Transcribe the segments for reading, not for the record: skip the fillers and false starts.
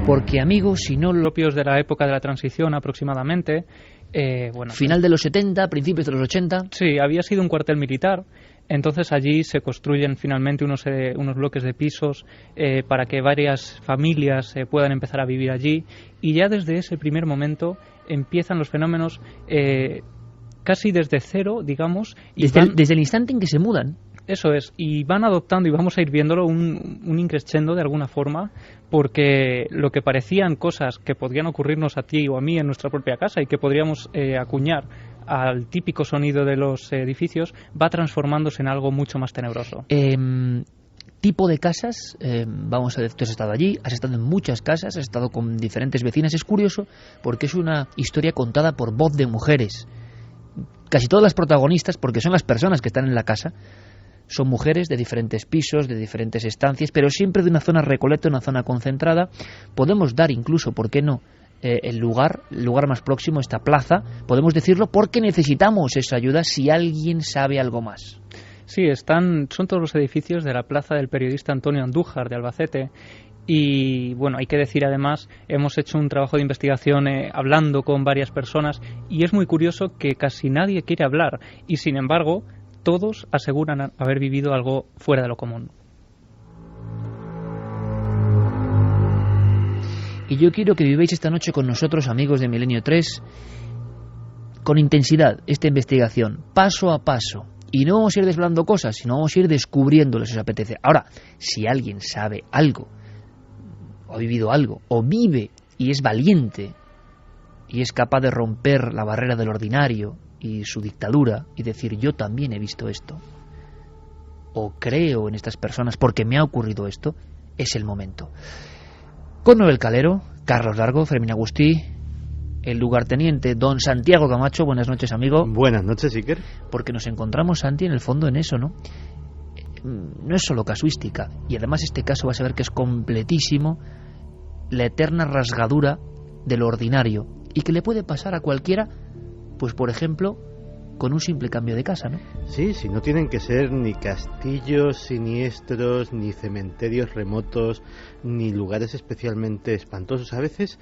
Porque, amigos, si no... Propios de la época de la transición aproximadamente. Final de los 70, principios de los 80. Sí, había sido un cuartel militar. Entonces allí se construyen finalmente unos bloques de pisos para que varias familias puedan empezar a vivir allí, y ya desde ese primer momento empiezan los fenómenos casi desde cero, digamos. Y desde el instante en que se mudan. Eso es, y van adoptando, y vamos a ir viéndolo, un increscendo de alguna forma, porque lo que parecían cosas que podrían ocurrirnos a ti o a mí en nuestra propia casa y que podríamos acuñar al típico sonido de los edificios, va transformándose en algo mucho más tenebroso. Tipo de casas, vamos a ver, tú has estado allí, has estado en muchas casas, has estado con diferentes vecinas. Es curioso porque es una historia contada por voz de mujeres. Casi todas las protagonistas, porque son las personas que están en la casa, son mujeres de diferentes pisos, de diferentes estancias, pero siempre de una zona recoleta, una zona concentrada. Podemos dar incluso, ¿por qué no?, el lugar más próximo, esta plaza, podemos decirlo, porque necesitamos esa ayuda si alguien sabe algo más. Sí, son todos los edificios de la plaza del periodista Antonio Andújar de Albacete. Y bueno, hay que decir además, hemos hecho un trabajo de investigación hablando con varias personas, y es muy curioso que casi nadie quiere hablar, y sin embargo todos aseguran haber vivido algo fuera de lo común. Y yo quiero que viváis esta noche con nosotros, amigos de Milenio 3, con intensidad esta investigación, paso a paso. Y no vamos a ir desvelando cosas, sino vamos a ir descubriéndoles si os apetece. Ahora, si alguien sabe algo, o ha vivido algo, o vive y es valiente, y es capaz de romper la barrera del ordinario y su dictadura, y decir, yo también he visto esto, o creo en estas personas porque me ha ocurrido esto, es el momento. Con Noel Calero, Carlos Largo, Fermín Agustí, el lugarteniente don Santiago Camacho. Buenas noches, amigo. Buenas noches, Iker. Porque nos encontramos, Santi, en el fondo en eso, ¿no? No es solo casuística, y además este caso vas a ver que es completísimo, la eterna rasgadura de lo ordinario, y que le puede pasar a cualquiera, pues por ejemplo, con un simple cambio de casa, ¿no? Sí, no tienen que ser ni castillos siniestros, ni cementerios remotos, ni lugares especialmente espantosos. A veces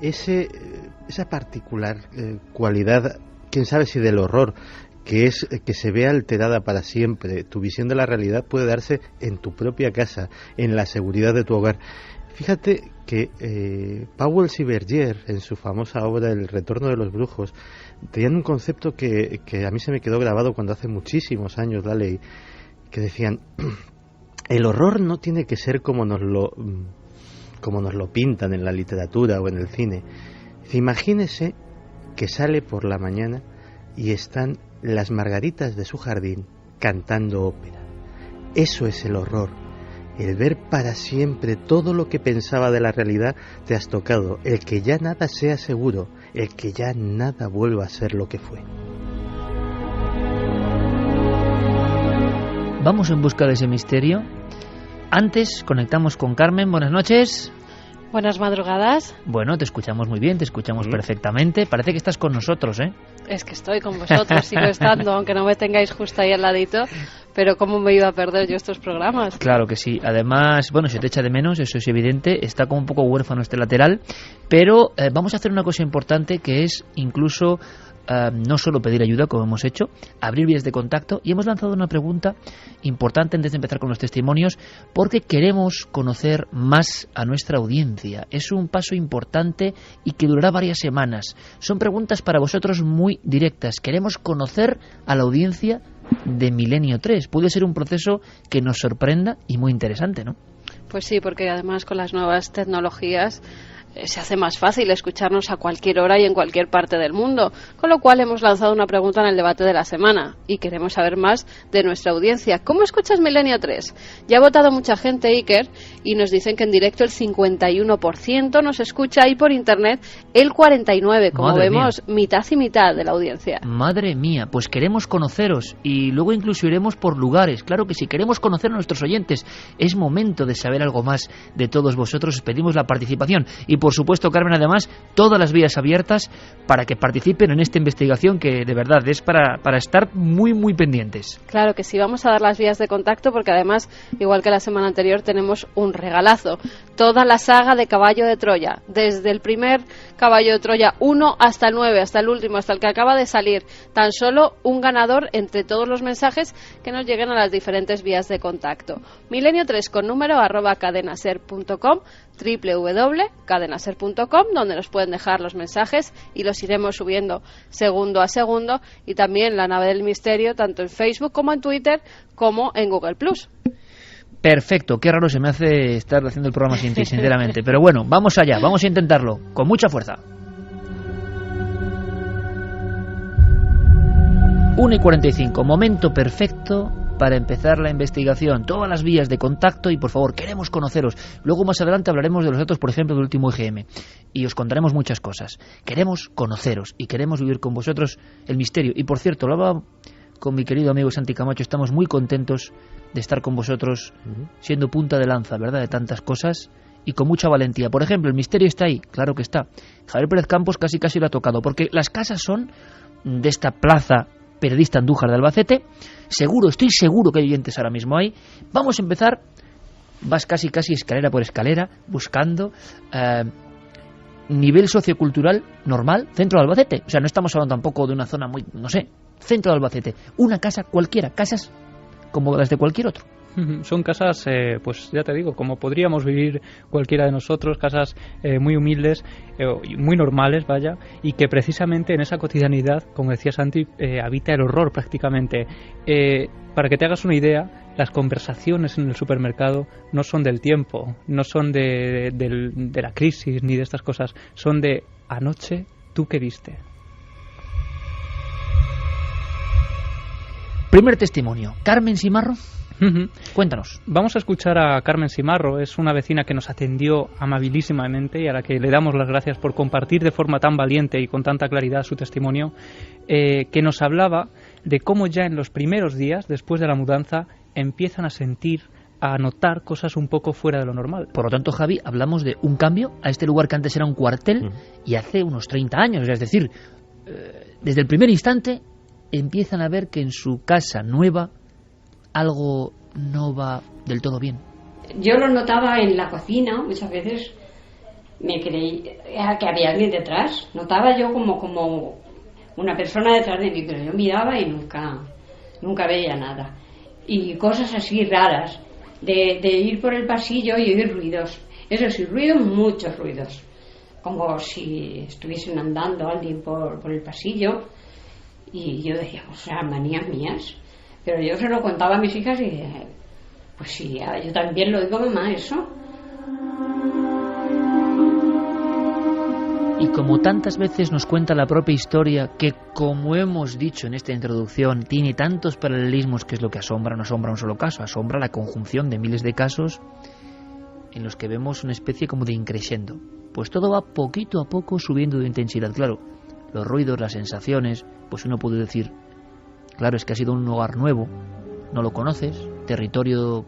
esa particular cualidad, quién sabe si del horror, que es que se vea alterada para siempre. Tu visión de la realidad puede darse en tu propia casa, en la seguridad de tu hogar. Fíjate que Pauwels y Berger, en su famosa obra El retorno de los brujos, tenían un concepto que a mí se me quedó grabado cuando hace muchísimos años la leí, que decían, el horror no tiene que ser como nos lo pintan en la literatura o en el cine. Imagínese que sale por la mañana y están las margaritas de su jardín cantando ópera. Eso es el horror. El ver para siempre todo lo que pensaba de la realidad te has tocado, el que ya nada sea seguro, el que ya nada vuelva a ser lo que fue. Vamos en busca de ese misterio. Antes conectamos con Carmen. Buenas noches. Buenas madrugadas. Bueno, te escuchamos muy bien, te escuchamos perfectamente. Parece que estás con nosotros, ¿eh? Es que estoy con vosotros, sigo estando, aunque no me tengáis justo ahí al ladito. Pero ¿cómo me iba a perder yo estos programas? Claro que sí. Además, bueno, se te echa de menos, eso es evidente. Está como un poco huérfano este lateral. Pero vamos a hacer una cosa importante, que es incluso no solo pedir ayuda, como hemos hecho, abrir vías de contacto. Y hemos lanzado una pregunta importante antes de empezar con los testimonios, porque queremos conocer más a nuestra audiencia. Es un paso importante y que durará varias semanas. Son preguntas para vosotros muy directas. Queremos conocer a la audiencia de Milenio 3. Puede ser un proceso que nos sorprenda y muy interesante, ¿no? Pues sí, porque además con las nuevas tecnologías se hace más fácil escucharnos a cualquier hora y en cualquier parte del mundo, con lo cual hemos lanzado una pregunta en el debate de la semana y queremos saber más de nuestra audiencia. ¿Cómo escuchas Milenio 3? Ya ha votado mucha gente, Iker, y nos dicen que en directo el 51% nos escucha y por internet el 49%, como Madre vemos, mía. mitad y mitad de la audiencia. Madre mía, pues queremos conoceros y luego incluso iremos por lugares. Claro que sí, queremos conocer a nuestros oyentes. Es momento de saber algo más de todos vosotros. Os pedimos la participación y por por supuesto, Carmen, además, todas las vías abiertas para que participen en esta investigación que de verdad es para estar muy, muy pendientes. Claro que sí, vamos a dar las vías de contacto porque además, igual que la semana anterior, tenemos un regalazo. Toda la saga de Caballo de Troya, desde el primer Caballo de Troya 1 hasta el 9, hasta el último, hasta el que acaba de salir. Tan solo un ganador entre todos los mensajes que nos lleguen a las diferentes vías de contacto. Milenio3 con número @cadenaser.com, www.cadenaser.com, donde nos pueden dejar los mensajes y los iremos subiendo segundo a segundo, y también La Nave del Misterio, tanto en Facebook como en Twitter como en Google+. Perfecto, qué raro se me hace estar haciendo el programa sin ti, sinceramente. Pero bueno, vamos allá, vamos a intentarlo, con mucha fuerza. 1:45, momento perfecto para empezar la investigación. Todas las vías de contacto y, por favor, queremos conoceros. Luego, más adelante, hablaremos de los datos, por ejemplo, del último IGM. Y os contaremos muchas cosas. Queremos conoceros y queremos vivir con vosotros el misterio. Y, por cierto, lo hablaba con mi querido amigo Santi Camacho. Estamos muy contentos de estar con vosotros, siendo punta de lanza, ¿verdad?, de tantas cosas y con mucha valentía. Por ejemplo, el misterio está ahí, claro que está. Javier Pérez Campos casi lo ha tocado, porque las casas son de esta plaza periodista Andújar de Albacete. Estoy seguro que hay oyentes ahora mismo ahí. Vamos a empezar, vas casi escalera por escalera, buscando nivel sociocultural normal, centro de Albacete. O sea, no estamos hablando tampoco de una zona muy, no sé, centro de Albacete. Una casa cualquiera, casas como las de cualquier otro. Son casas, pues ya te digo, como podríamos vivir cualquiera de nosotros, casas muy humildes, muy normales, vaya, y que precisamente en esa cotidianidad, como decía Santi, habita el horror prácticamente. Para que te hagas una idea, las conversaciones en el supermercado no son del tiempo, no son de la crisis ni de estas cosas, son de anoche, ¿tú qué viste? Primer testimonio, Carmen Simarro. Cuéntanos. Vamos a escuchar a Carmen Simarro. Es una vecina que nos atendió amabilísimamente y a la que le damos las gracias por compartir de forma tan valiente y con tanta claridad su testimonio, que nos hablaba de cómo ya en los primeros días después de la mudanza empiezan a notar cosas un poco fuera de lo normal. Por lo tanto, Javi, hablamos de un cambio a este lugar que antes era un cuartel y hace unos 30 años, es decir, desde el primer instante empiezan a ver que en su casa nueva algo no va del todo bien. Yo lo notaba en la cocina, muchas veces me creía que había alguien detrás. Notaba yo como una persona detrás de mí, pero yo miraba y nunca veía nada. Y cosas así raras, de ir por el pasillo y oír ruidos. Eso sí, muchos ruidos. Como si estuviesen andando alguien por el pasillo. Y yo decía, o sea, manías mías. Pero yo se lo contaba a mis hijas y pues sí, yo también lo digo, mamá, eso. Y como tantas veces nos cuenta la propia historia, que como hemos dicho en esta introducción, tiene tantos paralelismos, que es lo que asombra, no asombra un solo caso, asombra la conjunción de miles de casos en los que vemos una especie como de increscendo. Pues todo va poquito a poco subiendo de intensidad. Claro, los ruidos, las sensaciones, pues uno puede decir, claro, es que ha sido un hogar nuevo, no lo conoces, territorio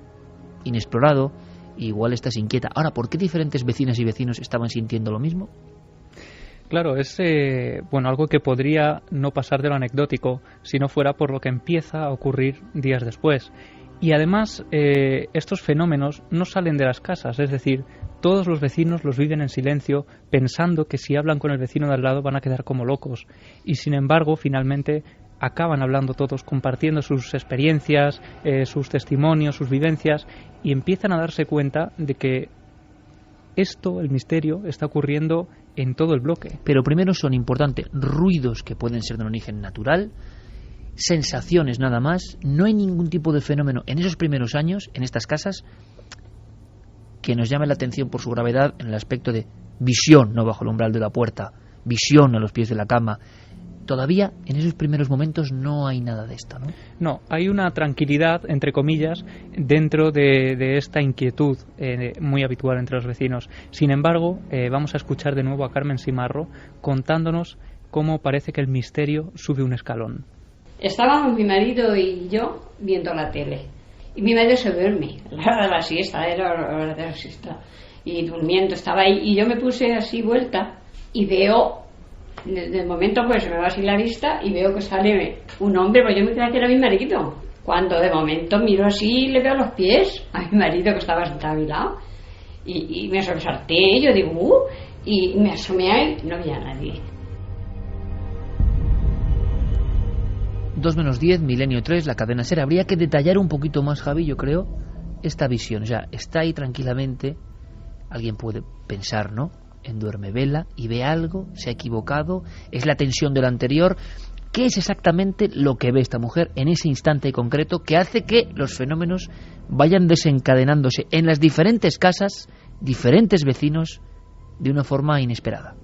inexplorado, igual estás inquieta. Ahora, ¿por qué diferentes vecinas y vecinos estaban sintiendo lo mismo? Claro, es algo que podría no pasar de lo anecdótico si no fuera por lo que empieza a ocurrir días después. Y además, estos fenómenos no salen de las casas, es decir, todos los vecinos los viven en silencio, pensando que si hablan con el vecino de al lado van a quedar como locos. Y sin embargo, finalmente acaban hablando todos, compartiendo sus experiencias, sus testimonios, sus vivencias, y empiezan a darse cuenta de que esto, el misterio, está ocurriendo en todo el bloque. Pero primero son importantes ruidos que pueden ser de un origen natural, sensaciones nada más. No hay ningún tipo de fenómeno en esos primeros años, en estas casas, que nos llame la atención por su gravedad en el aspecto de visión, no bajo el umbral de la puerta, visión a los pies de la cama. Todavía en esos primeros momentos no hay nada de esto, ¿no? No, hay una tranquilidad, entre comillas, dentro de esta inquietud muy habitual entre los vecinos. Sin embargo, vamos a escuchar de nuevo a Carmen Simarro contándonos cómo parece que el misterio sube un escalón. Estábamos mi marido y yo viendo la tele. Y mi marido se duerme, la hora de la siesta, era la hora de la siesta. y durmiendo, estaba ahí, y yo me puse así vuelta y veo, de momento pues me va así la vista y veo que sale un hombre, pues yo me creía que era mi marido, cuando de momento miro así y le veo los pies a mi marido que estaba sentado a mi lado, y me sobresalté, yo digo, y me asomé ahí, no había nadie. 2 menos 10, Milenio 3, la cadena SER. Habría que detallar un poquito más, Javi, yo creo, esta visión. O sea, está ahí tranquilamente, alguien puede pensar, ¿no?, en duermevela y ve algo, se ha equivocado, es la tensión de lo anterior. ¿Qué es exactamente lo que ve esta mujer en ese instante concreto que hace que los fenómenos vayan desencadenándose en las diferentes casas, diferentes vecinos, de una forma inesperada?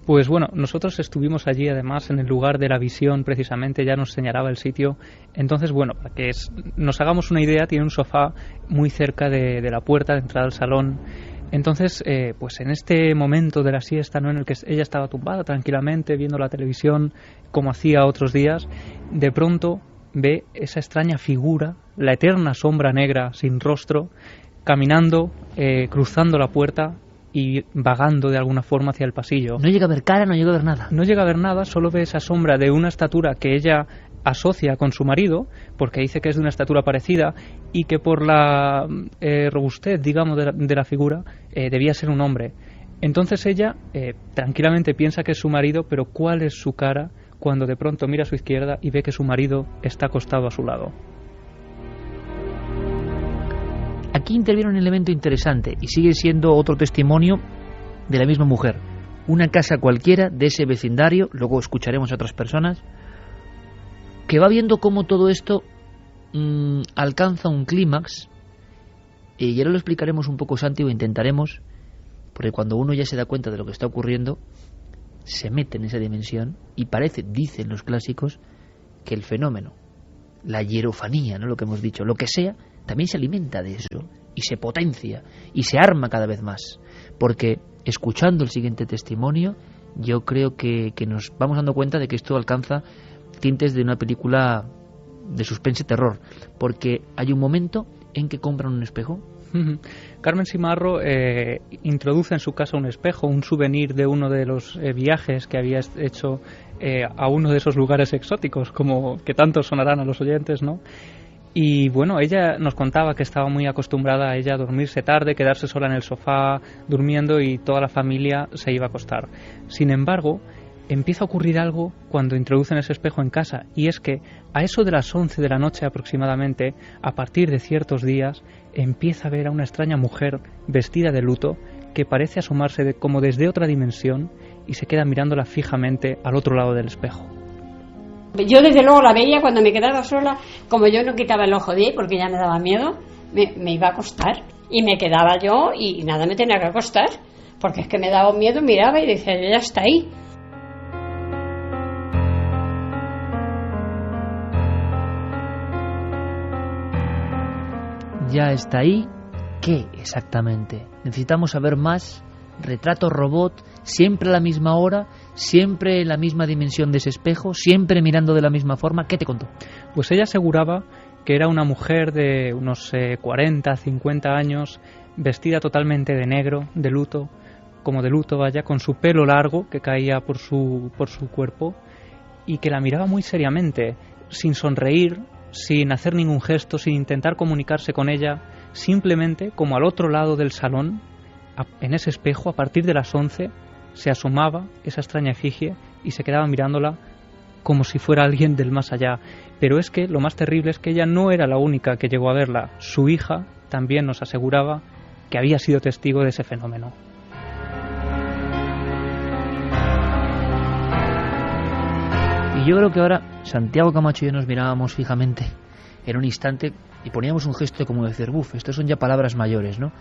Pues bueno, nosotros estuvimos allí además en el lugar de la visión, precisamente, ya nos señalaba el sitio. Entonces, bueno, para que nos hagamos una idea, tiene un sofá muy cerca de la puerta de entrada al salón. Entonces, pues en este momento de la siesta, ¿no?, en el que ella estaba tumbada tranquilamente viendo la televisión como hacía otros días, de pronto ve esa extraña figura, la eterna sombra negra sin rostro, caminando, cruzando la puerta y vagando de alguna forma hacia el pasillo. No llega a ver cara, no llega a ver nada. No llega a ver nada, solo ve esa sombra de una estatura que ella asocia con su marido, porque dice que es de una estatura parecida y que por la robustez, digamos, de la figura, debía ser un hombre. Entonces ella tranquilamente piensa que es su marido, pero ¿cuál es su cara cuando de pronto mira a su izquierda y ve que su marido está acostado a su lado? Aquí interviene un elemento interesante y sigue siendo otro testimonio de la misma mujer. Una casa cualquiera de ese vecindario, luego escucharemos a otras personas, que va viendo cómo todo esto alcanza un clímax, y ahora lo explicaremos un poco, Santi, o intentaremos, porque cuando uno ya se da cuenta de lo que está ocurriendo, se mete en esa dimensión y parece, dicen los clásicos, que el fenómeno, la hierofanía, ¿no?, lo que hemos dicho, lo que sea, también se alimenta de eso y se potencia y se arma cada vez más, porque escuchando el siguiente testimonio yo creo que nos vamos dando cuenta de que esto alcanza tintes de una película de suspense terror, porque hay un momento en que compran un espejo. Carmen Simarro introduce en su casa un espejo, un souvenir de uno de los viajes que había hecho a uno de esos lugares exóticos, como que tanto sonarán a los oyentes, ¿no? Y bueno, ella nos contaba que estaba muy acostumbrada a ella a dormirse tarde, quedarse sola en el sofá durmiendo y toda la familia se iba a acostar. Sin embargo, empieza a ocurrir algo cuando introducen ese espejo en casa, y es que a eso de las 11 de la noche aproximadamente, a partir de ciertos días, empieza a ver a una extraña mujer vestida de luto que parece asomarse como desde otra dimensión y se queda mirándola fijamente al otro lado del espejo. Yo desde luego la veía cuando me quedaba sola, como yo no quitaba el ojo de ahí porque ya me daba miedo, me iba a acostar y me quedaba yo y nada, me tenía que acostar porque es que me daba miedo, miraba y decía, ya está ahí. Ya está ahí. ¿Qué exactamente? Necesitamos saber más. Retrato robot, siempre a la misma hora, siempre en la misma dimensión de ese espejo, siempre mirando de la misma forma. ¿Qué te contó? Pues ella aseguraba que era una mujer de unos 40, 50 años, vestida totalmente de negro, de luto, vaya, con su pelo largo que caía por su cuerpo, y que la miraba muy seriamente, sin sonreír, sin hacer ningún gesto, sin intentar comunicarse con ella, simplemente como al otro lado del salón, en ese espejo, a partir de las 11, se asomaba esa extraña efigie y se quedaba mirándola como si fuera alguien del más allá. Pero es que lo más terrible es que ella no era la única que llegó a verla. Su hija también nos aseguraba que había sido testigo de ese fenómeno. Y yo creo que ahora Santiago Camacho y yo nos mirábamos fijamente en un instante y poníamos un gesto como decir, estos son ya palabras mayores, ¿no?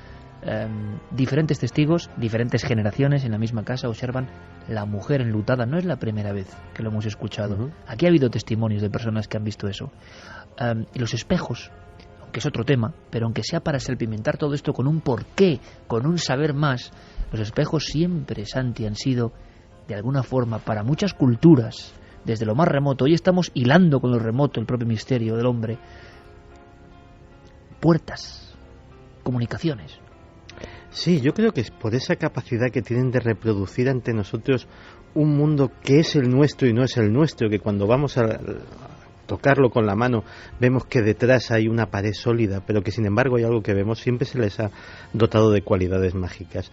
Diferentes testigos, diferentes generaciones en la misma casa observan la mujer enlutada. No es la primera vez que lo hemos escuchado. Aquí ha habido testimonios de personas que han visto eso. Y los espejos, aunque es otro tema, pero aunque sea para salpimentar todo esto con un porqué, con un saber más, los espejos siempre, Santi, han sido de alguna forma para muchas culturas, desde lo más remoto. Hoy estamos hilando con lo remoto el propio misterio del hombre. Puertas, comunicaciones. Sí, yo creo que es por esa capacidad que tienen de reproducir ante nosotros un mundo que es el nuestro y no es el nuestro, que cuando vamos a tocarlo con la mano vemos que detrás hay una pared sólida, pero que sin embargo hay algo que vemos, siempre se les ha dotado de cualidades mágicas.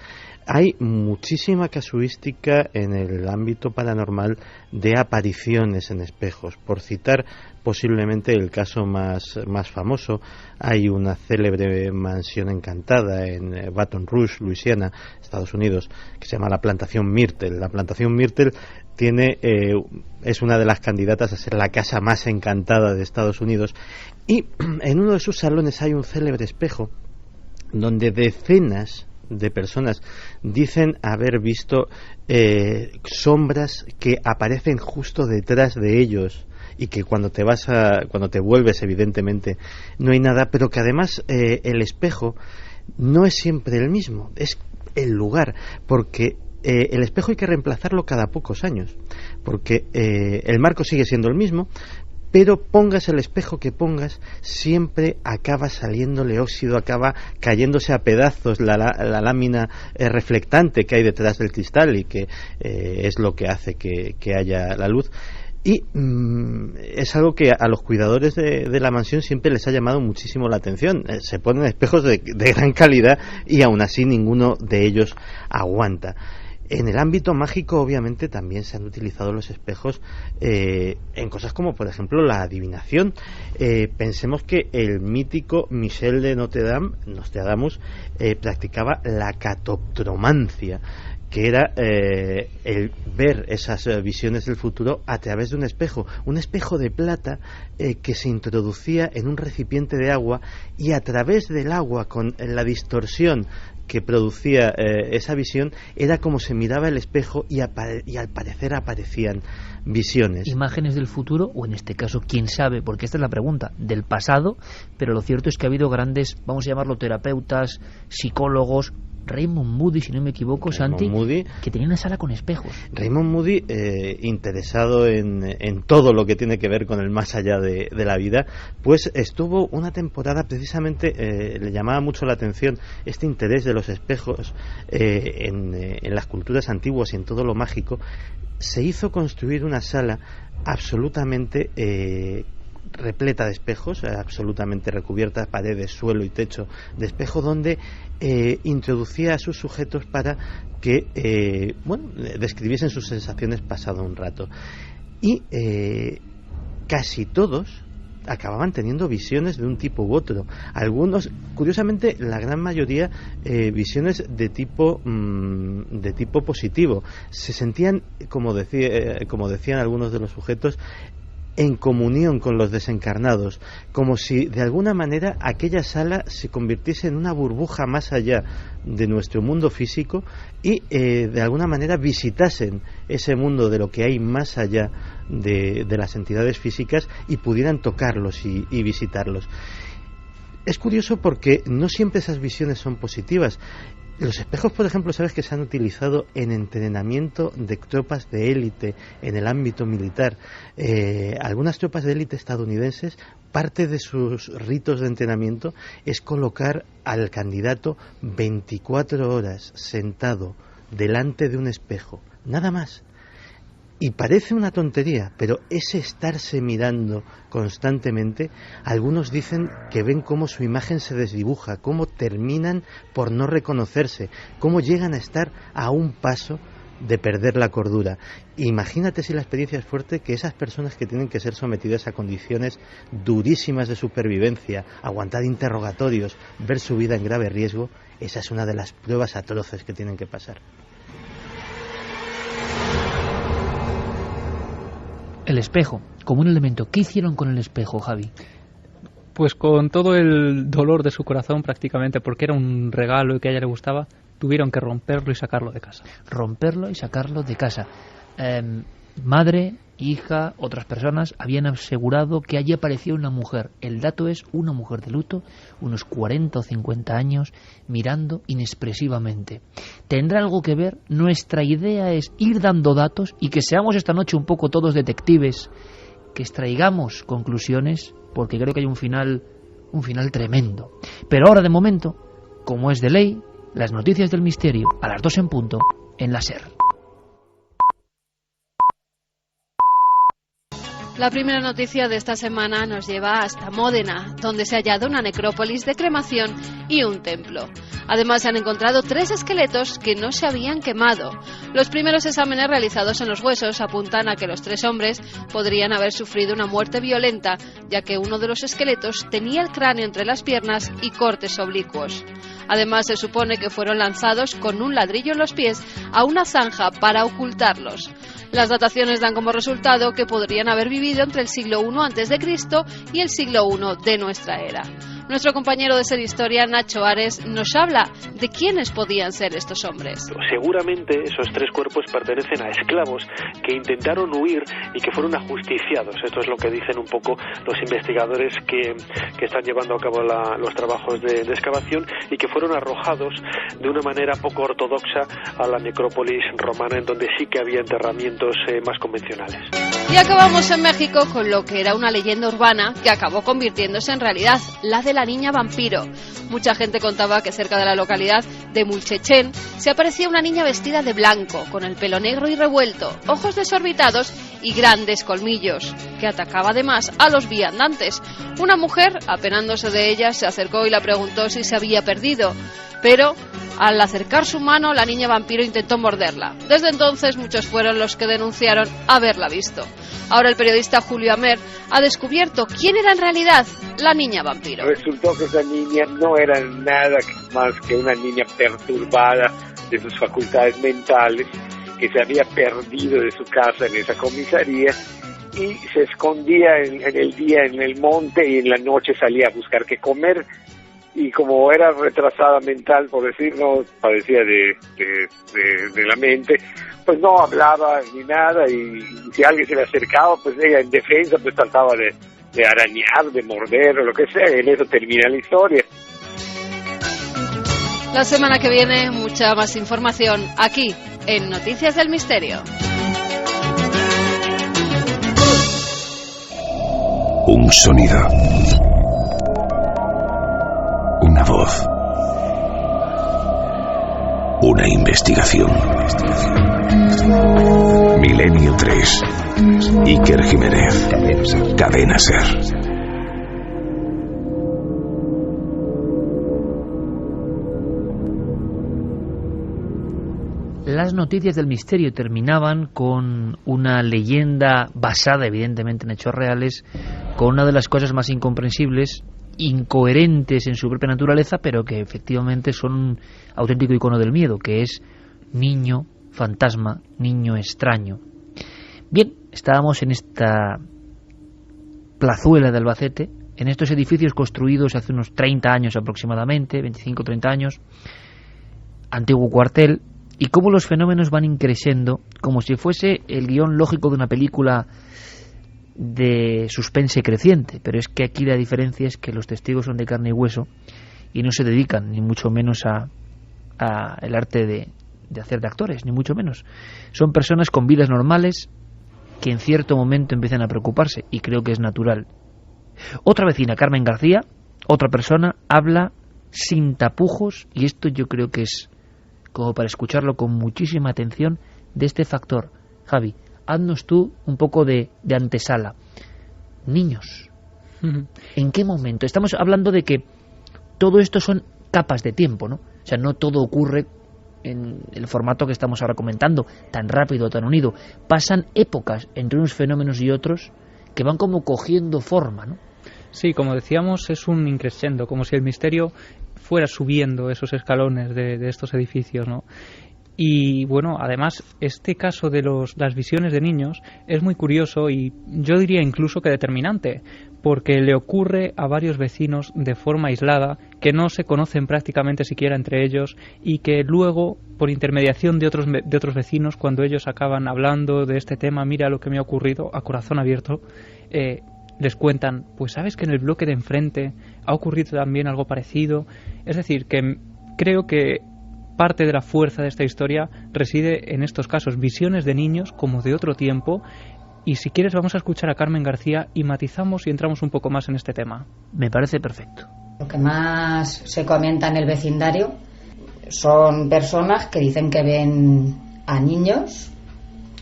Hay muchísima casuística en el ámbito paranormal de apariciones en espejos. Por citar posiblemente el caso más famoso, hay una célebre mansión encantada en Baton Rouge, Luisiana, Estados Unidos, que se llama la Plantación Myrtle. La Plantación Myrtle es una de las candidatas a ser la casa más encantada de Estados Unidos, y en uno de sus salones hay un célebre espejo donde decenas de personas dicen haber visto sombras que aparecen justo detrás de ellos, y que cuando te vuelves, evidentemente no hay nada, pero que además el espejo no es siempre el mismo, es el lugar, porque el espejo hay que reemplazarlo cada pocos años, porque el marco sigue siendo el mismo, pero pongas el espejo que pongas, siempre acaba saliéndole óxido, acaba cayéndose a pedazos la lámina reflectante que hay detrás del cristal, y que es lo que hace que haya la luz. Y es algo que a los cuidadores de la mansión siempre les ha llamado muchísimo la atención. Se ponen espejos de gran calidad y aún así ninguno de ellos aguanta. En el ámbito mágico, obviamente, también se han utilizado los espejos en cosas como, por ejemplo, la adivinación. Pensemos que el mítico Michel de Nostradamus practicaba la catoptromancia, que era el ver esas visiones del futuro a través de un espejo de plata que se introducía en un recipiente de agua, y a través del agua, con la distorsión que producía esa visión, era como se miraba el espejo, y al parecer aparecían visiones. Imágenes del futuro, o en este caso, quién sabe, porque esta es la pregunta, del pasado, pero lo cierto es que ha habido grandes, vamos a llamarlo terapeutas, psicólogos. Raymond Moody, si no me equivoco, Santi, que tenía una sala con espejos. Raymond Moody, interesado en todo lo que tiene que ver con el más allá de la vida, pues estuvo una temporada precisamente, le llamaba mucho la atención este interés de los espejos en las culturas antiguas y en todo lo mágico. Se hizo construir una sala absolutamente repleta de espejos, absolutamente recubierta, paredes, suelo y techo de espejo, donde introducía a sus sujetos para que describiesen sus sensaciones pasado un rato, y casi todos acababan teniendo visiones de un tipo u otro. Algunos, curiosamente, la gran mayoría, visiones de tipo positivo. Se sentían, como decían algunos de los sujetos, en comunión con los desencarnados, como si de alguna manera aquella sala se convirtiese en una burbuja más allá de nuestro mundo físico, y de alguna manera visitasen ese mundo de lo que hay más allá de las entidades físicas, y pudieran tocarlos y visitarlos. Es curioso porque no siempre esas visiones son positivas. Los espejos, por ejemplo, sabes que se han utilizado en entrenamiento de tropas de élite en el ámbito militar. Algunas tropas de élite estadounidenses, parte de sus ritos de entrenamiento es colocar al candidato 24 horas sentado delante de un espejo, nada más. Y parece una tontería, pero ese estarse mirando constantemente, algunos dicen que ven cómo su imagen se desdibuja, cómo terminan por no reconocerse, cómo llegan a estar a un paso de perder la cordura. Imagínate, si la experiencia es fuerte, que esas personas que tienen que ser sometidas a condiciones durísimas de supervivencia, aguantar interrogatorios, ver su vida en grave riesgo, esa es una de las pruebas atroces que tienen que pasar. El espejo, como un elemento. ¿Qué hicieron con el espejo, Javi? Pues con todo el dolor de su corazón prácticamente, porque era un regalo y que a ella le gustaba, tuvieron que romperlo y sacarlo de casa. Romperlo y sacarlo de casa. Madre, hija, otras personas habían asegurado que allí apareció una mujer. El dato es una mujer de luto, unos 40 o 50 años, mirando inexpresivamente. ¿Tendrá algo que ver? Nuestra idea es ir dando datos y que seamos esta noche un poco todos detectives, que extraigamos conclusiones, porque creo que hay un final tremendo. Pero ahora, de momento, como es de ley, Las noticias del misterio, a las 2 en punto, en la SER. La primera noticia de esta semana nos lleva hasta Módena, donde se ha hallado una necrópolis de cremación y un templo. Además, se han encontrado 3 esqueletos que no se habían quemado. Los primeros exámenes realizados en los huesos apuntan a que los 3 hombres podrían haber sufrido una muerte violenta, ya que uno de los esqueletos tenía el cráneo entre las piernas y cortes oblicuos. Además, se supone que fueron lanzados con un ladrillo en los pies a una zanja para ocultarlos. Las dataciones dan como resultado que podrían haber vivido entre el siglo I a.C. y el siglo I de nuestra era. Nuestro compañero de Ser Historia, Nacho Ares, nos habla de quiénes podían ser estos hombres. Seguramente esos 3 cuerpos pertenecen a esclavos que intentaron huir y que fueron ajusticiados. Esto es lo que dicen un poco los investigadores que están llevando a cabo los trabajos de excavación y que fueron arrojados de una manera poco ortodoxa a la necrópolis romana, en donde sí que había enterramientos más convencionales. Y acabamos en México con lo que era una leyenda urbana que acabó convirtiéndose en realidad, la de la niña vampiro. Mucha gente contaba que cerca de la localidad de Mulchechén se aparecía una niña vestida de blanco, con el pelo negro y revuelto, ojos desorbitados y grandes colmillos, que atacaba además a los viandantes. Una mujer, apenándose de ella, se acercó y la preguntó si se había perdido, pero al acercar su mano, la niña vampiro intentó morderla. Desde entonces, muchos fueron los que denunciaron haberla visto. Ahora el periodista Julio Amer ha descubierto quién era en realidad la niña vampiro. Resultó que esa niña no era nada más que una niña perturbada de sus facultades mentales, que se había perdido de su casa en esa comisaría y se escondía en el día en el monte y en la noche salía a buscar qué comer. Y como era retrasada mental, por decirlo, padecía de la mente, pues no hablaba ni nada, y si alguien se le acercaba, pues ella en defensa pues trataba de arañar, de morder o lo que sea, y en eso termina la historia. La semana que viene, mucha más información aquí, en Noticias del Misterio. Un sonido. Una voz. Una investigación. Milenio 3. Iker Jiménez. Cadena SER. Las noticias del misterio terminaban con una leyenda basada evidentemente en hechos reales, con una de las cosas más incomprensibles, incoherentes en su propia naturaleza, pero que efectivamente son un auténtico icono del miedo, que es niño fantasma, niño extraño. Bien, estábamos en esta plazuela de Albacete, en estos edificios construidos hace unos 30 años aproximadamente, 25-30 años, antiguo cuartel, y cómo los fenómenos van increciendo como si fuese el guión lógico de una película de suspense creciente. Pero es que aquí la diferencia es que los testigos son de carne y hueso y no se dedican ni mucho menos a el arte de hacer de actores, ni mucho menos. Son personas con vidas normales que en cierto momento empiezan a preocuparse, y creo que es natural. Otra vecina, Carmen García, otra persona, habla sin tapujos, y esto yo creo que es como para escucharlo con muchísima atención, de este factor. Javi, haznos tú un poco de antesala. Niños, ¿en qué momento? Estamos hablando de que todo esto son capas de tiempo, ¿no? O sea, no todo ocurre en el formato que estamos ahora comentando, tan rápido, tan unido. Pasan épocas entre unos fenómenos y otros que van como cogiendo forma, ¿no? Sí, como decíamos, es un increscendo, como si el misterio fuera subiendo esos escalones de estos edificios, ¿no? Y bueno, además, este caso de las visiones de niños es muy curioso y yo diría incluso que determinante, porque le ocurre a varios vecinos de forma aislada, que no se conocen prácticamente siquiera entre ellos, y que luego, por intermediación de otros vecinos, cuando ellos acaban hablando de este tema, mira lo que me ha ocurrido, a corazón abierto, les cuentan, pues sabes que en el bloque de enfrente ha ocurrido también algo parecido. Es decir, que creo que parte de la fuerza de esta historia reside en estos casos, visiones de niños como de otro tiempo. Y si quieres vamos a escuchar a Carmen García y matizamos y entramos un poco más en este tema. Me parece perfecto. Lo que más se comenta en el vecindario Son personas que dicen que ven a niños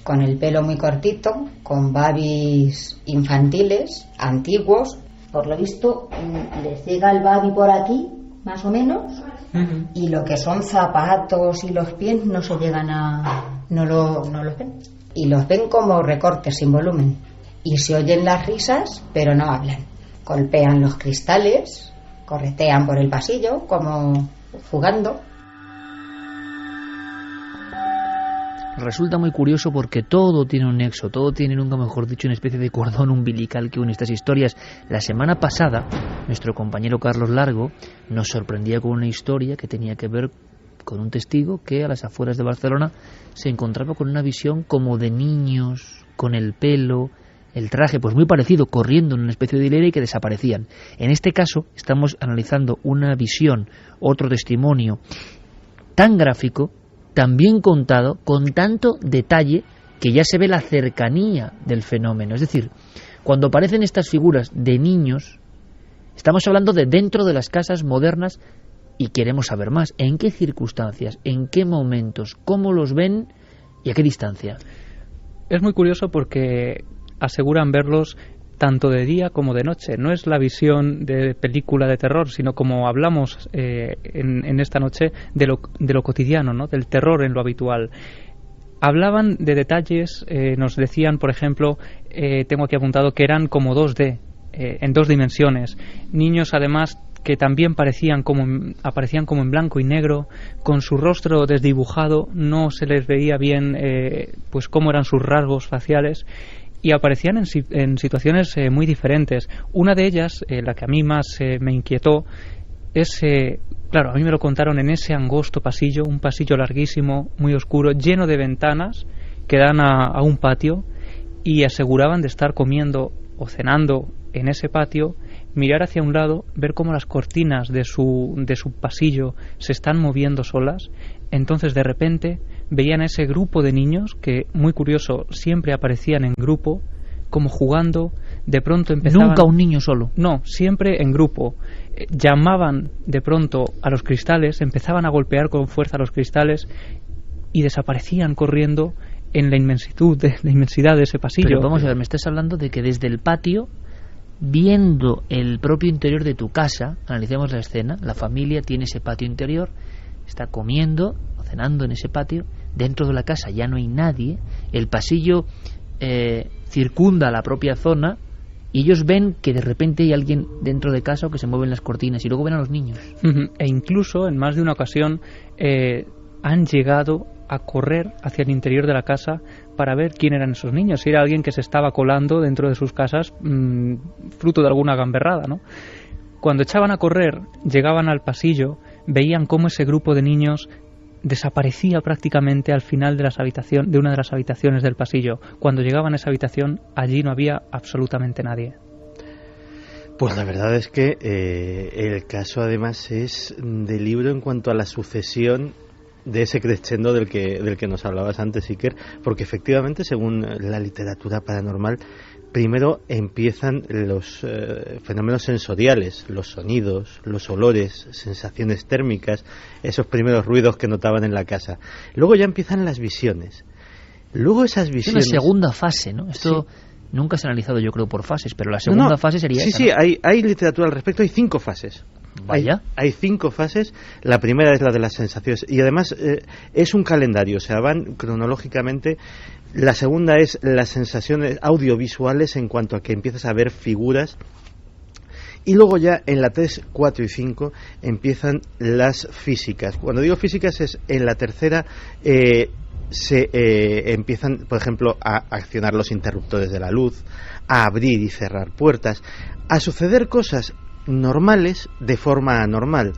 con el pelo muy cortito, con babis infantiles, antiguos. Por lo visto, les llega el babi por aquí, más o menos, y lo que son zapatos y los pies no se llegan a... no los ven. Y los ven como recortes sin volumen. Y se oyen las risas, pero no hablan. Golpean los cristales, corretean por el pasillo, como jugando. Resulta muy curioso porque todo tiene un nexo, todo tiene, nunca mejor dicho, una especie de cordón umbilical que une estas historias. La semana pasada, nuestro compañero Carlos Largo nos sorprendía con una historia que tenía que ver con un testigo que a las afueras de Barcelona se encontraba con una visión como de niños, con el pelo, el traje, pues muy parecido, corriendo en una especie de hilera y que desaparecían. En este caso estamos analizando una visión, otro testimonio tan gráfico, tan bien contado, con tanto detalle, que ya se ve la cercanía del fenómeno. Es decir, cuando aparecen estas figuras de niños, estamos hablando de dentro de las casas modernas y queremos saber más. ¿En qué circunstancias? ¿En qué momentos? ¿Cómo los ven? ¿Y a qué distancia? Es muy curioso porque aseguran verlos tanto de día como de noche. No es la visión de película de terror, sino como hablamos en esta noche de lo cotidiano, ¿no? Del terror en lo habitual. Hablaban de detalles, nos decían, por ejemplo, tengo aquí apuntado que eran como 2D, en 2 dimensiones. Niños, además, que también aparecían como en blanco y negro, con su rostro desdibujado, no se les veía bien pues cómo eran sus rasgos faciales, y aparecían en situaciones muy diferentes. Una de ellas, la que a mí más me inquietó, es, claro, a mí me lo contaron en ese angosto pasillo, un pasillo larguísimo, muy oscuro, lleno de ventanas que dan a un patio, y aseguraban de estar comiendo o cenando en ese patio, mirar hacia un lado, ver cómo las cortinas de su pasillo se están moviendo solas. Entonces, de repente, veían a ese grupo de niños que, muy curioso, siempre aparecían en grupo, como jugando. De pronto empezaban... Nunca un niño solo. No, siempre en grupo. Llamaban de pronto a los cristales, empezaban a golpear con fuerza los cristales y desaparecían corriendo en la inmensidad de ese pasillo. Pero vamos a ver, me estás hablando de que desde el patio, viendo el propio interior de tu casa, analicemos la escena, la familia tiene ese patio interior, está comiendo o cenando en ese patio, dentro de la casa ya no hay nadie, el pasillo circunda la propia zona, y ellos ven que de repente hay alguien dentro de casa o que se mueven las cortinas, y luego ven a los niños. E incluso en más de una ocasión han llegado a correr hacia el interior de la casa para ver quién eran esos niños, si era alguien que se estaba colando dentro de sus casas fruto de alguna gamberrada, ¿no? Cuando echaban a correr, llegaban al pasillo, veían cómo ese grupo de niños desaparecía prácticamente al final de una de las habitaciones del pasillo. Cuando llegaban a esa habitación, allí no había absolutamente nadie. Pues la verdad es que el caso además es de libro en cuanto a la sucesión de ese crescendo del que nos hablabas antes, Iker, porque efectivamente, según la literatura paranormal, primero empiezan los fenómenos sensoriales, los sonidos, los olores, sensaciones térmicas, esos primeros ruidos que notaban en la casa. Luego ya empiezan las visiones. Luego esas visiones... Es una segunda fase, ¿no? Esto sí. Nunca se ha analizado, yo creo, por fases, pero la segunda fase sería esa. Sí, hay literatura al respecto, hay 5 fases. Vaya. Hay 5 fases. La primera es la de las sensaciones y además es un calendario, o sea, van cronológicamente. La segunda es las sensaciones audiovisuales, en cuanto a que empiezas a ver figuras, y luego ya en la 3, 4 y 5 empiezan las físicas. Cuando digo físicas es en la tercera se empiezan, por ejemplo, a accionar los interruptores de la luz, a abrir y cerrar puertas, a suceder cosas normales de forma anormal.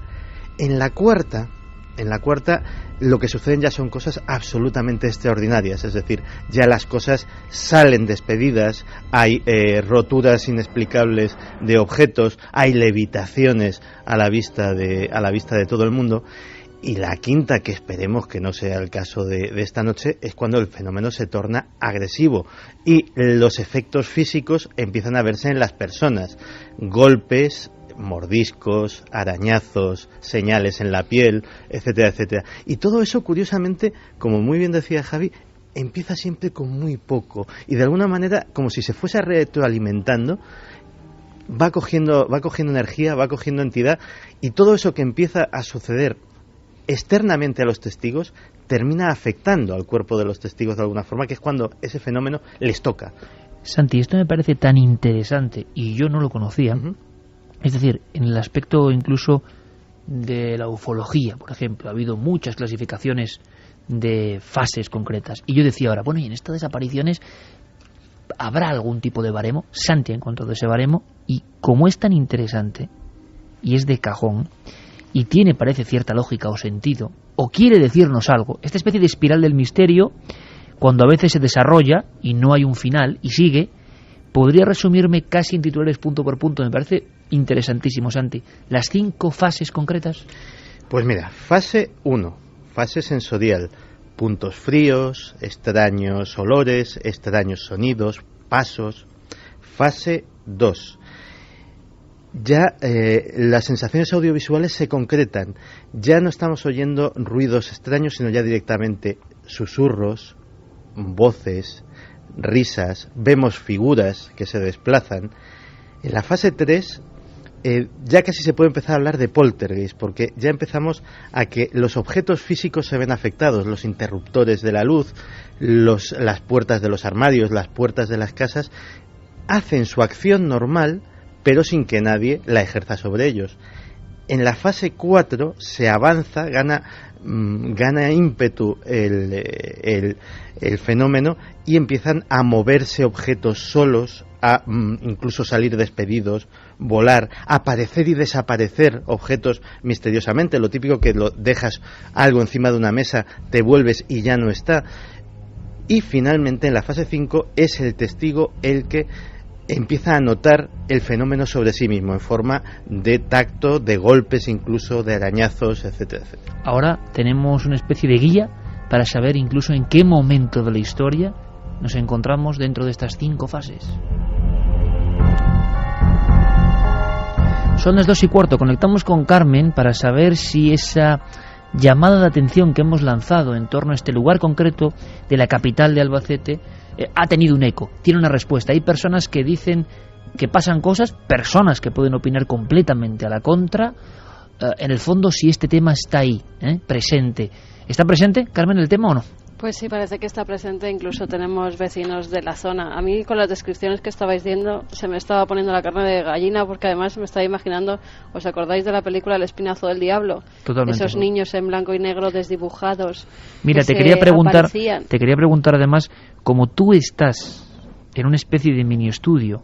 En la cuarta lo que suceden ya son cosas absolutamente extraordinarias, es decir, ya las cosas salen despedidas, hay roturas inexplicables de objetos, hay levitaciones a la vista de todo el mundo. Y la quinta, que esperemos que no sea el caso de esta noche, es cuando el fenómeno se torna agresivo y los efectos físicos empiezan a verse en las personas, golpes, mordiscos, arañazos, señales en la piel, etcétera, etcétera. Y todo eso, curiosamente, como muy bien decía Javi, empieza siempre con muy poco y de alguna manera, como si se fuese retroalimentando, va cogiendo energía, va cogiendo entidad, y todo eso que empieza a suceder externamente a los testigos termina afectando al cuerpo de los testigos de alguna forma, que es cuando ese fenómeno les toca. Santi, esto me parece tan interesante y yo no lo conocía. Es decir, en el aspecto incluso de la ufología, por ejemplo, ha habido muchas clasificaciones de fases concretas. Y yo decía ahora, bueno, y en estas desapariciones ¿habrá algún tipo de baremo? Santi ha encontrado ese baremo, y como es tan interesante y es de cajón y tiene, parece, cierta lógica o sentido, o quiere decirnos algo, esta especie de espiral del misterio, cuando a veces se desarrolla y no hay un final y sigue, podría resumirme casi en titulares punto por punto. Me parece interesantísimo, Santi. Las 5 fases concretas. Pues mira, fase 1, fase sensorial, puntos fríos, extraños olores, extraños sonidos, pasos. Fase 2, ya las sensaciones audiovisuales se concretan, ya no estamos oyendo ruidos extraños, sino ya directamente susurros, voces, risas, vemos figuras que se desplazan. En la fase 3 ya casi se puede empezar a hablar de poltergeist, porque ya empezamos a que los objetos físicos se ven afectados, los interruptores de la luz, las puertas de los armarios, las puertas de las casas, hacen su acción normal, pero sin que nadie la ejerza sobre ellos. En la fase 4 se avanza, gana ímpetu el fenómeno, y empiezan a moverse objetos solos, a incluso salir despedidos, volar, aparecer y desaparecer objetos misteriosamente. Lo típico que lo dejas algo encima de una mesa, te vuelves y ya no está. Y finalmente en la fase 5 es el testigo el que empieza a notar el fenómeno sobre sí mismo en forma de tacto, de golpes, incluso de arañazos, etcétera, etcétera. Ahora tenemos una especie de guía para saber incluso en qué momento de la historia nos encontramos dentro de estas 5 fases. Son las 2:15, conectamos con Carmen para saber si esa llamada de atención que hemos lanzado en torno a este lugar concreto de la capital de Albacete ha tenido un eco, tiene una respuesta. Hay personas que dicen que pasan cosas, personas que pueden opinar completamente a la contra. En el fondo, si este tema está ahí, presente. ¿Está presente, Carmen, el tema o no? Pues sí, parece que está presente. Incluso tenemos vecinos de la zona. A mí, con las descripciones que estabais viendo, se me estaba poniendo la carne de gallina, porque además me estaba imaginando, ¿os acordáis de la película El espinazo del diablo? Totalmente. Esos niños en blanco y negro desdibujados. Mira, te quería preguntar además, como tú estás en una especie de mini estudio,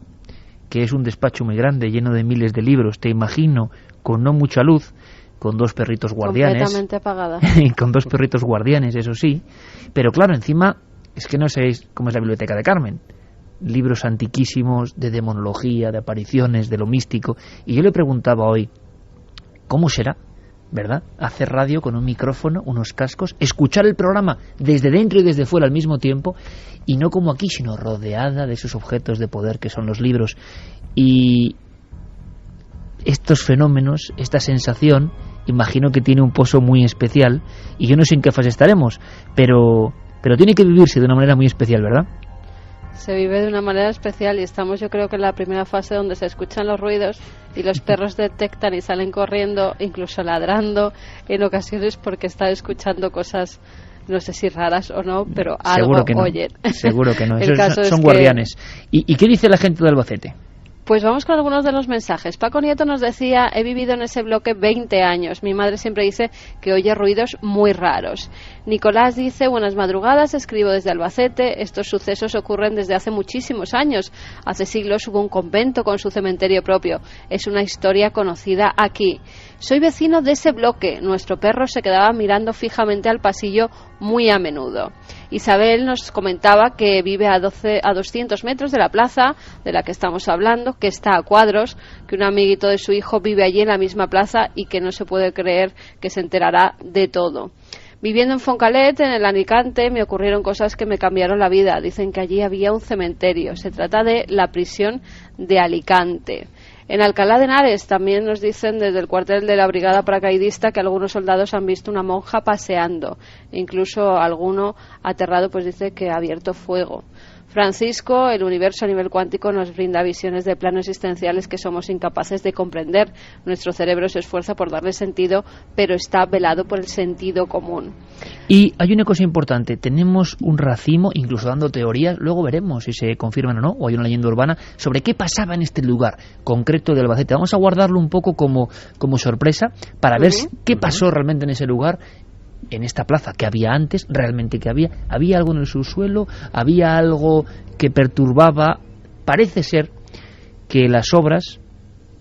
que es un despacho muy grande, lleno de miles de libros, te imagino con no mucha luz, con 2 perritos guardianes. Completamente apagada. Con 2 perritos guardianes, eso sí. Pero claro, encima, es que no sabéis cómo es la biblioteca de Carmen. Libros antiquísimos de demonología, de apariciones, de lo místico. Y yo le preguntaba hoy, ¿cómo será, verdad, hacer radio con un micrófono, unos cascos, escuchar el programa desde dentro y desde fuera al mismo tiempo, y no como aquí, sino rodeada de esos objetos de poder que son los libros? Y estos fenómenos, esta sensación, imagino que tiene un pozo muy especial, y yo no sé en qué fase estaremos, pero tiene que vivirse de una manera muy especial, ¿verdad? Se vive de una manera especial, y estamos, yo creo que en la primera fase donde se escuchan los ruidos y los perros detectan y salen corriendo, incluso ladrando en ocasiones, porque están escuchando cosas, no sé si raras o no, pero algo oyen. Seguro que no. Son guardianes. ¿Y qué dice la gente de Albacete? Pues vamos con algunos de los mensajes. Paco Nieto nos decía: he vivido en ese bloque 20 años. Mi madre siempre dice que oye ruidos muy raros. Nicolás dice: buenas madrugadas, escribo desde Albacete. Estos sucesos ocurren desde hace muchísimos años. Hace siglos hubo un convento con su cementerio propio. Es una historia conocida aquí. Soy vecino de ese bloque. Nuestro perro se quedaba mirando fijamente al pasillo muy a menudo. Isabel nos comentaba que vive a 200 metros de la plaza de la que estamos hablando, que está a cuadros, que un amiguito de su hijo vive allí en la misma plaza y que no se puede creer que se enterará de todo. Viviendo en Foncalet, en el Alicante, me ocurrieron cosas que me cambiaron la vida. Dicen que allí había un cementerio. Se trata de la prisión de Alicante. En Alcalá de Henares también nos dicen desde el cuartel de la brigada paracaidista que algunos soldados han visto una monja paseando. Incluso alguno aterrado pues dice que ha abierto fuego. Francisco, el universo a nivel cuántico nos brinda visiones de planos existenciales que somos incapaces de comprender. Nuestro cerebro se esfuerza por darle sentido, pero está velado por el sentido común. Y hay una cosa importante, tenemos un racimo, incluso dando teorías, luego veremos si se confirman o no, o hay una leyenda urbana, sobre qué pasaba en este lugar concreto de Albacete. Vamos a guardarlo un poco como sorpresa para ver qué pasó realmente en ese lugar, en esta plaza que había antes, realmente que había algo en el subsuelo, había algo que perturbaba. Parece ser que las obras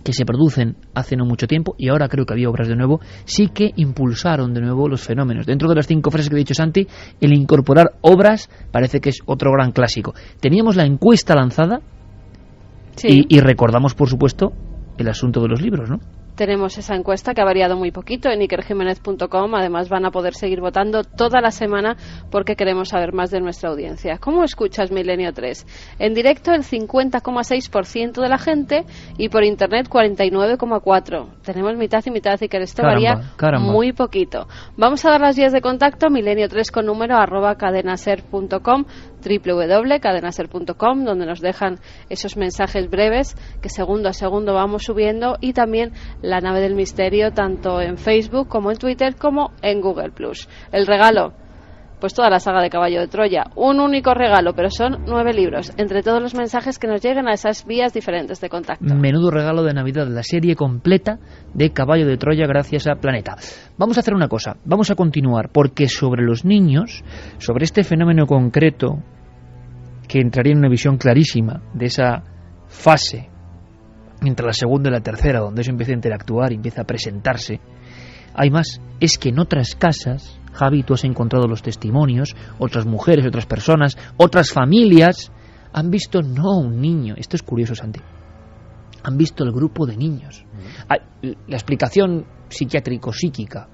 que se producen hace no mucho tiempo, y ahora creo que había obras de nuevo, sí que impulsaron de nuevo los fenómenos. Dentro de las 5 frases que he dicho Santi, el incorporar obras parece que es otro gran clásico. Teníamos la encuesta lanzada, sí, y recordamos, por supuesto, el asunto de los libros, ¿no? Tenemos esa encuesta que ha variado muy poquito en ikerjimenez.com. Además van a poder seguir votando toda la semana porque queremos saber más de nuestra audiencia. ¿Cómo escuchas Milenio 3? En directo el 50,6% de la gente y por internet 49,4%. Tenemos mitad y mitad, y que esto varía muy poquito. Vamos a dar las vías de contacto: milenio3 con número @cadenaser.com, www.cadenaser.com, donde nos dejan esos mensajes breves que segundo a segundo vamos subiendo, y también La Nave del Misterio, tanto en Facebook como en Twitter como en Google+. El regalo, pues toda la saga de Caballo de Troya, un único regalo, pero son 9 libros, entre todos los mensajes que nos lleguen a esas vías diferentes de contacto. Menudo regalo de Navidad, la serie completa de Caballo de Troya gracias a Planeta. Vamos a hacer una cosa, vamos a continuar, porque sobre los niños, sobre este fenómeno concreto, que entraría en una visión clarísima de esa fase entre la segunda y la tercera, donde eso empieza a interactuar, empieza a presentarse, hay más. Es que en otras casas, Javi, tú has encontrado los testimonios, otras mujeres, otras personas, otras familias han visto no un niño. Esto es curioso, Santi. Han visto el grupo de niños. La explicación psiquiátrico-psíquica.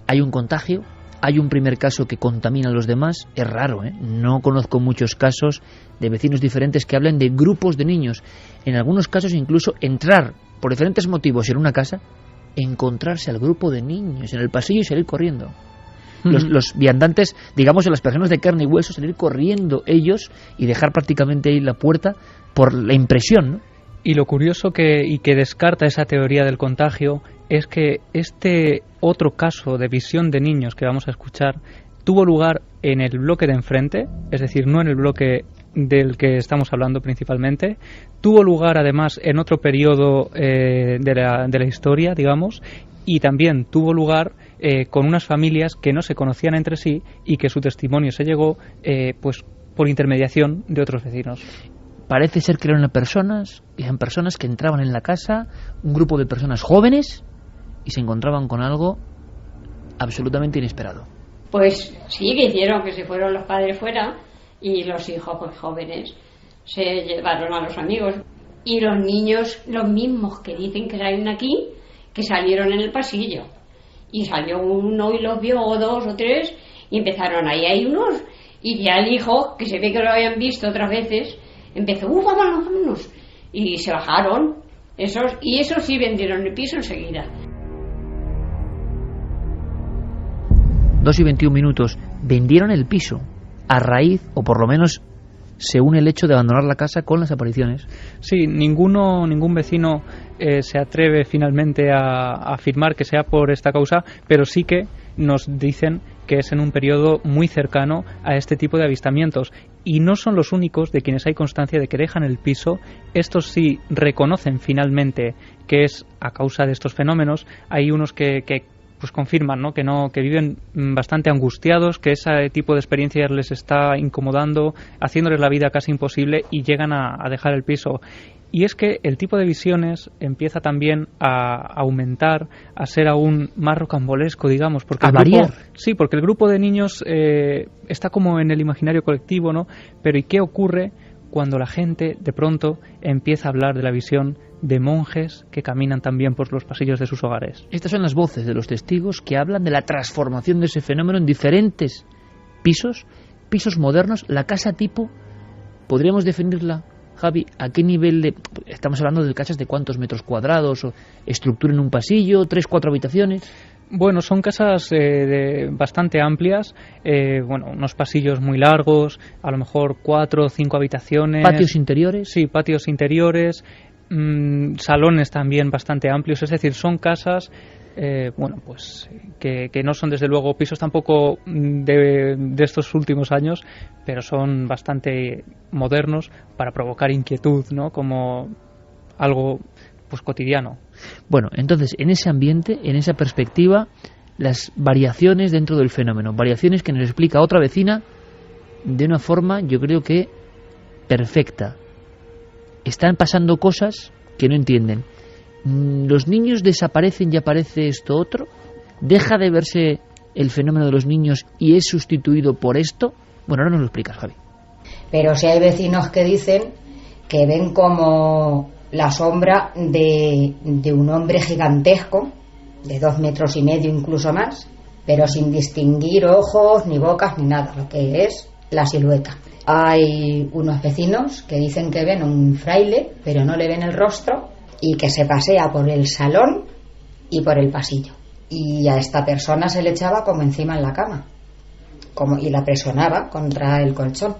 Hay un contagio, hay un primer caso que contamina a los demás. Es raro, ¿eh? No conozco muchos casos de vecinos diferentes que hablen de grupos de niños. En algunos casos incluso entrar por diferentes motivos en una casa, encontrarse al grupo de niños en el pasillo y salir corriendo. Los viandantes, digamos, las personas de carne y hueso, salir corriendo ellos y dejar prácticamente ahí la puerta por la impresión, ¿no? Y lo curioso que descarta esa teoría del contagio es que este otro caso de visión de niños que vamos a escuchar tuvo lugar en el bloque de enfrente, es decir, no en el bloque del que estamos hablando principalmente. Tuvo lugar además en otro periodo de la historia, digamos, y también tuvo lugar con unas familias que no se conocían entre sí y que su testimonio se llegó pues por intermediación de otros vecinos. Parece ser que eran personas que entraban en la casa, un grupo de personas jóvenes, y se encontraban con algo absolutamente inesperado. Pues sí, que hicieron que se fueron los padres fuera y los hijos, pues jóvenes, se llevaron a los amigos. Y los niños, los mismos que dicen que salen aquí, que salieron en el pasillo. Y salió uno y los vio, o 2 o 3, y empezaron ahí, hay unos. Y ya el hijo, que se ve que lo habían visto otras veces, empezó, vámonos. Y se bajaron. Esos sí vendieron el piso enseguida. 2:21. Vendieron el piso a raíz, o por lo menos se une el hecho de abandonar la casa con las apariciones. Sí, ningún vecino se atreve finalmente a afirmar que sea por esta causa, pero sí que nos dicen que es en un periodo muy cercano a este tipo de avistamientos. Y no son los únicos de quienes hay constancia de que dejan el piso. Estos sí reconocen finalmente que es a causa de estos fenómenos. Hay unos que pues confirman, ¿no? Que viven bastante angustiados, que ese tipo de experiencias les está incomodando, haciéndoles la vida casi imposible, y llegan a dejar el piso. Y es que el tipo de visiones empieza también a aumentar, a ser aún más rocambolesco, digamos, porque porque el grupo de niños está como en el imaginario colectivo, ¿no? Pero ¿y qué ocurre cuando la gente de pronto empieza a hablar de la visión de monjes que caminan también por los pasillos de sus hogares. Estas son las voces de los testigos que hablan de la transformación de ese fenómeno en diferentes pisos modernos. La casa tipo, ¿podríamos definirla, Javi? ¿A qué nivel de...? Estamos hablando de casas de cuántos metros cuadrados, o estructura en un pasillo, 3, 4 habitaciones. Bueno, son casas bastante amplias, unos pasillos muy largos, a lo mejor 4 o 5 habitaciones. ¿Patios interiores? Sí, patios interiores, salones también bastante amplios, es decir, son casas que no son desde luego pisos tampoco de estos últimos años, pero son bastante modernos para provocar inquietud, ¿no? Como algo pues cotidiano. Bueno, entonces, en ese ambiente, en esa perspectiva, las variaciones dentro del fenómeno, variaciones que nos explica otra vecina de una forma, yo creo que perfecta. Están pasando cosas que no entienden. Los niños desaparecen y aparece esto otro. Deja de verse el fenómeno de los niños y es sustituido por esto. Bueno, ahora nos lo explicas, Javi. Pero si hay vecinos que dicen que ven como la sombra de un hombre gigantesco, de 2,5 metros incluso más, pero sin distinguir ojos, ni bocas, ni nada, lo que es la silueta. Hay unos vecinos que dicen que ven un fraile, pero no le ven el rostro, y que se pasea por el salón y por el pasillo. Y a esta persona se le echaba como encima en la cama, y la presionaba contra el colchón.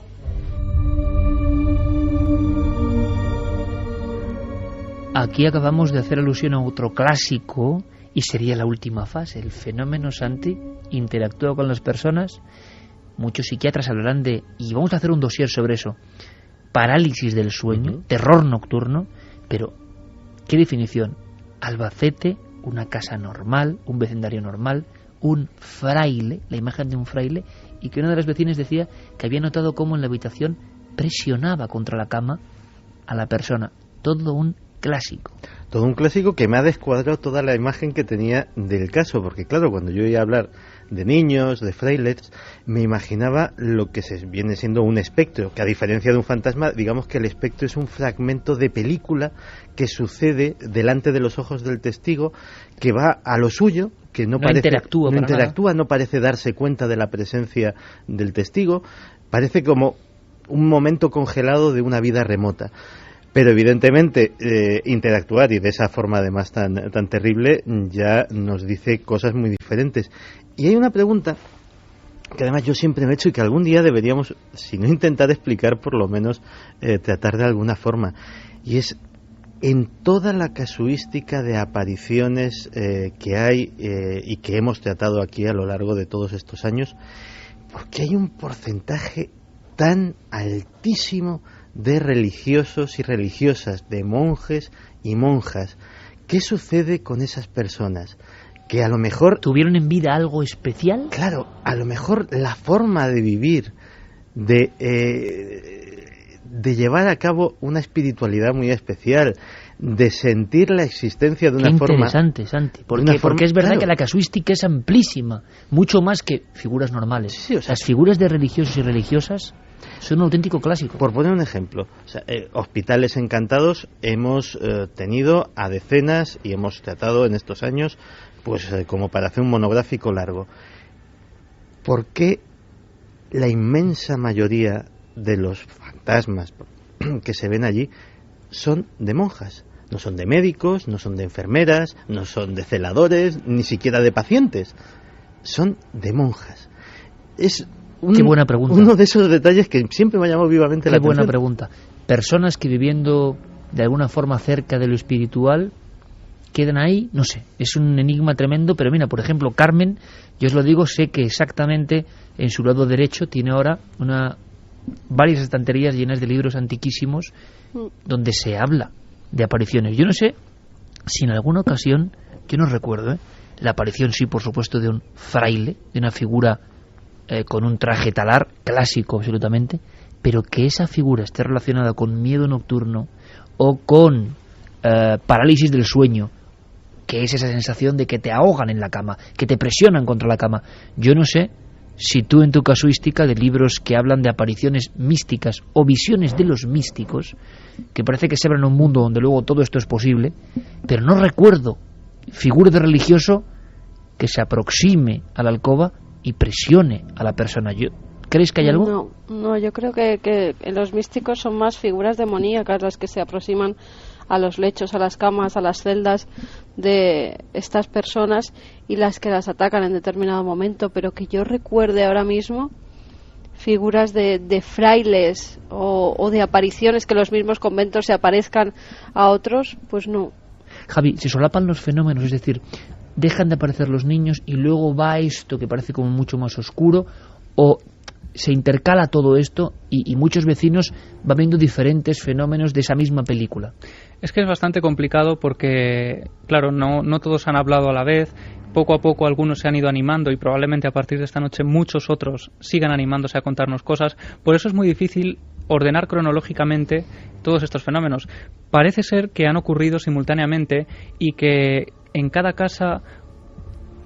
Aquí acabamos de hacer alusión a otro clásico, y sería la última fase. El fenómeno Santi interactúa con las personas. Muchos psiquiatras hablarán de, y vamos a hacer un dossier sobre eso, parálisis del sueño, terror nocturno. Pero ¿qué definición? Albacete, una casa normal, un vecindario normal, un fraile, la imagen de un fraile, y que una de las vecinas decía que había notado cómo en la habitación presionaba contra la cama a la persona. Todo un clásico. Todo un clásico que me ha descuadrado toda la imagen que tenía del caso, porque claro, cuando yo iba a hablar de niños, de frailes, me imaginaba lo que se viene siendo un espectro, que a diferencia de un fantasma, digamos que el espectro es un fragmento de película que sucede delante de los ojos del testigo, que va a lo suyo, que no interactúa, no parece darse cuenta de la presencia del testigo, parece como un momento congelado de una vida remota. Pero evidentemente interactuar, y de esa forma además tan terrible, ya nos dice cosas muy diferentes. Y hay una pregunta que además yo siempre me he hecho y que algún día deberíamos, si no intentar explicar, por lo menos tratar de alguna forma. Y es, en toda la casuística de apariciones que hay y que hemos tratado aquí a lo largo de todos estos años, ¿por qué hay un porcentaje tan altísimo de religiosos y religiosas, de monjes y monjas? ¿Qué sucede con esas personas? Que a lo mejor ¿tuvieron en vida algo especial? Claro, a lo mejor la forma de vivir, de llevar a cabo una espiritualidad muy especial, de sentir la existencia de una forma... Qué interesante, Santi, porque es verdad que la casuística es amplísima, mucho más que figuras normales. Sí, o sea, las figuras de religiosos y religiosas son un auténtico clásico. Por poner un ejemplo, hospitales encantados hemos tenido a decenas y hemos tratado en estos años, pues como para hacer un monográfico largo. ¿Por qué la inmensa mayoría de los fantasmas que se ven allí son de monjas? No son de médicos, no son de enfermeras, no son de celadores, ni siquiera de pacientes. Son de monjas. Es Qué buena pregunta. Uno de esos detalles que siempre me ha llamado vivamente la atención. Qué buena pregunta. Personas que viviendo de alguna forma cerca de lo espiritual quedan ahí, no sé, es un enigma tremendo, pero mira, por ejemplo, Carmen, yo os lo digo, sé que exactamente en su lado derecho tiene ahora varias estanterías llenas de libros antiquísimos donde se habla de apariciones. Yo no sé si en alguna ocasión, yo no recuerdo, la aparición sí, por supuesto, de un fraile, de una figura con un traje talar, clásico absolutamente, pero que esa figura esté relacionada con miedo nocturno o con parálisis del sueño, que es esa sensación de que te ahogan en la cama, que te presionan contra la cama. Yo no sé si tú en tu casuística de libros que hablan de apariciones místicas o visiones de los místicos, que parece que se abren un mundo donde luego todo esto es posible, pero no recuerdo figura de religioso que se aproxime a la alcoba y presione a la persona. ¿Crees que hay algo? No, yo creo que los místicos son más figuras demoníacas las que se aproximan a los lechos, a las camas, a las celdas de estas personas y las que las atacan en determinado momento, pero que yo recuerde ahora mismo figuras de frailes o de apariciones, que los mismos conventos se aparezcan a otros, pues no. Javi, se solapan los fenómenos, es decir, dejan de aparecer los niños y luego va esto que parece como mucho más oscuro, o se intercala todo esto y muchos vecinos van viendo diferentes fenómenos de esa misma película. Es que es bastante complicado porque, claro, no todos han hablado a la vez. Poco a poco algunos se han ido animando y probablemente a partir de esta noche muchos otros sigan animándose a contarnos cosas. Por eso es muy difícil ordenar cronológicamente todos estos fenómenos. Parece ser que han ocurrido simultáneamente y que en cada casa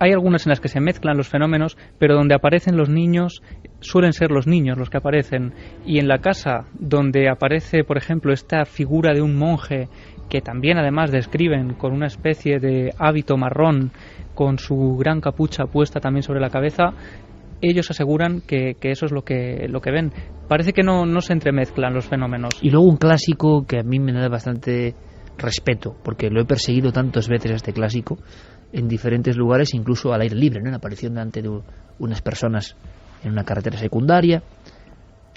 hay algunas en las que se mezclan los fenómenos, pero donde aparecen los niños suelen ser los niños los que aparecen. Y en la casa donde aparece, por ejemplo, esta figura de un monje que también además describen con una especie de hábito marrón, con su gran capucha puesta también sobre la cabeza, ellos aseguran que eso es lo que ven. Parece que no se entremezclan los fenómenos. Y luego un clásico que a mí me da bastante respeto, porque lo he perseguido tantas veces, este clásico, en diferentes lugares, incluso al aire libre, ¿no? En la aparición delante de unas personas en una carretera secundaria.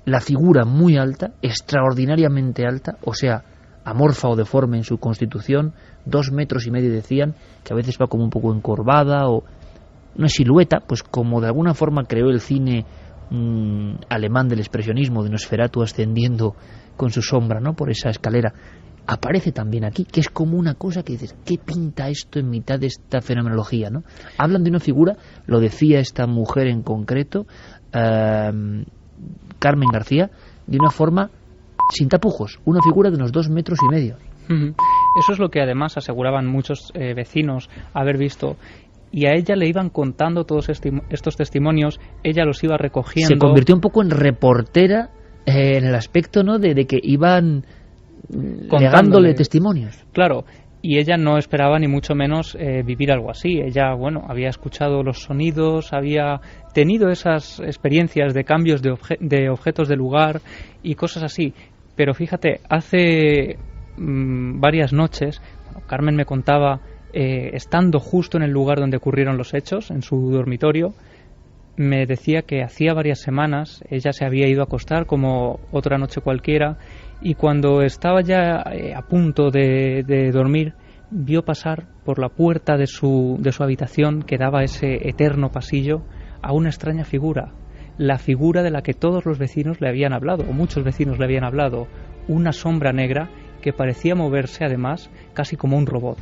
La figura muy alta, extraordinariamente alta, o sea, amorfa o deforme en su constitución, 2,5 metros decían, que a veces va como un poco encorvada, o una silueta, pues como de alguna forma creó el cine alemán del expresionismo, de Nosferatu ascendiendo con su sombra, ¿no?, por esa escalera. Aparece también aquí, que es como una cosa que dices, ¿qué pinta esto en mitad de esta fenomenología, ¿no? Hablan de una figura, lo decía esta mujer en concreto, Carmen García, de una forma sin tapujos, una figura de unos 2,5 metros. Eso es lo que además aseguraban muchos vecinos haber visto. Y a ella le iban contando todos estos testimonios, ella los iba recogiendo. Se convirtió un poco en reportera en el aspecto, ¿no?, de que iban legándole testimonios. Claro, y ella no esperaba ni mucho menos vivir algo así. Ella, bueno, había escuchado los sonidos, había tenido esas experiencias de cambios de objetos de lugar y cosas así. Pero fíjate, hace varias noches, Carmen me contaba, estando justo en el lugar donde ocurrieron los hechos, en su dormitorio, me decía que hacía varias semanas ella se había ido a acostar como otra noche cualquiera, y cuando estaba ya a punto de dormir, vio pasar por la puerta de su habitación, que daba ese eterno pasillo, a una extraña figura, la figura de la que todos los vecinos le habían hablado, o muchos vecinos le habían hablado, una sombra negra que parecía moverse además casi como un robot.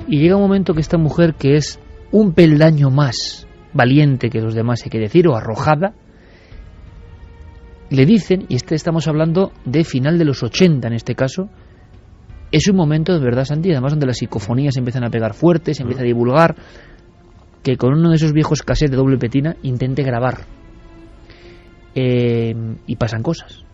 Y llega un momento que esta mujer, que es un peldaño más valiente que los demás, hay que decir, o arrojada, le dicen, y estamos hablando de final de los 80 en este caso, es un momento de verdad, Santi, además donde las psicofonías empiezan a pegar fuerte, se empieza a divulgar, que con uno de esos viejos cassettes de doble petina intente grabar, y pasan cosas.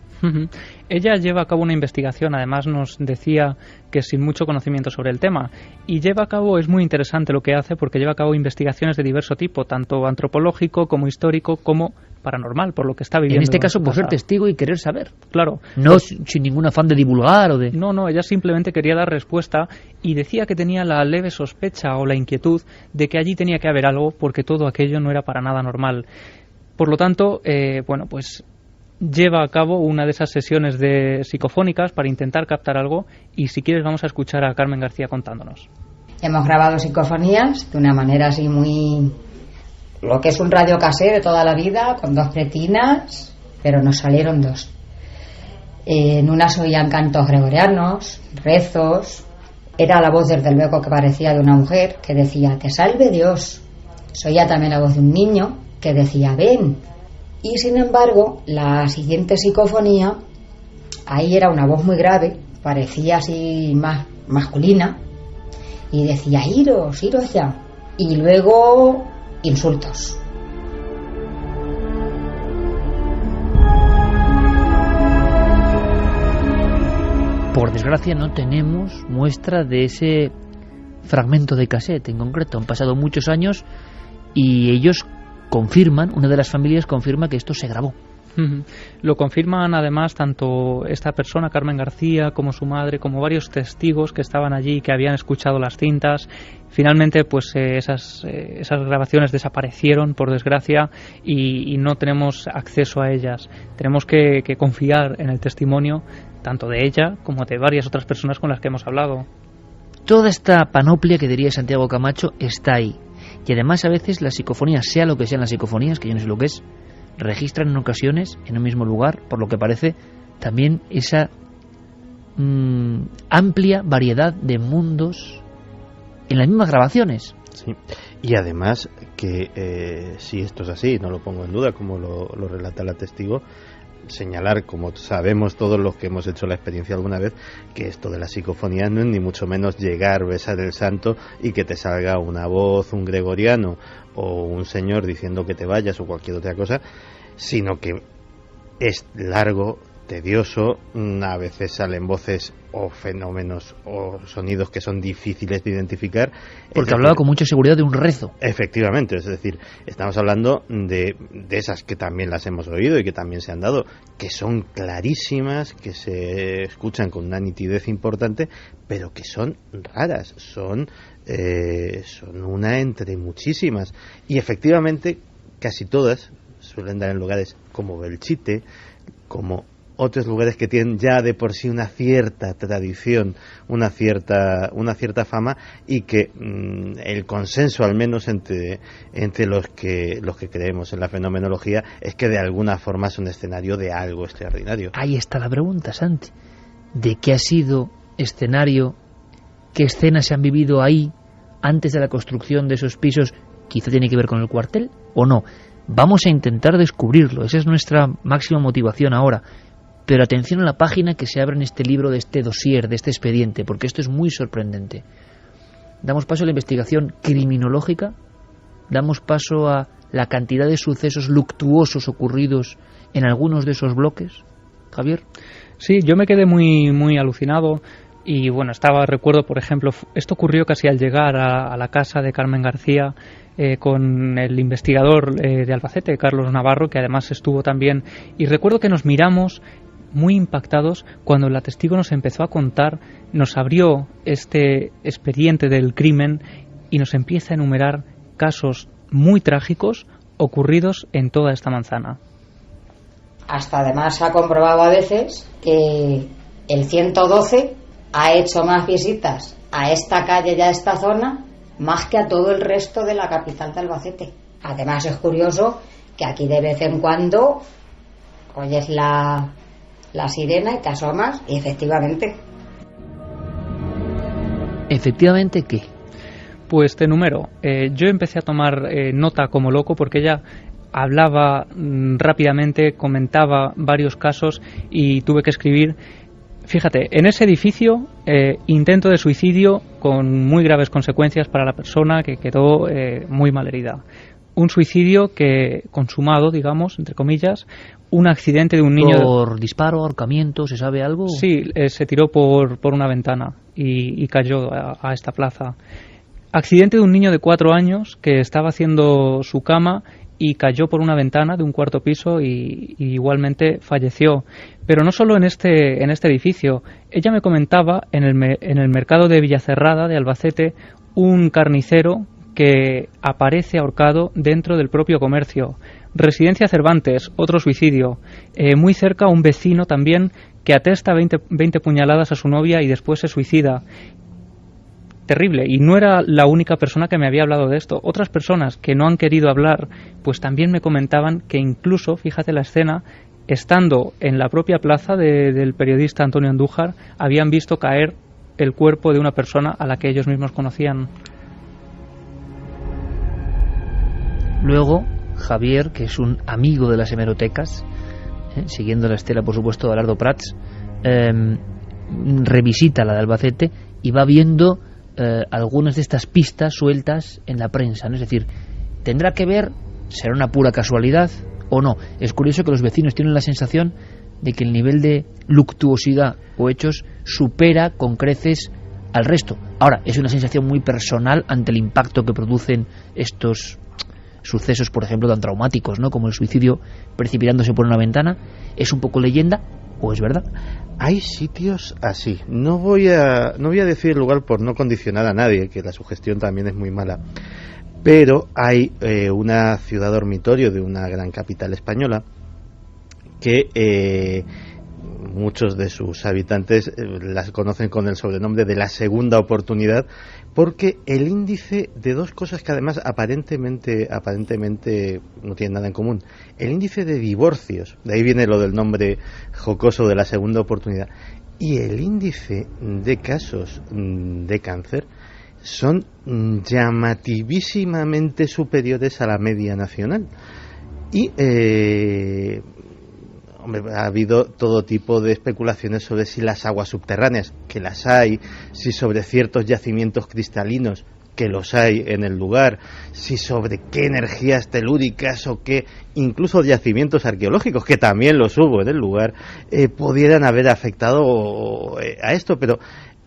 Ella lleva a cabo una investigación, además nos decía que sin mucho conocimiento sobre el tema, y lleva a cabo, es muy interesante lo que hace, porque lleva a cabo investigaciones de diverso tipo, tanto antropológico como histórico como paranormal, por lo que está viviendo. En este caso por ser testigo y querer saber. Claro. No pues, sin ningún afán de divulgar o de... No, ella simplemente quería dar respuesta y decía que tenía la leve sospecha o la inquietud de que allí tenía que haber algo, porque todo aquello no era para nada normal. Por lo tanto, pues lleva a cabo una de esas sesiones de psicofónicas para intentar captar algo, y si quieres vamos a escuchar a Carmen García contándonos. Hemos grabado psicofonías de una manera así muy... lo que es un radiocasete de toda la vida, con 2 pretinas, pero nos salieron 2. En una se oían cantos gregorianos, rezos, era la voz desde luego que parecía de una mujer que decía "te salve Dios". Se oía también la voz de un niño que decía "ven". Y sin embargo, la siguiente psicofonía, ahí era una voz muy grave, parecía así más masculina, y decía, iros ya. Y luego insultos. Por desgracia no tenemos muestra de ese fragmento de cassette en concreto. Han pasado muchos años y ellos confirman, una de las familias confirma que esto se grabó. Lo confirman además tanto esta persona, Carmen García, como su madre, como varios testigos que estaban allí, que habían escuchado las cintas. Finalmente, pues esas grabaciones desaparecieron, por desgracia, y no tenemos acceso a ellas. Tenemos que confiar en el testimonio tanto de ella como de varias otras personas con las que hemos hablado. Toda esta panoplia que diría Santiago Camacho está ahí. Y además a veces las psicofonías, sea lo que sean las psicofonías, que yo no sé lo que es, registran en ocasiones en un mismo lugar, por lo que parece, también esa amplia variedad de mundos en las mismas grabaciones. Sí. Y además que si esto es así, no lo pongo en duda, como lo relata la testigo, señalar, como sabemos todos los que hemos hecho la experiencia alguna vez, que esto de la psicofonía no es ni mucho menos llegar, besar el santo y que te salga una voz, un gregoriano o un señor diciendo que te vayas o cualquier otra cosa, sino que es largo, tedioso, a veces salen voces o fenómenos o sonidos que son difíciles de identificar. Porque hablaba con mucha seguridad de un rezo. Efectivamente, es decir, estamos hablando de esas que también las hemos oído y que también se han dado, que son clarísimas, que se escuchan con una nitidez importante, pero que son raras, son una entre muchísimas. Y efectivamente, casi todas suelen dar en lugares como Belchite, como otros lugares que tienen ya de por sí una cierta tradición, una cierta fama, y que el consenso, al menos entre los que creemos en la fenomenología, es que de alguna forma es un escenario de algo extraordinario. Ahí está la pregunta, Santi. ¿De qué ha sido escenario? ¿Qué escenas se han vivido ahí antes de la construcción de esos pisos? ¿Quizá tiene que ver con el cuartel o no? Vamos a intentar descubrirlo. Esa es nuestra máxima motivación ahora. Pero atención a la página que se abre en este libro, de este dossier, de este expediente, porque esto es muy sorprendente. Damos paso a la investigación criminológica, damos paso a la cantidad de sucesos luctuosos ocurridos en algunos de esos bloques. Javier. Sí, yo me quedé muy alucinado. Y bueno, recuerdo, por ejemplo, esto ocurrió casi al llegar a la casa de Carmen García, con el investigador de Albacete, Carlos Navarro, que además estuvo también. Y recuerdo que nos miramos muy impactados cuando la testigo nos empezó a contar, nos abrió este expediente del crimen y nos empieza a enumerar casos muy trágicos ocurridos en toda esta manzana. Hasta además se ha comprobado a veces que el 112 ha hecho más visitas a esta calle y a esta zona más que a todo el resto de la capital de Albacete. Además es curioso que aquí de vez en cuando oyes la sirena y te asomas y efectivamente. ¿Efectivamente qué? Pues te enumero. Yo empecé a tomar nota como loco porque ella hablaba rápidamente, comentaba varios casos y tuve que escribir. Fíjate, en ese edificio, intento de suicidio con muy graves consecuencias para la persona, que quedó muy malherida. Un suicidio consumado, digamos, entre comillas, un accidente de un niño... ¿Por disparo, ahorcamiento, se sabe algo? Sí, se tiró por una ventana y cayó a esta plaza. Accidente de un niño de 4 años que estaba haciendo su cama y cayó por una ventana de un cuarto piso y igualmente falleció. Pero no solo en este edificio. Ella me comentaba en el mercado de Villacerrada, de Albacete, un carnicero que aparece ahorcado dentro del propio comercio. Residencia Cervantes, otro suicidio. Muy cerca un vecino también que atesta 20 puñaladas a su novia y después se suicida. Terrible, y no era la única persona que me había hablado de esto. Otras personas que no han querido hablar, pues también me comentaban que incluso, fíjate la escena, estando en la propia plaza del periodista Antonio Andújar, habían visto caer el cuerpo de una persona a la que ellos mismos conocían. Luego, Javier, que es un amigo de las hemerotecas, siguiendo la estela, por supuesto, de Alardo Prats, revisita la de Albacete y va viendo algunas de estas pistas sueltas en la prensa, ¿no? Es decir, ¿tendrá que ver? ¿Será una pura casualidad o no? Es curioso que los vecinos tienen la sensación de que el nivel de luctuosidad o hechos supera con creces al resto. Ahora, es una sensación muy personal ante el impacto que producen estos sucesos, por ejemplo, tan traumáticos, ¿no? Como el suicidio precipitándose por una ventana. ¿Es un poco leyenda o es verdad? Hay sitios así. No voy a decir el lugar por no condicionar a nadie, que la sugestión también es muy mala. Pero hay una ciudad dormitorio de una gran capital española que muchos de sus habitantes las conocen con el sobrenombre de la segunda oportunidad, porque el índice de dos cosas que además aparentemente no tienen nada en común: el índice de divorcios, de ahí viene lo del nombre jocoso de la segunda oportunidad, y el índice de casos de cáncer son llamativísimamente superiores a la media nacional. Y ha habido todo tipo de especulaciones sobre si las aguas subterráneas, que las hay, si sobre ciertos yacimientos cristalinos, que los hay en el lugar, si sobre qué energías telúricas o qué incluso yacimientos arqueológicos, que también los hubo en el lugar, pudieran haber afectado a esto. Pero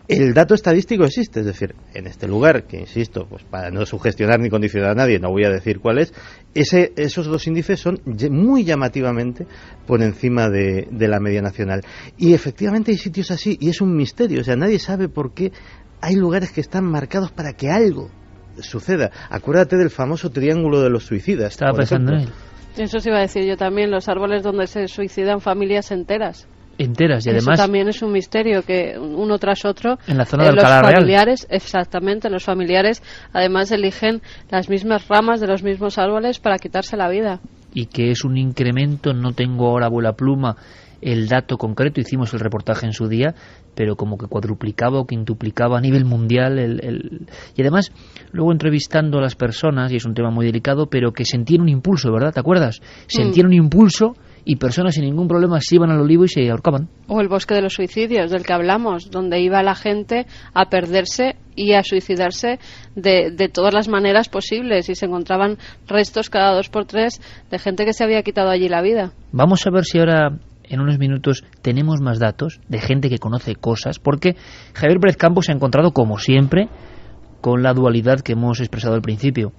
el dato estadístico existe, es decir, en este lugar, que insisto, pues para no sugestionar ni condicionar a nadie, no voy a decir cuál es, esos dos índices son muy llamativamente por encima de la media nacional. Y efectivamente hay sitios así, y es un misterio, o sea, nadie sabe por qué hay lugares que están marcados para que algo suceda. Acuérdate del famoso triángulo de los suicidas. Estaba pensando en él. Eso sí iba a decir yo también, los árboles donde se suicidan familias enteras. Y además eso también es un misterio, que uno tras otro en la zona de los Alcalá familiares Real. Exactamente, los familiares además eligen las mismas ramas de los mismos árboles para quitarse la vida. Y que es un incremento, no tengo ahora a vuela pluma el dato concreto, hicimos el reportaje en su día, pero como que cuadruplicaba o quintuplicaba a nivel mundial y además luego entrevistando a las personas, y es un tema muy delicado, pero que sentían un impulso, ¿verdad? ¿Te acuerdas? Sentían un impulso y personas sin ningún problema se iban al olivo y se ahorcaban. O el bosque de los suicidios, del que hablamos, donde iba la gente a perderse y a suicidarse de todas las maneras posibles, y se encontraban restos cada 2 por 3 de gente que se había quitado allí la vida. Vamos a ver si ahora en unos minutos tenemos más datos de gente que conoce cosas, porque Javier Pérez Campos se ha encontrado, como siempre, con la dualidad que hemos expresado al principio: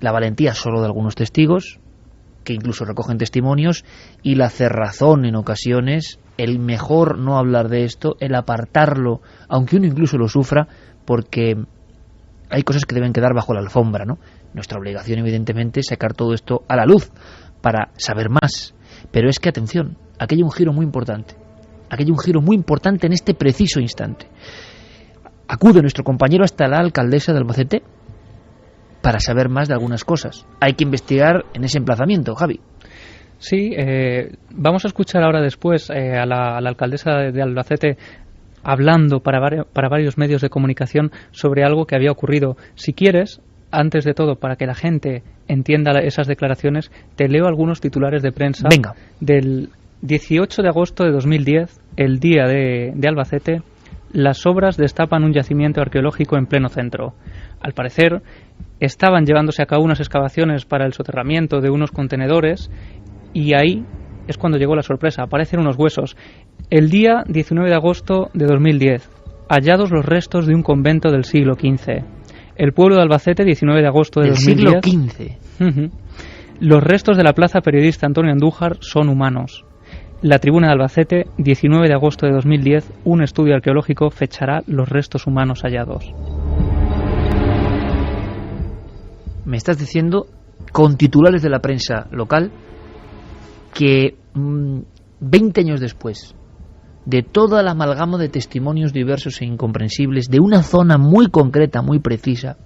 la valentía solo de algunos testigos, que incluso recogen testimonios, y la cerrazón en ocasiones, el mejor no hablar de esto, el apartarlo, aunque uno incluso lo sufra, porque hay cosas que deben quedar bajo la alfombra, ¿no? Nuestra obligación, evidentemente, es sacar todo esto a la luz para saber más. Pero es que, atención, aquí hay un giro muy importante. Aquí hay un giro muy importante en este preciso instante. Acude nuestro compañero hasta la alcaldesa de Albacete para saber más de algunas cosas. Hay que investigar en ese emplazamiento, Javi. Sí, vamos a escuchar ahora después a la alcaldesa de Albacete hablando para varios medios de comunicación sobre algo que había ocurrido. Si quieres, antes de todo, para que la gente entienda esas declaraciones, te leo algunos titulares de prensa. Venga. Del 18 de agosto de 2010, el día de Albacete. Las obras destapan un yacimiento arqueológico en pleno centro. Al parecer, estaban llevándose a cabo unas excavaciones para el soterramiento de unos contenedores, y ahí es cuando llegó la sorpresa. Aparecen unos huesos. El día 19 de agosto de 2010, hallados los restos de un convento del siglo XV. El pueblo de Albacete, 19 de agosto de 2010. Siglo XV. Los restos de la plaza periodista Antonio Andújar son humanos. La Tribuna de Albacete, 19 de agosto de 2010, un estudio arqueológico fechará los restos humanos hallados. Me estás diciendo, con titulares de la prensa local, que 20 años después de toda la amalgama de testimonios diversos e incomprensibles de una zona muy concreta, muy precisa,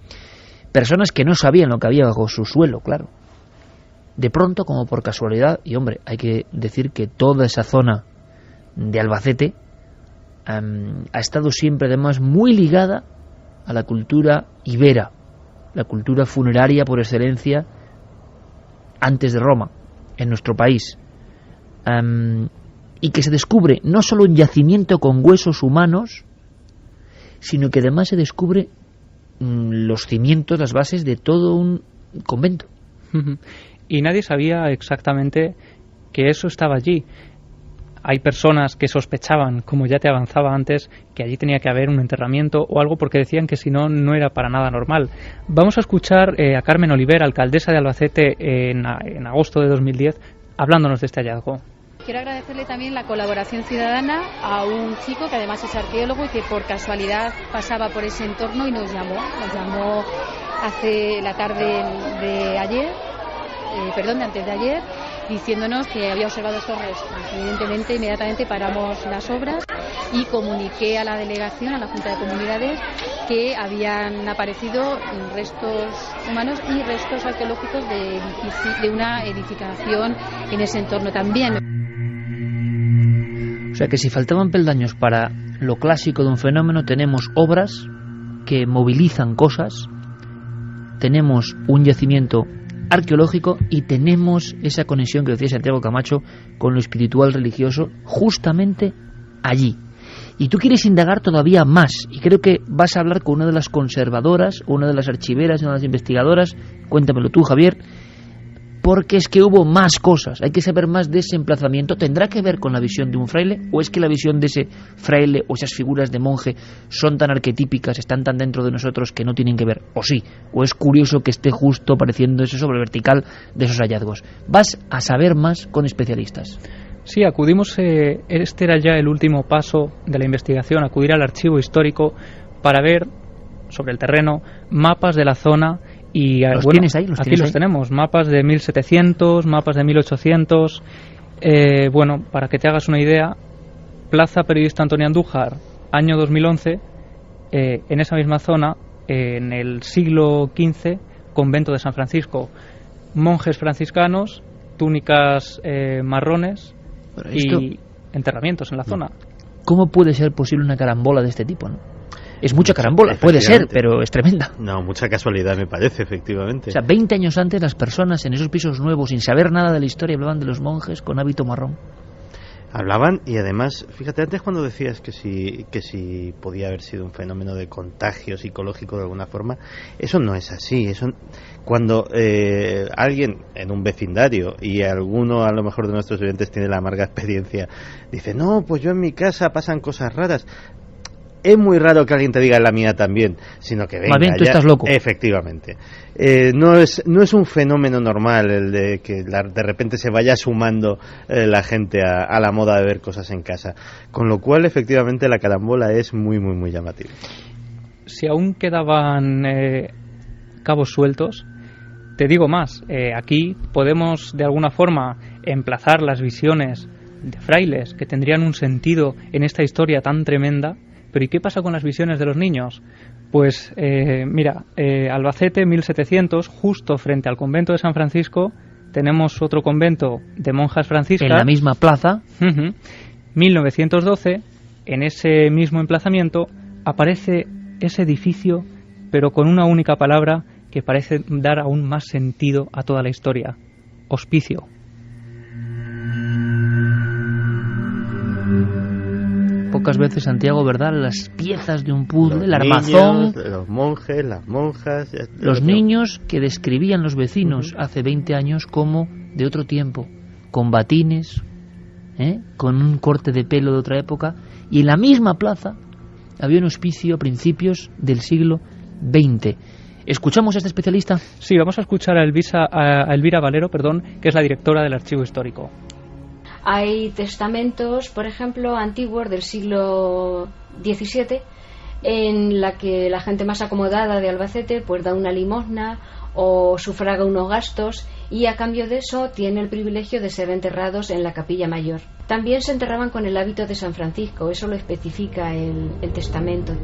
personas que no sabían lo que había bajo su suelo, claro, de pronto, como por casualidad, y hombre, hay que decir que toda esa zona de Albacete ha estado siempre además muy ligada a la cultura ibera, la cultura funeraria por excelencia antes de Roma, en nuestro país, y que se descubre no solo un yacimiento con huesos humanos, sino que además se descubre los cimientos, las bases de todo un convento. Y nadie sabía exactamente que eso estaba allí. Hay personas que sospechaban, como ya te avanzaba antes, que allí tenía que haber un enterramiento o algo, porque decían que si no, no era para nada normal. Vamos a escuchar a Carmen Oliver, alcaldesa de Albacete, en agosto de 2010, hablándonos de este hallazgo. Quiero agradecerle también la colaboración ciudadana a un chico que además es arqueólogo y que por casualidad pasaba por ese entorno y nos llamó hace la tarde de ayer, de antes de ayer, diciéndonos que había observado estos restos. Evidentemente, inmediatamente paramos las obras y comuniqué a la delegación, a la Junta de Comunidades, que habían aparecido restos humanos y restos arqueológicos de una edificación en ese entorno también. O sea que si faltaban peldaños para lo clásico de un fenómeno, tenemos obras que movilizan cosas, tenemos un yacimiento arqueológico y tenemos esa conexión que decía Santiago Camacho con lo espiritual religioso justamente allí. Y tú quieres indagar todavía más, y creo que vas a hablar con una de las conservadoras, una de las archiveras, una de las investigadoras. Cuéntamelo tú, Javier, porque es que hubo más cosas, hay que saber más de ese emplazamiento. ¿Tendrá que ver con la visión de un fraile, o es que la visión de ese fraile o esas figuras de monje son tan arquetípicas, están tan dentro de nosotros que no tienen que ver? O sí, o es curioso que esté justo apareciendo ese sobre vertical de esos hallazgos. Vas a saber más con especialistas. Sí, acudimos, este era ya el último paso de la investigación, acudir al archivo histórico para ver sobre el terreno mapas de la zona. Y ¿Los tienes ahí? Aquí los tenemos, mapas de 1700, mapas de 1800. Para que te hagas una idea, Plaza Periodista Antonio Andújar, año 2011, en esa misma zona, en el siglo XV, convento de San Francisco, monjes franciscanos, túnicas marrones y enterramientos en la zona. ¿Cómo puede ser posible una carambola de este tipo, no? Es mucha carambola, puede ser, pero es tremenda. No, mucha casualidad me parece, efectivamente. O sea, 20 años antes las personas en esos pisos nuevos, sin saber nada de la historia, hablaban de los monjes con hábito marrón. Hablaban, y además, fíjate, antes cuando decías que si podía haber sido un fenómeno de contagio psicológico de alguna forma, eso no es así. Cuando alguien en un vecindario, y alguno a lo mejor de nuestros oyentes tiene la amarga experiencia, dice, no, pues yo en mi casa pasan cosas raras. Es muy raro que alguien te diga en la mía también, sino que venga. Más bien tú estás loco. Efectivamente. No es un fenómeno normal el de que de repente se vaya sumando la gente a la moda de ver cosas en casa. Con lo cual, efectivamente, la carambola es muy, muy, muy llamativa. Si aún quedaban cabos sueltos, te digo más. Aquí podemos, de alguna forma, emplazar las visiones de frailes que tendrían un sentido en esta historia tan tremenda. Pero ¿y qué pasa con las visiones de los niños? Pues Albacete, 1700, justo frente al convento de San Francisco, tenemos otro convento de monjas franciscas. En la misma plaza. 1912, en ese mismo emplazamiento, aparece ese edificio, pero con una única palabra que parece dar aún más sentido a toda la historia: hospicio. Pocas veces, Santiago, ¿verdad? Las piezas de un puzzle, el armazón, los monjes, las monjas, los niños que describían los vecinos hace 20 años como de otro tiempo, con batines, con un corte de pelo de otra época, y en la misma plaza había un hospicio a principios del siglo XX. ¿Escuchamos a este especialista? Sí, vamos a escuchar a Elvira Valero, que es la directora del Archivo Histórico. Hay testamentos, por ejemplo, antiguos del siglo XVII, en la que la gente más acomodada de Albacete pues da una limosna o sufraga unos gastos, y a cambio de eso tiene el privilegio de ser enterrados en la capilla mayor. También se enterraban con el hábito de San Francisco, eso lo especifica el testamento.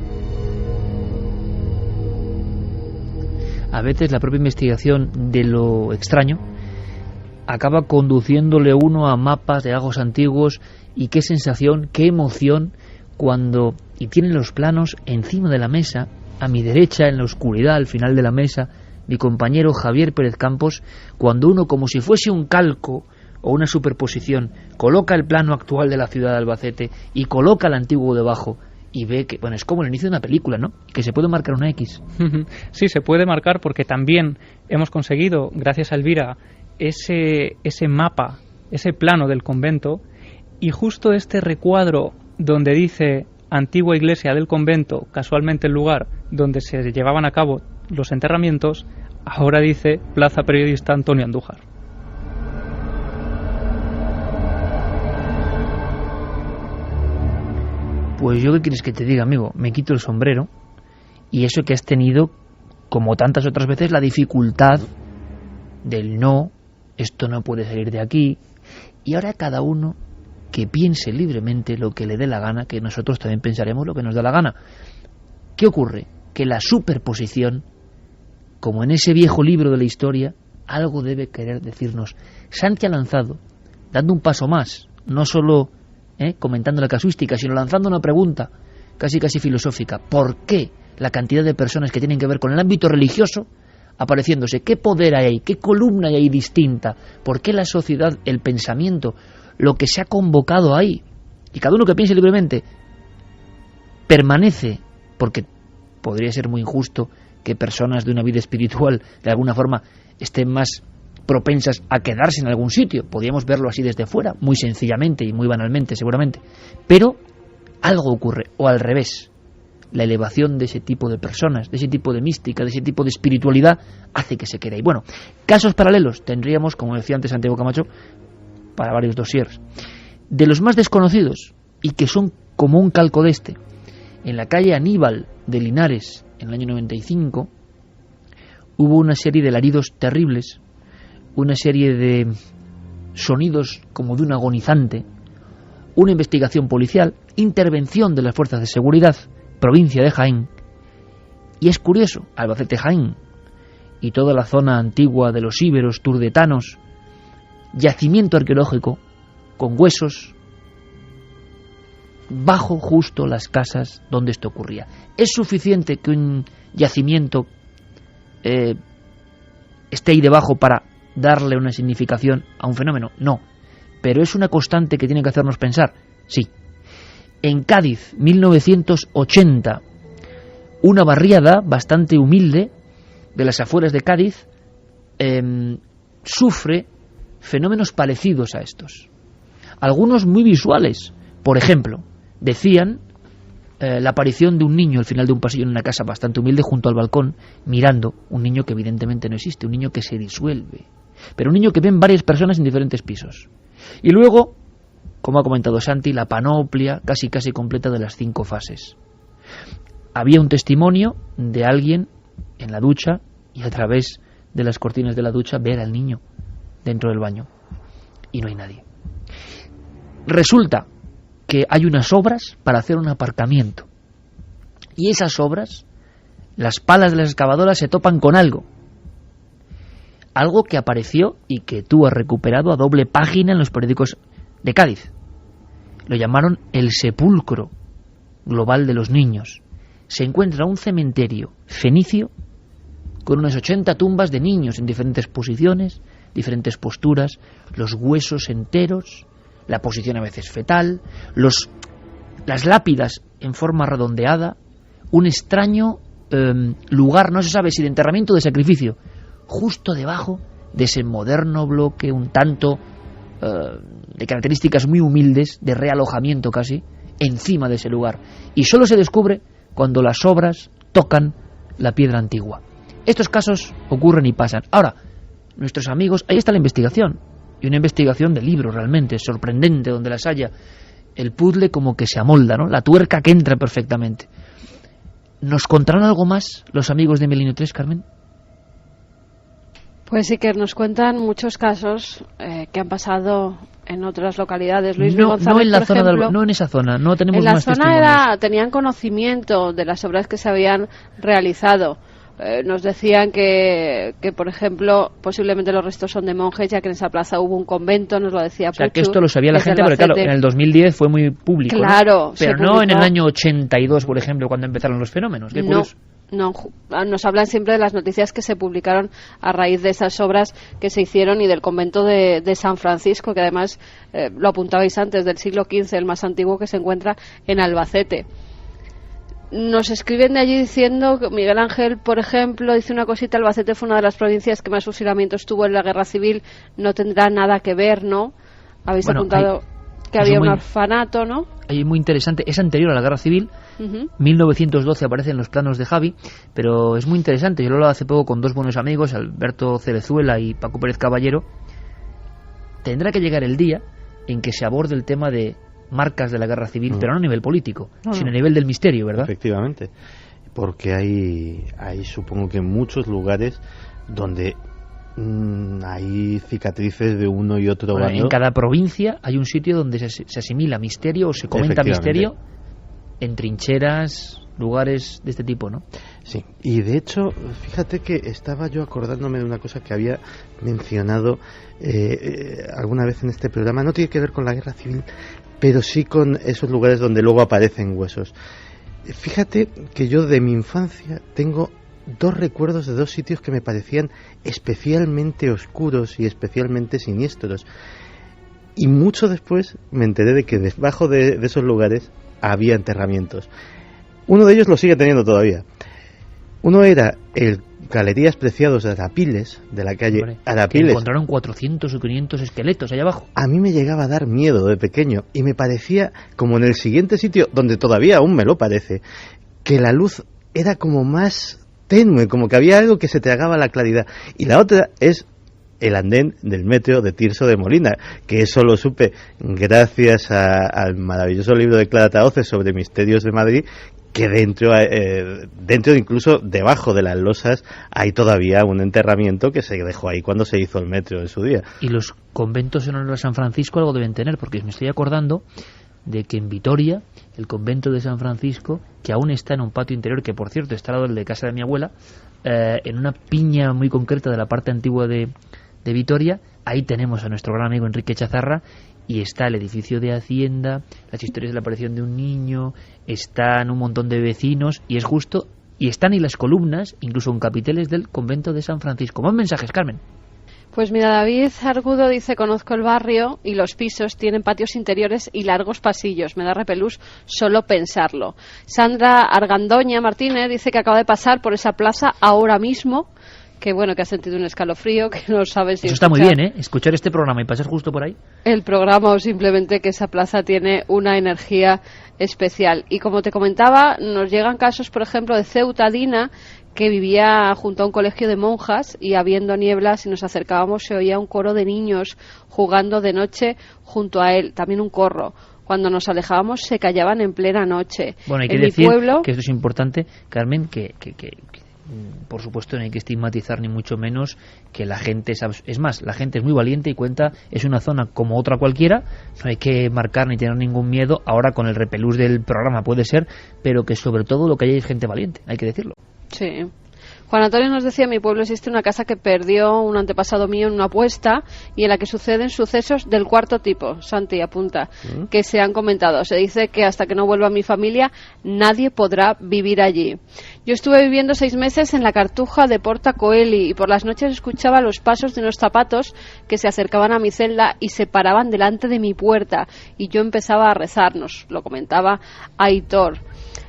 A veces la propia investigación de lo extraño acaba conduciéndole uno a mapas de lagos antiguos, y qué sensación, qué emoción cuando, y tienen los planos encima de la mesa, a mi derecha, en la oscuridad, al final de la mesa, mi compañero Javier Pérez Campos, cuando uno, como si fuese un calco o una superposición, coloca el plano actual de la ciudad de Albacete y coloca el antiguo debajo, y ve que, bueno, es como el inicio de una película, ¿no? Que se puede marcar una X. Sí, se puede marcar porque también hemos conseguido, gracias a Elvira, ese mapa, ese plano del convento, y justo este recuadro donde dice antigua iglesia del convento, casualmente el lugar donde se llevaban a cabo los enterramientos, ahora dice Plaza Periodista Antonio Andújar. Pues yo, ¿qué quieres que te diga, amigo? Me quito el sombrero, y eso que has tenido, como tantas otras veces, la dificultad del no, esto no puede salir de aquí, y ahora cada uno que piense libremente lo que le dé la gana, que nosotros también pensaremos lo que nos da la gana. ¿Qué ocurre? Que la superposición, como en ese viejo libro de la historia, algo debe querer decirnos. Santi ha lanzado, dando un paso más, no solo comentando la casuística, sino lanzando una pregunta casi filosófica. ¿Por qué la cantidad de personas que tienen que ver con el ámbito religioso apareciéndose? ¿Qué poder hay ahí? ¿Qué columna hay ahí distinta? ¿Por qué la sociedad, el pensamiento, lo que se ha convocado ahí, y cada uno que piense libremente, permanece? Porque podría ser muy injusto que personas de una vida espiritual de alguna forma estén más propensas a quedarse en algún sitio. Podríamos verlo así desde fuera, muy sencillamente y muy banalmente seguramente, pero algo ocurre, o al revés, la elevación de ese tipo de personas, de ese tipo de mística, de ese tipo de espiritualidad, hace que se quede ahí. Bueno, casos paralelos tendríamos, como decía antes Santiago Camacho, para varios dossiers. De los más desconocidos, y que son como un calco de este, en la calle Aníbal de Linares, en el año 95, hubo una serie de alaridos terribles, una serie de sonidos como de un agonizante, una investigación policial, intervención de las fuerzas de seguridad, provincia de Jaén, y es curioso, Albacete, Jaén, y toda la zona antigua de los íberos, turdetanos, yacimiento arqueológico con huesos bajo justo las casas donde esto ocurría. ¿Es suficiente que un yacimiento esté ahí debajo para darle una significación a un fenómeno? No, pero es una constante que tiene que hacernos pensar. Sí. En Cádiz, 1980, una barriada bastante humilde de las afueras de Cádiz sufre fenómenos parecidos a estos, algunos muy visuales. Por ejemplo, decían la aparición de un niño al final de un pasillo en una casa bastante humilde junto al balcón, mirando, un niño que evidentemente no existe, un niño que se disuelve, pero un niño que ven varias personas en diferentes pisos. Y luego, como ha comentado Santi, la panoplia casi completa de las 5 fases. Había un testimonio de alguien en la ducha y a través de las cortinas de la ducha ver al niño dentro del baño, y no hay nadie. Resulta que hay unas obras para hacer un aparcamiento, y esas obras, las palas de las excavadoras se topan con algo que apareció y que tú has recuperado a doble página en los periódicos de Cádiz. Lo llamaron el sepulcro global de los niños. Se encuentra un cementerio fenicio con unas 80 tumbas de niños en diferentes posiciones, diferentes posturas, los huesos enteros, la posición a veces fetal, las lápidas en forma redondeada, un extraño lugar, no se sabe si de enterramiento o de sacrificio, justo debajo de ese moderno bloque un tanto de características muy humildes, de realojamiento casi, encima de ese lugar. Y solo se descubre cuando las obras tocan la piedra antigua. Estos casos ocurren y pasan. Ahora, nuestros amigos, ahí está la investigación, y una investigación de libro realmente sorprendente, donde las haya, el puzzle como que se amolda, ¿no? La tuerca que entra perfectamente. ¿Nos contarán algo más los amigos de Milenio 3, Carmen? Pues sí, que nos cuentan muchos casos que han pasado en otras localidades. Luis No González, en la por zona ejemplo, no en esa zona, no tenemos en la más zona testimonios. tenían conocimiento de las obras que se habían realizado. Nos decían que, por ejemplo, posiblemente los restos son de monjes, ya que en esa plaza hubo un convento, nos lo decía Puchu. O sea, que esto lo sabía la gente, pero claro, en el 2010 fue muy público, claro, ¿no? Pero no en el año 82, por ejemplo, cuando empezaron los fenómenos. Qué curioso. No, nos hablan siempre de las noticias que se publicaron a raíz de esas obras que se hicieron y del convento de San Francisco, que además, lo apuntabais antes, del siglo XV, el más antiguo, que se encuentra en Albacete. Nos escriben de allí diciendo que Miguel Ángel, por ejemplo, dice una cosita: Albacete fue una de las provincias que más fusilamientos tuvo en la guerra civil. No tendrá nada que ver, ¿no? Habéis apuntado que había un orfanato, ¿no? Ahí muy interesante, es anterior a la guerra civil. 1912 aparece en los planos de Javi, pero es muy interesante. Yo lo hablaba hace poco con dos buenos amigos, Alberto Cerezuela y Paco Pérez Caballero. Tendrá que llegar el día en que se aborde el tema de marcas de la guerra civil, pero no a nivel político, sino a nivel del misterio, ¿verdad? Efectivamente, porque hay supongo que muchos lugares donde hay cicatrices de uno y otro bando. En cada provincia hay un sitio donde se asimila misterio o se comenta misterio en trincheras, lugares de este tipo, ¿no? Sí, y de hecho, fíjate que estaba yo acordándome de una cosa que había mencionado alguna vez en este programa. No tiene que ver con la guerra civil, pero sí con esos lugares donde luego aparecen huesos. Fíjate que yo de mi infancia tengo dos recuerdos de dos sitios que me parecían especialmente oscuros y especialmente siniestros. Y mucho después me enteré de que debajo de esos lugares había enterramientos. Uno de ellos lo sigue teniendo todavía. Uno era el Galerías Preciados de Arapiles, de la calle Arapiles. Encontraron 400 o 500 esqueletos allá abajo. A mí me llegaba a dar miedo de pequeño y me parecía, como en el siguiente sitio, donde todavía aún me lo parece, que la luz era como más tenue, como que había algo que se tragaba la claridad. Y la otra es el andén del metro de Tirso de Molina, que eso lo supe gracias al maravilloso libro de Clara Tahoces sobre misterios de Madrid, que dentro incluso debajo de las losas hay todavía un enterramiento que se dejó ahí cuando se hizo el metro en su día. Y los conventos en honor a San Francisco algo deben tener, porque me estoy acordando de que en Vitoria, el convento de San Francisco, que aún está en un patio interior, que por cierto está al lado del de casa de mi abuela, en una piña muy concreta de la parte antigua de Vitoria, ahí tenemos a nuestro gran amigo Enrique Chazarra, y está el edificio de Hacienda, las historias de la aparición de un niño, están un montón de vecinos, y es justo, y están y las columnas, incluso en capiteles del convento de San Francisco. Más mensajes, Carmen. Pues mira, David Argudo dice: conozco el barrio y los pisos tienen patios interiores y largos pasillos. Me da repelús solo pensarlo. Sandra Argandoña Martínez dice que acaba de pasar por esa plaza ahora mismo, que bueno, que ha sentido un escalofrío, que no sabe si eso está muy bien, ¿eh? Escuchar este programa y pasar justo por ahí. El programa, o simplemente que esa plaza tiene una energía especial. Y como te comentaba, nos llegan casos, por ejemplo, de Ceuta Dina, que vivía junto a un colegio de monjas, y habiendo niebla, si nos acercábamos se oía un coro de niños jugando de noche junto a él, también un corro. Cuando nos alejábamos se callaban en plena noche. Bueno, hay que decir que esto es importante, Carmen, que por supuesto no hay que estigmatizar ni mucho menos que la gente es más, la gente es muy valiente y cuenta, es una zona como otra cualquiera, no hay que marcar ni tener ningún miedo. Ahora con el repelús del programa puede ser, pero que sobre todo lo que hay es gente valiente, hay que decirlo. Sí. Juan Antonio nos decía: en mi pueblo existe una casa que perdió un antepasado mío en una apuesta y en la que suceden sucesos del cuarto tipo, Santi apunta, que se han comentado. Se dice que hasta que no vuelva mi familia nadie podrá vivir allí. Yo estuve viviendo 6 meses en la Cartuja de Porta Coeli y por las noches escuchaba los pasos de unos zapatos que se acercaban a mi celda y se paraban delante de mi puerta y yo empezaba a rezar, nos lo comentaba Aitor.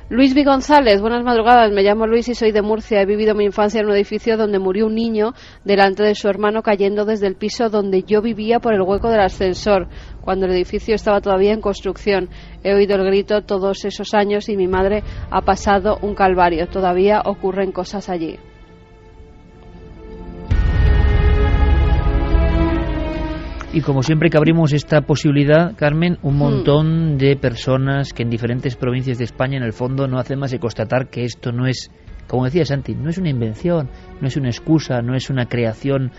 Luis V. González, buenas madrugadas, me llamo Luis y soy de Murcia. He vivido mi infancia en un edificio donde murió un niño delante de su hermano cayendo desde el piso donde yo vivía por el hueco del ascensor, cuando el edificio estaba todavía en construcción. He oído el grito todos esos años y mi madre ha pasado un calvario. Todavía ocurren cosas allí. Y como siempre que abrimos esta posibilidad, Carmen, un montón de personas que en diferentes provincias de España en el fondo no hacen más que constatar que esto no es, como decía Santi, no es una invención, no es una excusa, no es una creación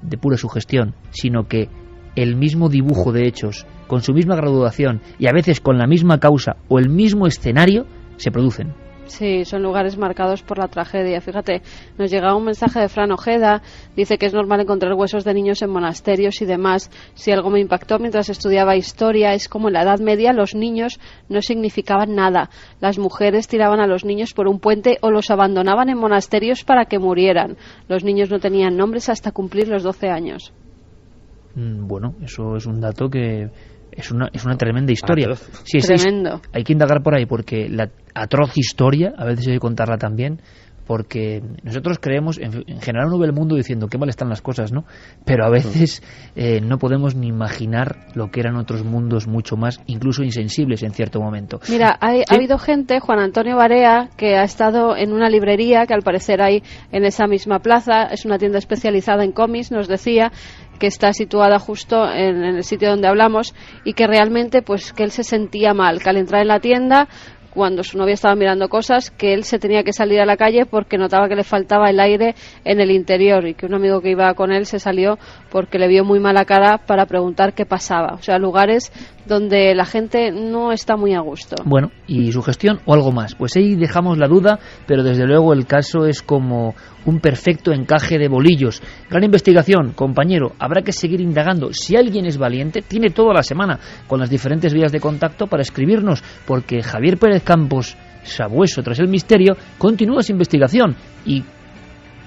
de pura sugestión, sino que el mismo dibujo de hechos, con su misma graduación y a veces con la misma causa o el mismo escenario, se producen. Sí, son lugares marcados por la tragedia. Fíjate, nos llegaba un mensaje de Fran Ojeda, dice que es normal encontrar huesos de niños en monasterios y demás. Si algo me impactó mientras estudiaba historia es como en la Edad Media los niños no significaban nada. Las mujeres tiraban a los niños por un puente o los abandonaban en monasterios para que murieran. Los niños no tenían nombres hasta cumplir los 12 años. Bueno, eso es un dato que es una tremenda historia. Sí, Tremendo. Hay que indagar por ahí, porque la atroz historia, a veces hay que contarla también, porque nosotros creemos, en general uno ve el mundo diciendo qué mal están las cosas, ¿no? Pero a veces no podemos ni imaginar lo que eran otros mundos mucho más, incluso insensibles en cierto momento. Mira, ha habido gente, Juan Antonio Barea, que ha estado en una librería que al parecer hay en esa misma plaza, es una tienda especializada en cómics, nos decía que está situada justo en el sitio donde hablamos, y que realmente pues que él se sentía mal, que al entrar en la tienda, cuando su novia estaba mirando cosas, que él se tenía que salir a la calle porque notaba que le faltaba el aire en el interior, y que un amigo que iba con él se salió porque le vio muy mala cara para preguntar qué pasaba. O sea, lugares donde la gente no está muy a gusto. Bueno, ¿y su gestión o algo más? Pues ahí dejamos la duda, pero desde luego el caso es como un perfecto encaje de bolillos. Gran investigación, compañero, habrá que seguir indagando. Si alguien es valiente, tiene toda la semana con las diferentes vías de contacto para escribirnos, porque Javier Pérez Campos, sabueso tras el misterio, continúa su investigación, y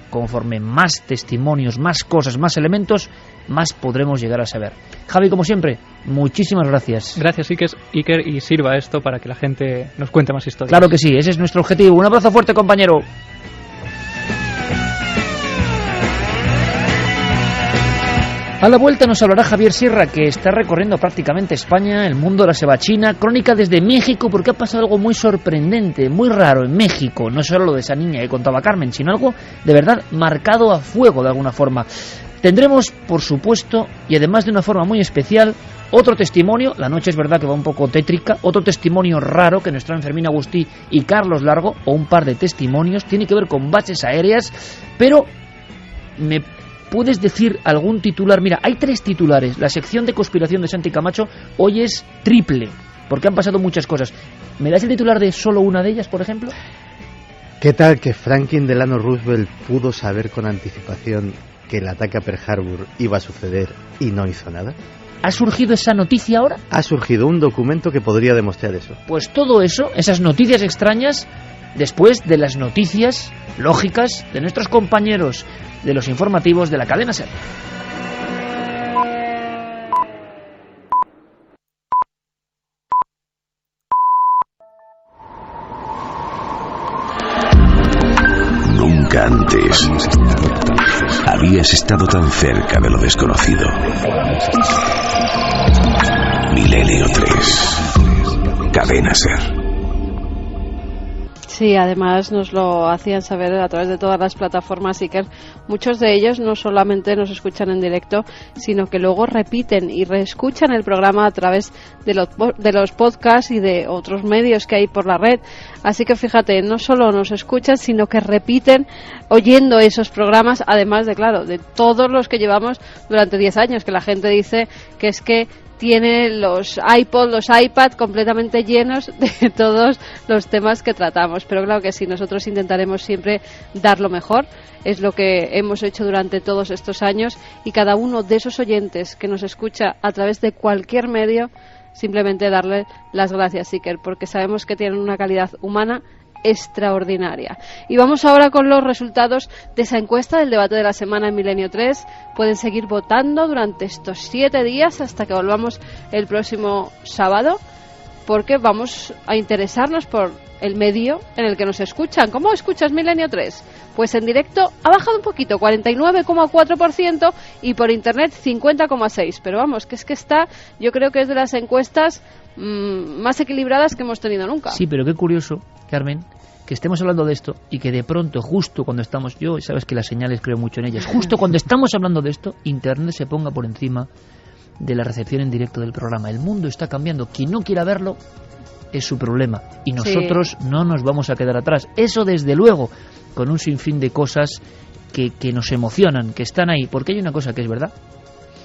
conforme más testimonios, más cosas, más elementos, más podremos llegar a saber. Javi, como siempre, muchísimas gracias. Gracias, Iker, y sirva esto para que la gente nos cuente más historias. Claro que sí, ese es nuestro objetivo. Un abrazo fuerte, compañero. A la vuelta nos hablará Javier Sierra, que está recorriendo prácticamente España, el mundo de la cebachina, crónica desde México, porque ha pasado algo muy sorprendente, muy raro en México. No solo lo de esa niña que contaba Carmen, sino algo de verdad marcado a fuego de alguna forma. Tendremos, por supuesto, y además de una forma muy especial, otro testimonio. La noche es verdad que va un poco tétrica. Otro testimonio raro que nos traen Fermín Agustí y Carlos Largo, o un par de testimonios. Tiene que ver con bases aéreas, pero ¿me puedes decir algún titular? Mira, hay 3 titulares. La sección de conspiración de Santi Camacho hoy es triple, porque han pasado muchas cosas. ¿Me das el titular de solo una de ellas, por ejemplo? ¿Qué tal que Franklin Delano Roosevelt pudo saber con anticipación que el ataque a Pearl Harbor iba a suceder y no hizo nada? ¿Ha surgido esa noticia ahora? Ha surgido un documento que podría demostrar eso. Pues todo eso, esas noticias extrañas, después de las noticias lógicas de nuestros compañeros de los informativos de la cadena SER. Nunca antes habías estado tan cerca de lo desconocido. Milenio 3, cadena SER. Sí, además nos lo hacían saber a través de todas las plataformas, Iker. Muchos de ellos no solamente nos escuchan en directo, sino que luego repiten y reescuchan el programa a través de los podcasts y de otros medios que hay por la red. Así que fíjate, no solo nos escuchan, sino que repiten oyendo esos programas, además de, claro, de todos los que llevamos durante 10 años, que la gente dice que es que tiene los iPod, los iPad completamente llenos de todos los temas que tratamos. Pero claro que sí, nosotros intentaremos siempre dar lo mejor. Es lo que hemos hecho durante todos estos años, y cada uno de esos oyentes que nos escucha a través de cualquier medio, simplemente darle las gracias, Iker, porque sabemos que tienen una calidad humana extraordinaria. Y vamos ahora con los resultados de esa encuesta del debate de la semana en Milenio 3. Pueden seguir votando durante estos 7 días hasta que volvamos el próximo sábado, porque vamos a interesarnos por el medio en el que nos escuchan. ¿Cómo escuchas Milenio 3? Pues en directo ha bajado un poquito, 49,4%, y por internet 50,6%. Pero vamos, que es que está, yo creo que es de las encuestas más equilibradas que hemos tenido nunca. Sí, pero qué curioso, Carmen, que estemos hablando de esto y que de pronto, justo cuando estamos, yo sabes que las señales creo mucho en ellas, justo cuando estamos hablando de esto, internet se ponga por encima de la recepción en directo del programa. El mundo está cambiando. Quien no quiera verlo es su problema, y nosotros no nos vamos a quedar atrás. Eso desde luego, con un sinfín de cosas que nos emocionan, que están ahí, porque hay una cosa que es verdad: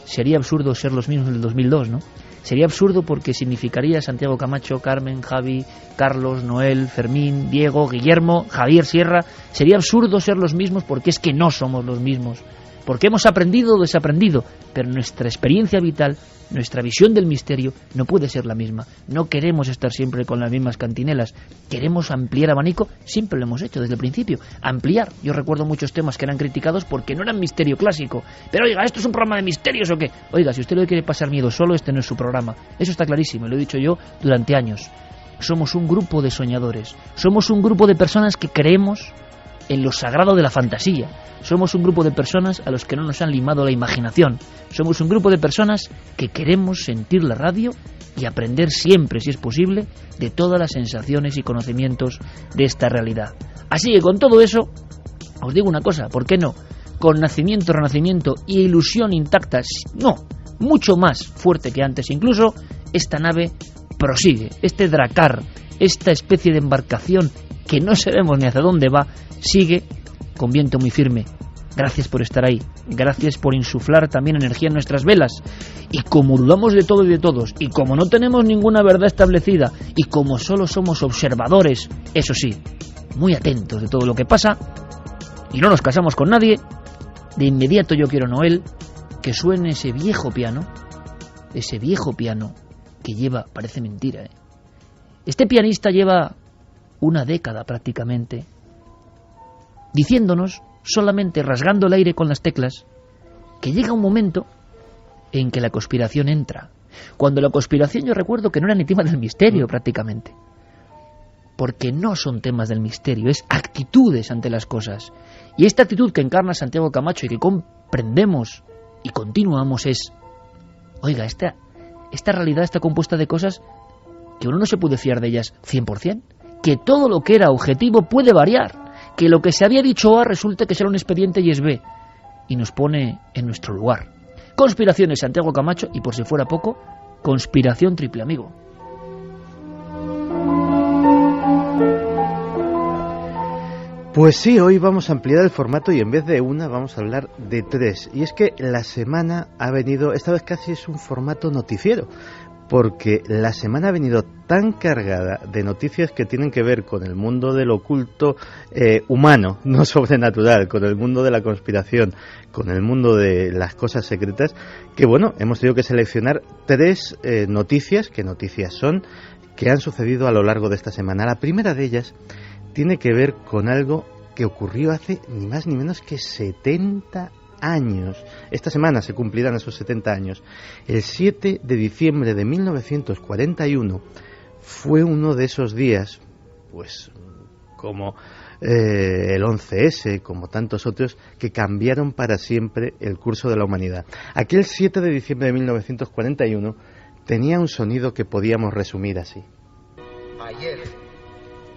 sería absurdo ser los mismos del 2002, ¿no? Sería absurdo, porque significaría Santiago Camacho, Carmen, Javi, Carlos, Noel, Fermín, Diego, Guillermo, Javier Sierra. Sería absurdo ser los mismos, porque es que no somos los mismos porque hemos aprendido o desaprendido, pero nuestra experiencia vital, nuestra visión del misterio no puede ser la misma. No queremos estar siempre con las mismas cantinelas, queremos ampliar abanico, siempre lo hemos hecho desde el principio, ampliar. Yo recuerdo muchos temas que eran criticados porque no eran misterio clásico, pero oiga, ¿esto es un programa de misterios o qué? Oiga, si usted le quiere pasar miedo solo, este no es su programa, eso está clarísimo, lo he dicho yo durante años. Somos un grupo de soñadores, somos un grupo de personas que creemos en lo sagrado de la fantasía. Somos un grupo de personas a los que no nos han limado la imaginación. Somos un grupo de personas que queremos sentir la radio y aprender siempre, si es posible, de todas las sensaciones y conocimientos de esta realidad. Así que con todo eso, os digo una cosa, ¿por qué no? Con nacimiento, renacimiento y ilusión intactas, no, mucho más fuerte que antes incluso, esta nave prosigue, este Drakkar, esta especie de embarcación que no sabemos ni hacia dónde va, sigue con viento muy firme. Gracias por estar ahí, gracias por insuflar también energía en nuestras velas. Y como dudamos de todo y de todos, y como no tenemos ninguna verdad establecida, y como solo somos observadores, eso sí, muy atentos de todo lo que pasa, y no nos casamos con nadie, de inmediato yo quiero, Noel, que suene ese viejo piano que lleva, parece mentira, Este pianista lleva una década prácticamente diciéndonos, solamente rasgando el aire con las teclas, que llega un momento en que la conspiración entra. Cuando la conspiración, yo recuerdo que no era ni tema del misterio prácticamente, porque no son temas del misterio, es actitudes ante las cosas. Y esta actitud que encarna Santiago Camacho y que comprendemos y continuamos es, oiga, esta realidad está compuesta de cosas que uno no se puede fiar de ellas 100%, que todo lo que era objetivo puede variar, que lo que se había dicho A resulta que será un expediente y es B, y nos pone en nuestro lugar. Conspiraciones Santiago Camacho y, por si fuera poco, conspiración triple amigo. Pues sí, hoy vamos a ampliar el formato y en vez de una vamos a hablar de tres. Y es que la semana ha venido, esta vez casi es un formato noticiero, porque la semana ha venido tan cargada de noticias que tienen que ver con el mundo del oculto humano, no sobrenatural, con el mundo de la conspiración, con el mundo de las cosas secretas, que bueno, hemos tenido que seleccionar tres noticias, ¿qué noticias son?, que han sucedido a lo largo de esta semana. La primera de ellas tiene que ver con algo que ocurrió hace ni más ni menos que 70 años. Esta semana se cumplirán esos 70 años. El 7 de diciembre de 1941 fue uno de esos días, pues como el 11S, como tantos otros, que cambiaron para siempre el curso de la humanidad. Aquel 7 de diciembre de 1941 tenía un sonido que podíamos resumir así. Ayer,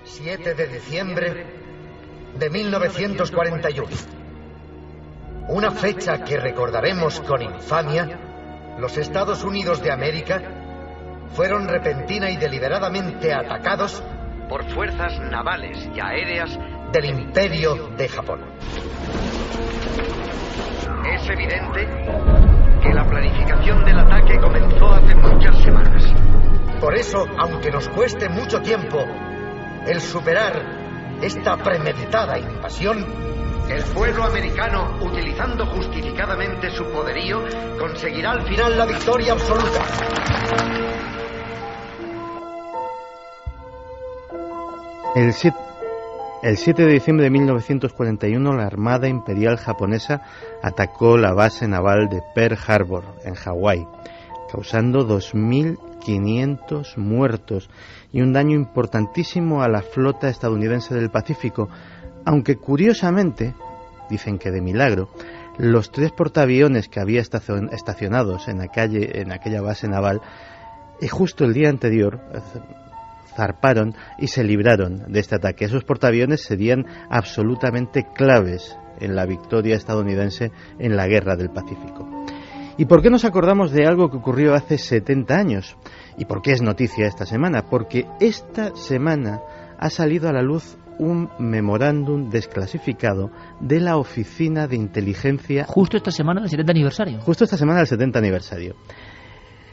7 de diciembre de 1941. Una fecha que recordaremos con infamia, los Estados Unidos de América fueron repentina y deliberadamente atacados por fuerzas navales y aéreas del Imperio de Japón. Es evidente que la planificación del ataque comenzó hace muchas semanas. Por eso, aunque nos cueste mucho tiempo el superar esta premeditada invasión, el pueblo americano, utilizando justificadamente su poderío, conseguirá al final la victoria absoluta. El 7 de diciembre de 1941, la Armada Imperial Japonesa atacó la base naval de Pearl Harbor, en Hawái, causando 2.500 muertos y un daño importantísimo a la flota estadounidense del Pacífico, aunque curiosamente, dicen que de milagro, los 3 portaaviones que había estacionados en aquella base naval, justo el día anterior zarparon y se libraron de este ataque. Esos portaaviones serían absolutamente claves en la victoria estadounidense en la Guerra del Pacífico. ¿Y por qué nos acordamos de algo que ocurrió hace 70 años? ¿Y por qué es noticia esta semana? Porque esta semana ha salido a la luz un memorándum desclasificado de la Oficina de Inteligencia... Justo esta semana del 70 aniversario. Justo esta semana del 70 aniversario.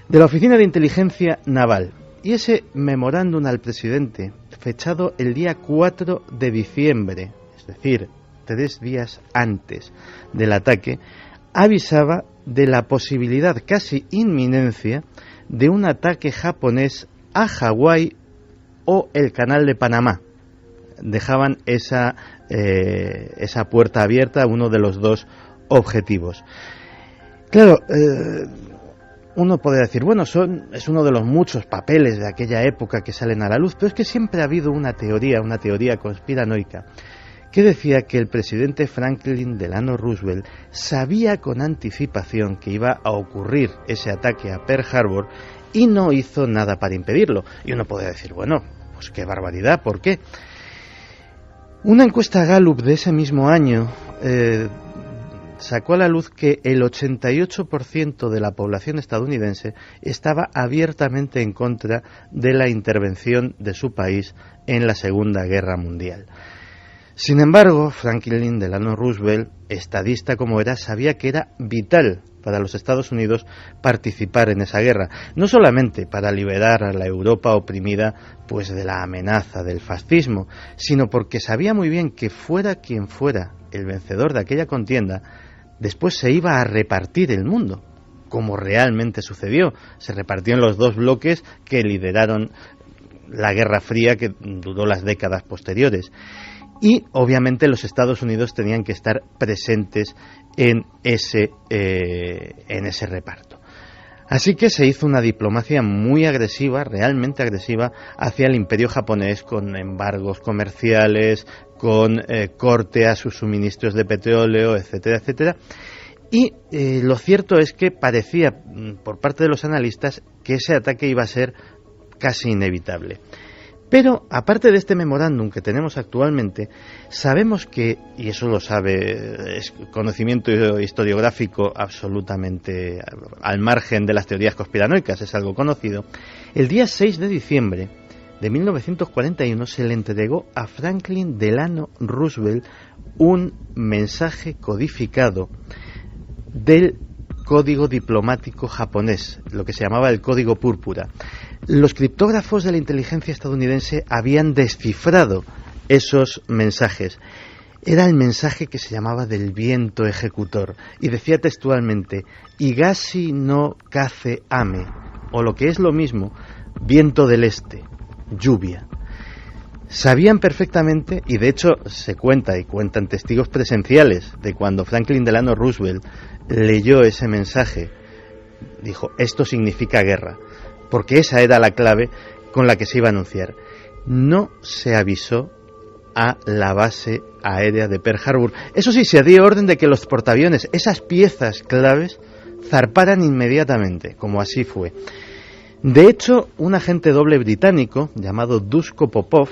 De la Oficina de Inteligencia Naval. Y ese memorándum al presidente, fechado el día 4 de diciembre, es decir, 3 días antes del ataque, avisaba de la posibilidad casi inminencia de un ataque japonés a Hawái o el Canal de Panamá. Dejaban esa puerta abierta a uno de los objetivos. Claro, uno puede decir, bueno, es uno de los muchos papeles de aquella época que salen a la luz, pero es que siempre ha habido una teoría conspiranoica, que decía que el presidente Franklin Delano Roosevelt sabía con anticipación que iba a ocurrir ese ataque a Pearl Harbor y no hizo nada para impedirlo. Y uno puede decir, bueno, pues qué barbaridad, ¿por qué? Una encuesta Gallup de ese mismo año sacó a la luz que el 88% de la población estadounidense estaba abiertamente en contra de la intervención de su país en la Segunda Guerra Mundial. Sin embargo, Franklin Delano Roosevelt, estadista como era, sabía que era vital para los Estados Unidos participar en esa guerra, no solamente para liberar a la Europa oprimida pues de la amenaza del fascismo, sino porque sabía muy bien que fuera quien fuera el vencedor de aquella contienda, después se iba a repartir el mundo, como realmente sucedió. Se repartió en los dos bloques que lideraron la Guerra Fría, que duró las décadas posteriores. Y obviamente los Estados Unidos tenían que estar presentes en ese reparto. Así que se hizo una diplomacia muy agresiva, realmente agresiva, hacia el imperio japonés, con embargos comerciales, con corte a sus suministros de petróleo, etcétera, etcétera. Y lo cierto es que parecía, por parte de los analistas, que ese ataque iba a ser casi inevitable. Pero, aparte de este memorándum que tenemos actualmente, sabemos que, y eso lo sabe, es conocimiento historiográfico absolutamente al margen de las teorías conspiranoicas, es algo conocido, el día 6 de diciembre de 1941 se le entregó a Franklin Delano Roosevelt un mensaje codificado del código diplomático japonés, lo que se llamaba el Código Púrpura. Los criptógrafos de la inteligencia estadounidense habían descifrado esos mensajes. Era el mensaje que se llamaba del viento ejecutor y decía textualmente: Higashi no kaze ame, o lo que es lo mismo, viento del este, lluvia. Sabían perfectamente, y de hecho se cuenta y cuentan testigos presenciales de cuando Franklin Delano Roosevelt leyó ese mensaje, dijo, esto significa guerra, porque esa era la clave con la que se iba a anunciar. No se avisó a la base aérea de Pearl Harbor. Eso sí, se dio orden de que los portaaviones, esas piezas claves, zarparan inmediatamente, como así fue. De hecho, un agente doble británico llamado Duško Popov,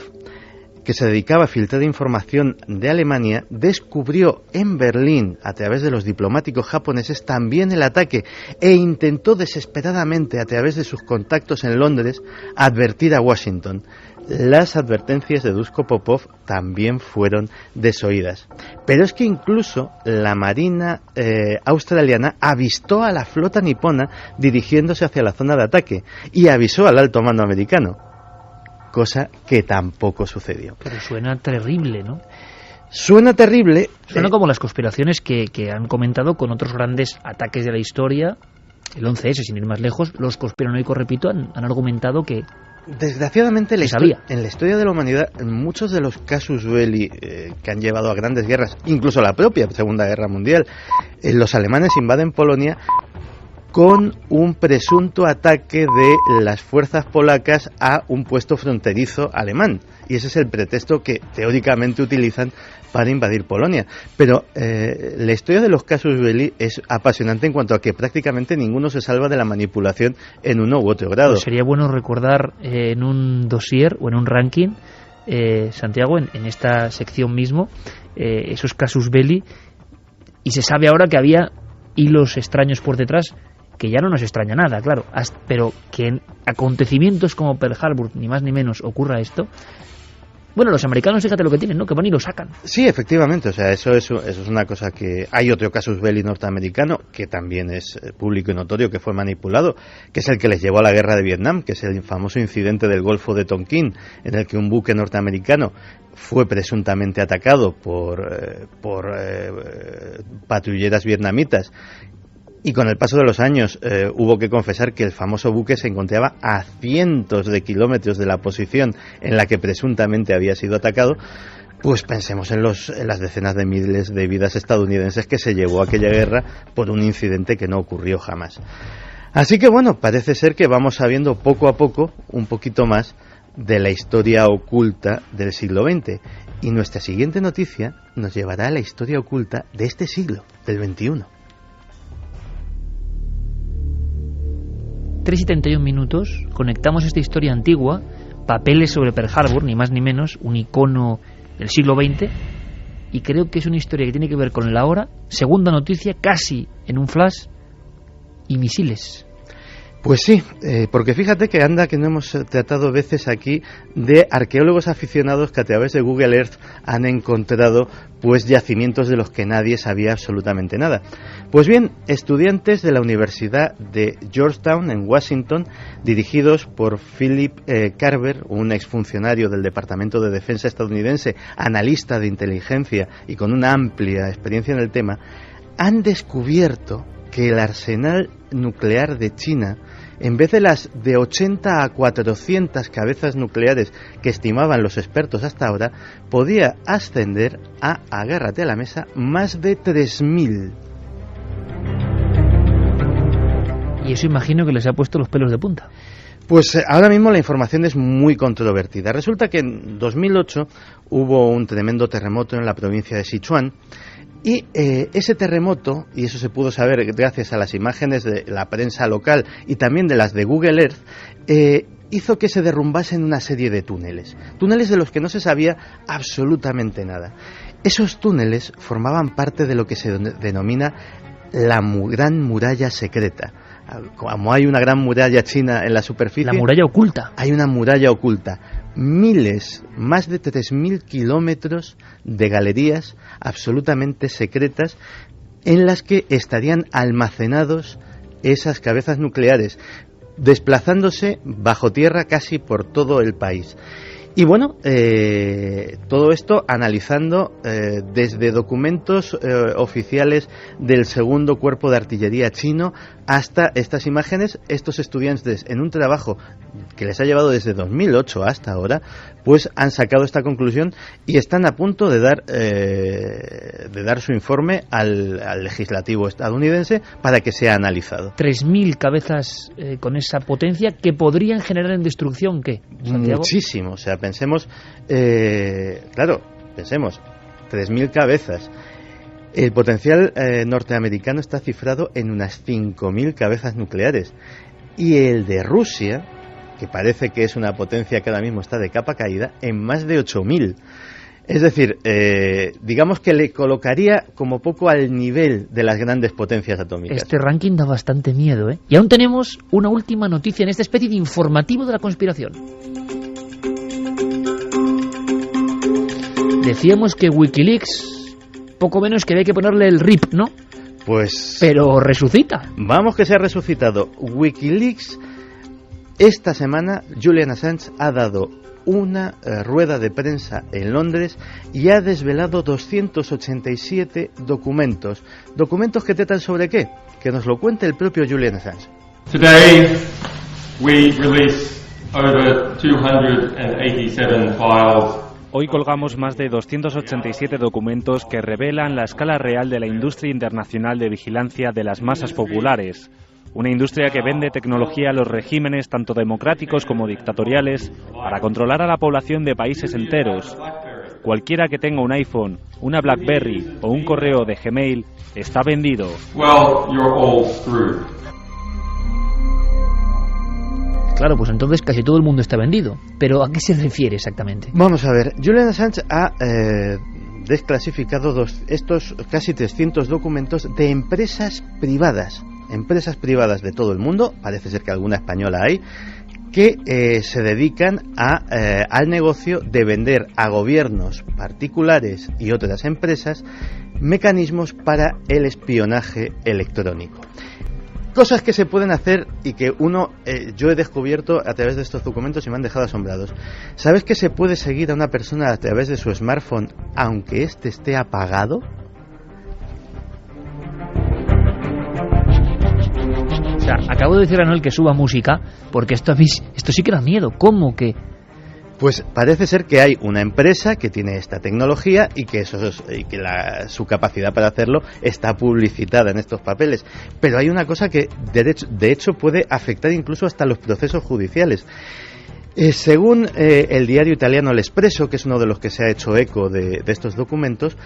que se dedicaba a filtrar información de Alemania, descubrió en Berlín, a través de los diplomáticos japoneses, también el ataque e intentó desesperadamente, a través de sus contactos en Londres, advertir a Washington. Las advertencias de Duško Popov también fueron desoídas. Pero es que incluso la Marina australiana avistó a la flota nipona dirigiéndose hacia la zona de ataque y avisó al alto mando americano, cosa que tampoco sucedió. Pero suena terrible, ¿no? Suena terrible. Suena como las conspiraciones que han comentado con otros grandes ataques de la historia. El 11S, sin ir más lejos, los conspiranoicos, repito, han argumentado que desgraciadamente en la historia de la humanidad, muchos de los casus belli que han llevado a grandes guerras, incluso la propia Segunda Guerra Mundial, los alemanes invaden Polonia con un presunto ataque de las fuerzas polacas a un puesto fronterizo alemán. Y ese es el pretexto que teóricamente utilizan para invadir Polonia. Pero la historia de los casus belli es apasionante en cuanto a que prácticamente ninguno se salva de la manipulación en uno u otro grado. Pues sería bueno recordar en un dossier o en un ranking, Santiago, en esta sección mismo, esos casus belli, y se sabe ahora que había hilos extraños por detrás, que ya no nos extraña nada, claro, pero que en acontecimientos como Pearl Harbor, ni más ni menos, ocurra esto, Bueno, los americanos, fíjate lo que tienen, ¿no? Que van y lo sacan. Sí, efectivamente, o sea, eso es una cosa que... Hay otro casus belli norteamericano, que también es público y notorio, que fue manipulado, que es el que les llevó a la guerra de Vietnam, que es el famoso incidente del Golfo de Tonkin, en el que un buque norteamericano fue presuntamente atacado por patrulleras vietnamitas. Y con el paso de los años hubo que confesar que el famoso buque se encontraba a cientos de kilómetros de la posición en la que presuntamente había sido atacado. Pues pensemos en las decenas de miles de vidas estadounidenses que se llevó a aquella guerra por un incidente que no ocurrió jamás. Así que bueno, parece ser que vamos sabiendo poco a poco un poquito más de la historia oculta del siglo XX. Y nuestra siguiente noticia nos llevará a la historia oculta de este siglo, del XXI. 3:31, conectamos esta historia antigua, papeles sobre Pearl Harbor, ni más ni menos, un icono del siglo XX, y creo que es una historia que tiene que ver con la hora. Segunda noticia, casi en un flash, y misiles. Pues sí, porque fíjate que no hemos tratado veces aquí de arqueólogos aficionados que a través de Google Earth han encontrado pues yacimientos de los que nadie sabía absolutamente nada. Pues bien, estudiantes de la Universidad de Georgetown en Washington, dirigidos por Philip Carver, un exfuncionario del Departamento de Defensa estadounidense, analista de inteligencia y con una amplia experiencia en el tema, han descubierto que el arsenal nuclear de China, en vez de las de 80 a 400 cabezas nucleares que estimaban los expertos hasta ahora, podía ascender a, agárrate a la mesa, más de 3.000. Y eso imagino que les ha puesto los pelos de punta. Pues ahora mismo la información es muy controvertida. Resulta que en 2008 hubo un tremendo terremoto en la provincia de Sichuan. Y ese terremoto, y eso se pudo saber gracias a las imágenes de la prensa local y también de las de Google Earth, hizo que se derrumbasen una serie de túneles de los que no se sabía absolutamente nada. Esos túneles formaban parte de lo que se denomina la Gran Muralla Secreta. Como hay una gran muralla china en la superficie... La muralla oculta. Hay una muralla oculta. Más de 3.000 kilómetros de galerías absolutamente secretas en las que estarían almacenados esas cabezas nucleares, desplazándose bajo tierra casi por todo el país. Y bueno, todo esto analizando desde documentos oficiales del segundo cuerpo de artillería chino hasta estas imágenes. Estos estudiantes, en un trabajo que les ha llevado desde 2008 hasta ahora, pues han sacado esta conclusión y están a punto de dar su informe al legislativo estadounidense para que sea analizado. 3.000 cabezas con esa potencia que podrían generar en destrucción, ¿qué, Santiago? Muchísimo, o sea, pensemos, 3.000 cabezas. El potencial norteamericano está cifrado en unas 5.000 cabezas nucleares. Y el de Rusia, que parece que es una potencia que ahora mismo está de capa caída, en más de 8.000. Es decir, digamos que le colocaría como poco al nivel de las grandes potencias atómicas. Este ranking da bastante miedo, ¿eh? Y aún tenemos una última noticia en esta especie de informativo de la conspiración. Decíamos que Wikileaks, poco menos que había que ponerle el RIP, ¿no? Pues... Pero resucita. Vamos que se ha resucitado. Wikileaks, esta semana, Julian Assange ha dado una rueda de prensa en Londres y ha desvelado 287 documentos. ¿Documentos que tratan sobre qué? Que nos lo cuente el propio Julian Assange. Today we release over 287 files. Hoy colgamos más de 287 documentos que revelan la escala real de la industria internacional de vigilancia de las masas populares. Una industria que vende tecnología a los regímenes tanto democráticos como dictatoriales para controlar a la población de países enteros. Cualquiera que tenga un iPhone, una BlackBerry o un correo de Gmail está vendido. Well, you're all screwed. Claro, pues entonces casi todo el mundo está vendido. ¿Pero a qué se refiere exactamente? Vamos a ver, Julian Assange ha desclasificado estos casi 300 documentos de empresas privadas de todo el mundo, parece ser que alguna española hay, que se dedican al negocio de vender a gobiernos particulares y otras empresas mecanismos para el espionaje electrónico. Cosas que se pueden hacer y que yo he descubierto a través de estos documentos y me han dejado asombrados. ¿Sabes que se puede seguir a una persona a través de su smartphone aunque éste esté apagado? O sea, acabo de decir a Noel que suba música, porque esto sí que da miedo. ¿Cómo que? Pues parece ser que hay una empresa que tiene esta tecnología y que su capacidad para hacerlo está publicitada en estos papeles. Pero hay una cosa que de hecho puede afectar incluso hasta los procesos judiciales. Según el diario italiano L'Espresso, que es uno de los que se ha hecho eco de estos documentos,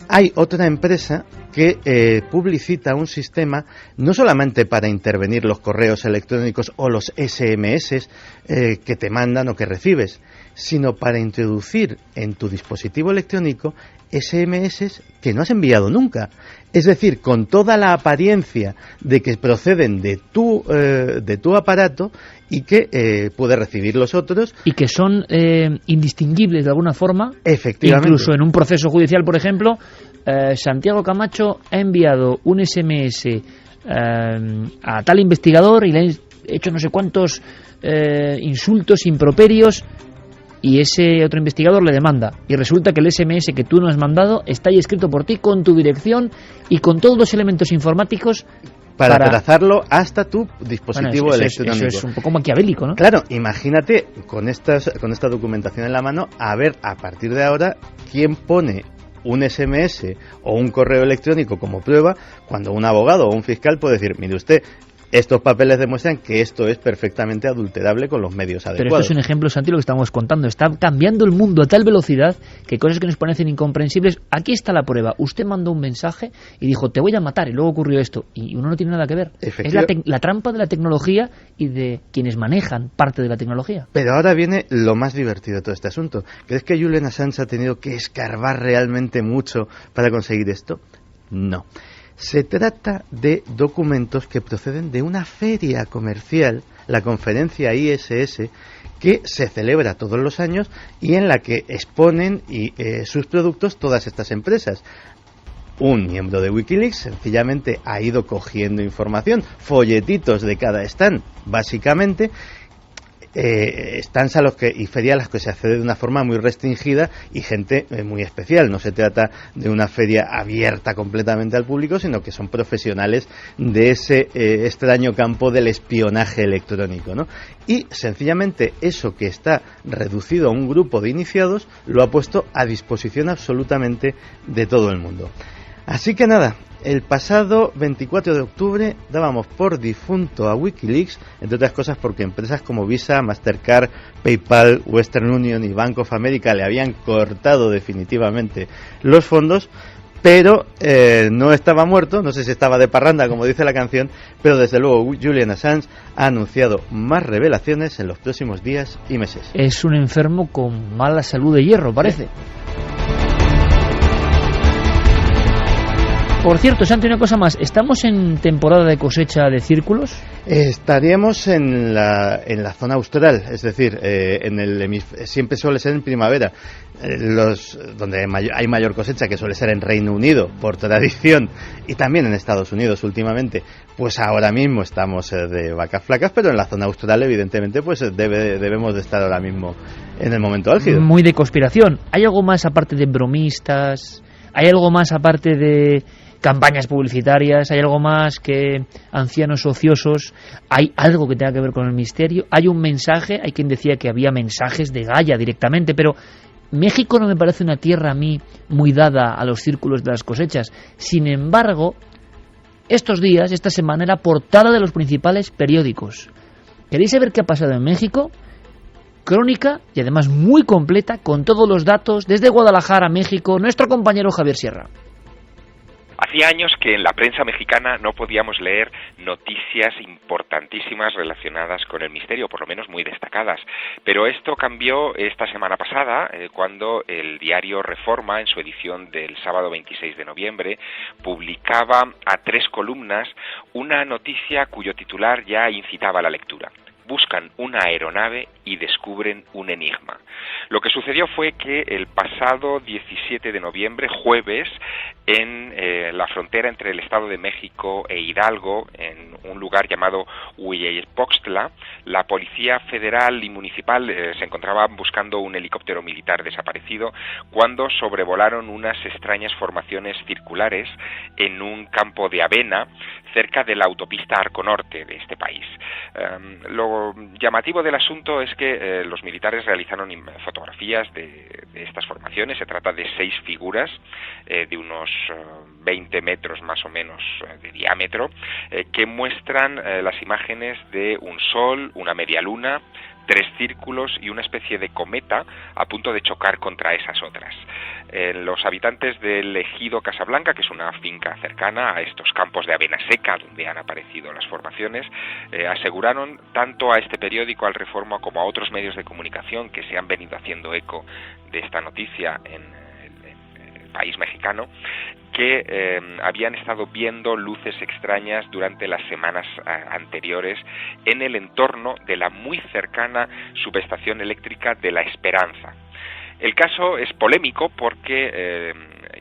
hay otra empresa que publicita un sistema no solamente para intervenir los correos electrónicos o los SMS que te mandan o que recibes, sino para introducir en tu dispositivo electrónico SMS que no has enviado nunca. Es decir, con toda la apariencia de que proceden de tu aparato y que puede recibir los otros. Y que son indistinguibles de alguna forma. Efectivamente. Incluso en un proceso judicial, por ejemplo, Santiago Camacho ha enviado un SMS a tal investigador y le ha hecho no sé cuántos insultos, improperios, y ese otro investigador le demanda. Y resulta que el SMS que tú no has mandado está ahí escrito por ti con tu dirección y con todos los elementos informáticos para trazarlo hasta tu dispositivo electrónico. Eso es un poco maquiavélico, ¿no? Claro, imagínate con esta documentación en la mano, a ver a partir de ahora quién pone un SMS o un correo electrónico como prueba, cuando un abogado o un fiscal puede decir, mire usted, estos papeles demuestran que esto es perfectamente adulterable con los medios adecuados. Pero esto es un ejemplo, Santi, lo que estamos contando. Está cambiando el mundo a tal velocidad que cosas que nos parecen incomprensibles. Aquí está la prueba. Usted mandó un mensaje y dijo, te voy a matar, y luego ocurrió esto. Y uno no tiene nada que ver. Es la trampa de la tecnología y de quienes manejan parte de la tecnología. Pero ahora viene lo más divertido de todo este asunto. ¿Crees que Julian Assange ha tenido que escarbar realmente mucho para conseguir esto? No. Se trata de documentos que proceden de una feria comercial, la conferencia ISS, que se celebra todos los años y en la que exponen sus productos todas estas empresas. Un miembro de Wikileaks sencillamente ha ido cogiendo información, folletitos de cada stand, básicamente, stands y ferias a las que se accede de una forma muy restringida y gente muy especial. No se trata de una feria abierta completamente al público, sino que son profesionales de ese extraño campo del espionaje electrónico, ¿no? Y sencillamente eso que está reducido a un grupo de iniciados lo ha puesto a disposición absolutamente de todo el mundo. Así que nada, el pasado 24 de octubre dábamos por difunto a Wikileaks, entre otras cosas porque empresas como Visa, Mastercard, PayPal, Western Union y Bank of America le habían cortado definitivamente los fondos, pero no estaba muerto, no sé si estaba de parranda como dice la canción, pero desde luego Julian Assange ha anunciado más revelaciones en los próximos días y meses. Es un enfermo con mala salud de hierro, parece. Por cierto, Santi, una cosa más. ¿Estamos en temporada de cosecha de círculos? Estaríamos en la zona austral, es decir, siempre suele ser en primavera. Donde hay mayor cosecha, que suele ser en Reino Unido, por tradición, y también en Estados Unidos últimamente, pues ahora mismo estamos de vacas flacas, pero en la zona austral, evidentemente, pues debemos de estar ahora mismo en el momento álgido. Muy de conspiración. ¿Hay algo más aparte de bromistas? ¿Hay algo más aparte de campañas publicitarias? ¿Hay algo más que ancianos ociosos? ¿Hay algo que tenga que ver con el misterio? ¿Hay un mensaje? Hay quien decía que había mensajes de Gaia directamente, pero México no me parece una tierra a mí muy dada a los círculos de las cosechas. Sin embargo, estos días, esta semana, era portada de los principales periódicos. ¿Queréis saber qué ha pasado en México? Crónica, y además muy completa, con todos los datos, desde Guadalajara, México, nuestro compañero Javier Sierra. Hacía años que en la prensa mexicana no podíamos leer noticias importantísimas relacionadas con el misterio, por lo menos muy destacadas. Pero esto cambió esta semana pasada, cuando el diario Reforma, en su edición del sábado 26 de noviembre, publicaba a 3 columnas una noticia cuyo titular ya incitaba a la lectura. buscan una aeronave y descubren un enigma. Lo que sucedió fue que el pasado 17 de noviembre, jueves, en la frontera entre el Estado de México e Hidalgo, en un lugar llamado Hueypoxtla, la Policía Federal y Municipal se encontraban buscando un helicóptero militar desaparecido cuando sobrevolaron unas extrañas formaciones circulares en un campo de avena cerca de la autopista Arco Norte de este país. Lo llamativo del asunto es que los militares realizaron fotografías de estas formaciones. Se trata de 6 figuras de unos 20 metros más o menos de diámetro, que muestran las imágenes de un sol, una media luna, 3 círculos y una especie de cometa a punto de chocar contra esas otras. Los habitantes del ejido Casablanca, que es una finca cercana a estos campos de avena seca donde han aparecido las formaciones, aseguraron tanto a este periódico, al Reforma, como a otros medios de comunicación que se han venido haciendo eco de esta noticia en el país mexicano, que habían estado viendo luces extrañas durante las semanas anteriores en el entorno de la muy cercana subestación eléctrica de La Esperanza. El caso es polémico porque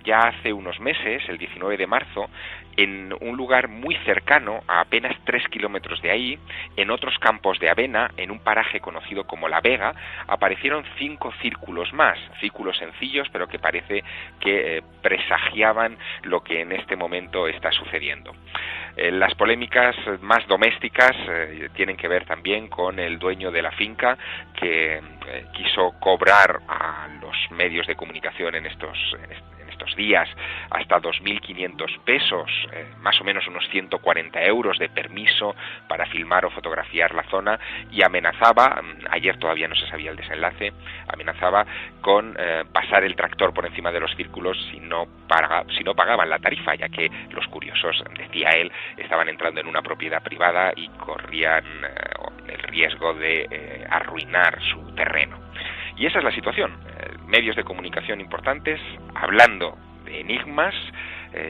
ya hace unos meses, el 19 de marzo, en un lugar muy cercano, a apenas 3 kilómetros de ahí, en otros campos de avena, en un paraje conocido como La Vega, aparecieron 5 círculos más, círculos sencillos, pero que parece que presagiaban lo que en este momento está sucediendo. Las polémicas más domésticas tienen que ver también con el dueño de la finca, que quiso cobrar a los medios de comunicación en estos días hasta 2.500 pesos, más o menos unos 140 euros de permiso para filmar o fotografiar la zona, y amenazaba, ayer todavía no se sabía el desenlace, amenazaba con pasar el tractor por encima de los círculos si no pagaban la tarifa, ya que los curiosos, decía él, estaban entrando en una propiedad privada y corrían el riesgo de arruinar su terreno. Y esa es la situación. Medios de comunicación importantes hablando de enigmas,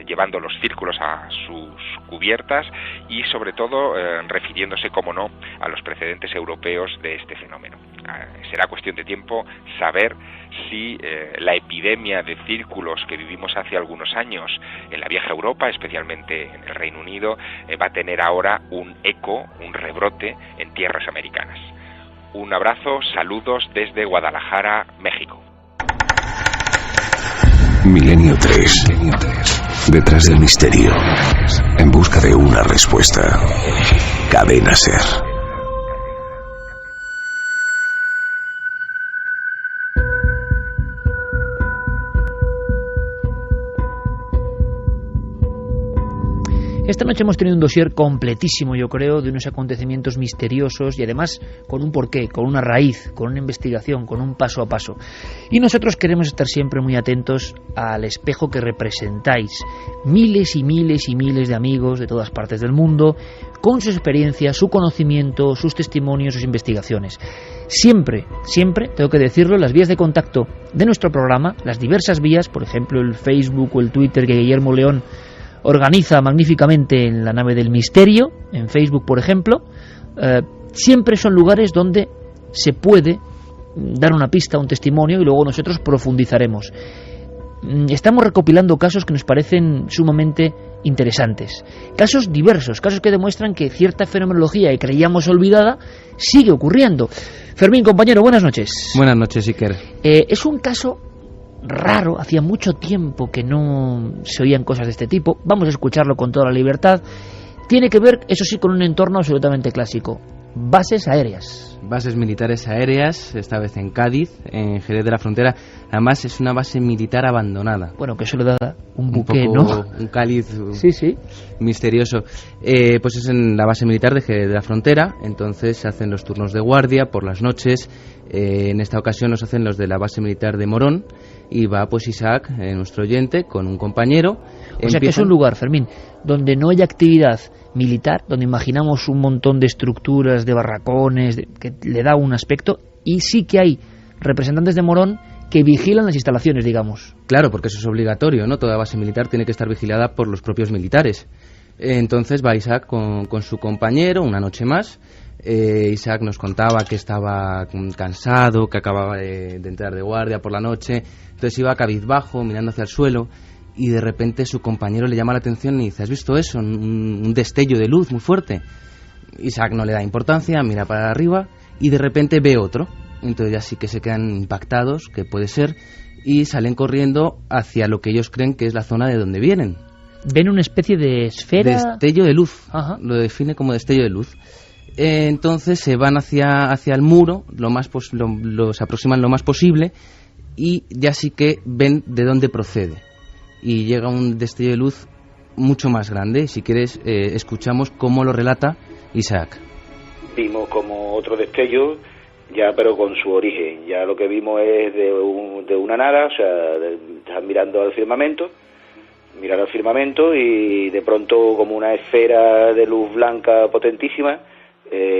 llevando los círculos a sus cubiertas y sobre todo refiriéndose, como no, a los precedentes europeos de este fenómeno. Será cuestión de tiempo saber si la epidemia de círculos que vivimos hace algunos años en la vieja Europa, especialmente en el Reino Unido, va a tener ahora un eco, un rebrote en tierras americanas. Un abrazo, saludos desde Guadalajara, México. Milenio 3. Detrás del misterio. En busca de una respuesta. Cadena SER. Esta noche hemos tenido un dossier completísimo, yo creo, de unos acontecimientos misteriosos y además con un porqué, con una raíz, con una investigación, con un paso a paso. Y nosotros queremos estar siempre muy atentos al espejo que representáis. Miles y miles y miles de amigos de todas partes del mundo, con sus experiencias, su conocimiento, sus testimonios, sus investigaciones. Siempre, siempre, tengo que decirlo, las vías de contacto de nuestro programa, las diversas vías, por ejemplo el Facebook o el Twitter que Guillermo León organiza magníficamente en la nave del misterio, en Facebook por ejemplo, siempre son lugares donde se puede dar una pista, un testimonio, y luego nosotros profundizaremos. Estamos recopilando casos que nos parecen sumamente interesantes, casos diversos, casos que demuestran que cierta fenomenología que creíamos olvidada sigue ocurriendo. Fermín, compañero, buenas noches. Buenas noches, Iker. Es un caso raro, hacía mucho tiempo que no se oían cosas de este tipo. Vamos a escucharlo con toda la libertad. Tiene que ver, eso sí, con un entorno absolutamente clásico: bases aéreas. Bases militares aéreas, esta vez en Cádiz, en Jerez de la Frontera. Además es una base militar abandonada. Bueno, que eso le da un buque, ¿no? Un cáliz sí. Misterioso. Pues es en la base militar de Jerez de la Frontera. Entonces se hacen los turnos de guardia por las noches. En esta ocasión nos hacen los de la base militar de Morón. Y va pues Isaac, nuestro oyente, con un compañero. O sea que es un lugar, Fermín, donde no hay actividad militar, donde imaginamos un montón de estructuras, de barracones, que le da un aspecto, y sí que hay representantes de Morón que vigilan las instalaciones, digamos. Claro, porque eso es obligatorio, ¿no? Toda base militar tiene que estar vigilada por los propios militares. Entonces va Isaac con su compañero una noche más. Isaac nos contaba que estaba cansado, que acababa de entrar de guardia por la noche, entonces iba cabizbajo, mirando hacia el suelo, y de repente su compañero le llama la atención y dice: ¿has visto eso? Un destello de luz muy fuerte. Isaac no le da importancia, mira para arriba y de repente ve otro. Entonces ya sí que se quedan impactados, que puede ser, y salen corriendo hacia lo que ellos creen que es la zona de donde vienen. ¿Ven una especie de esfera? Destello de luz. Ajá. Lo define como destello de luz. Entonces se van hacia el muro, los aproximan lo más posible y ya sí que ven de dónde procede. Y llega un destello de luz mucho más grande. Si quieres, escuchamos cómo lo relata Isaac. Vimos como otro destello, ya pero con su origen. Ya lo que vimos es de una nada, o sea, están mirando al firmamento, mirar al firmamento y de pronto como una esfera de luz blanca potentísima,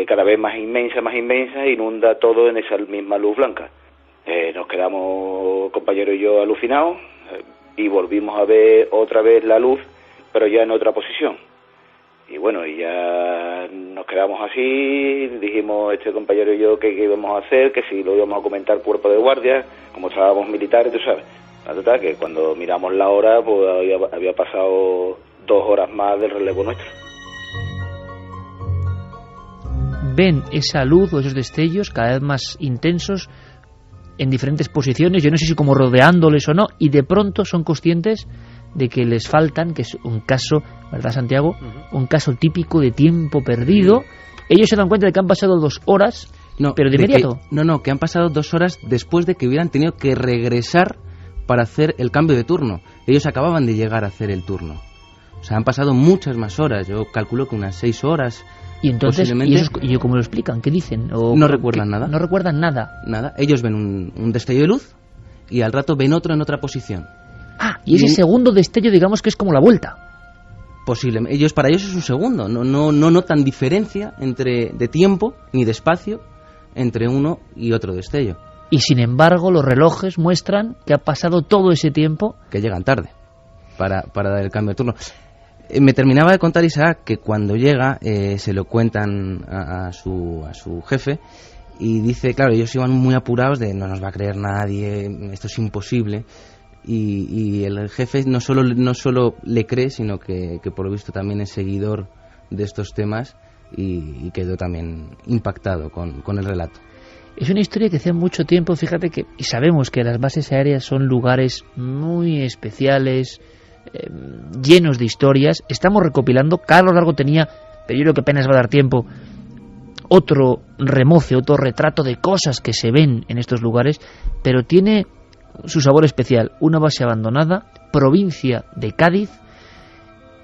cada vez más inmensa, inunda todo en esa misma luz blanca. Nos quedamos, compañero y yo, alucinados y volvimos a ver otra vez la luz, pero ya en otra posición. Y bueno, y ya nos quedamos así, dijimos este compañero y yo que íbamos a hacer, que si lo íbamos a comentar cuerpo de guardia, como estábamos militares, tú sabes. La verdad que cuando miramos la hora, pues había pasado 2 horas más del relevo nuestro. Ven esa luz o esos destellos cada vez más intensos en diferentes posiciones, yo no sé si como rodeándoles o no, y de pronto son conscientes de que les faltan, que es un caso, ¿verdad, Santiago? Un caso típico de tiempo perdido. Ellos se dan cuenta de que han pasado 2 horas, pero de inmediato. Que han pasado 2 horas después de que hubieran tenido que regresar para hacer el cambio de turno. Ellos acababan de llegar a hacer el turno. O sea, han pasado muchas más horas, yo calculo que unas 6 horas. Y entonces, ¿y cómo lo explican? ¿Qué dicen? No recuerdan nada. No recuerdan nada. Nada. Ellos ven un destello de luz y al rato ven otro en otra posición. Y ese segundo destello, digamos que es como la vuelta. Posiblemente. Para ellos es un segundo. No notan diferencia de tiempo ni de espacio entre uno y otro destello. Y sin embargo, los relojes muestran que ha pasado todo ese tiempo. Que llegan tarde para dar el cambio de turno. Me terminaba de contar Isaac que cuando llega se lo cuentan a su jefe y dice, claro, ellos iban muy apurados de no nos va a creer nadie, esto es imposible, y el jefe no solo le cree, sino que por lo visto también es seguidor de estos temas y quedó también impactado con el relato. Es una historia que hace mucho tiempo, fíjate que, y sabemos que las bases aéreas son lugares muy especiales, llenos de historias. Estamos recopilando, Carlos Largo tenía, pero yo creo que apenas va a dar tiempo, otro remoce, otro retrato de cosas que se ven en estos lugares, pero tiene su sabor especial. Una base abandonada, provincia de Cádiz,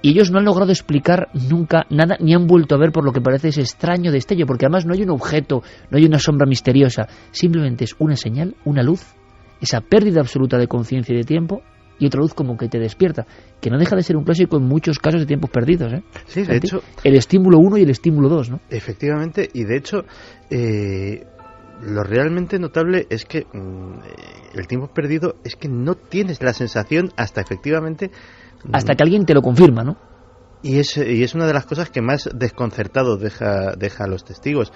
y ellos no han logrado explicar nunca nada, ni han vuelto a ver por lo que parece ese extraño destello, porque además no hay un objeto, no hay una sombra misteriosa, simplemente es una señal, una luz, esa pérdida absoluta de conciencia y de tiempo, y otra luz como que te despierta, que no deja de ser un clásico en muchos casos de tiempos perdidos, ¿eh? Sí, de hecho, el estímulo 1 y el estímulo 2, ¿no? Efectivamente, y de hecho lo realmente notable es que el tiempo perdido es que no tienes la sensación hasta efectivamente... Hasta que alguien te lo confirma, ¿no? Y es una de las cosas que más desconcertados deja a los testigos.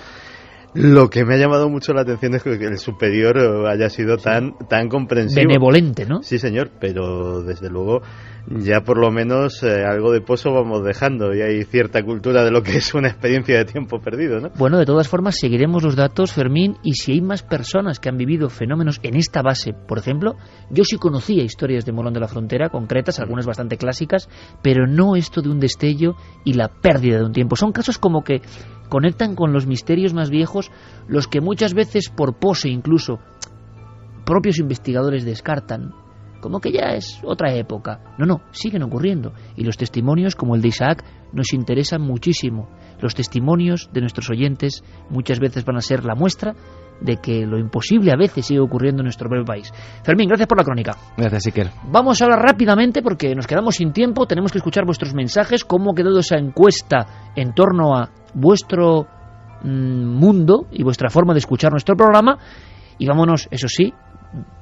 Lo que me ha llamado mucho la atención es que el superior haya sido tan comprensivo. Benevolente, ¿no? Sí, señor, pero desde luego ya por lo menos algo de pozo vamos dejando y hay cierta cultura de lo que es una experiencia de tiempo perdido, ¿no? Bueno, de todas formas seguiremos los datos, Fermín, y si hay más personas que han vivido fenómenos en esta base, por ejemplo, yo sí conocía historias de Morón de la Frontera concretas, algunas bastante clásicas, pero no esto de un destello y la pérdida de un tiempo. Son casos como que conectan con los misterios más viejos, los que muchas veces por pose incluso propios investigadores descartan, como que ya es otra época. No, siguen ocurriendo, y los testimonios como el de Isaac nos interesan muchísimo. Los testimonios de nuestros oyentes muchas veces van a ser la muestra de que lo imposible a veces sigue ocurriendo en nuestro breve país. Fermín, gracias por la crónica. Gracias, Iker. Vamos a hablar rápidamente porque nos quedamos sin tiempo, tenemos que escuchar vuestros mensajes, cómo ha quedado esa encuesta en torno a vuestro mundo y vuestra forma de escuchar nuestro programa, y vámonos, eso sí,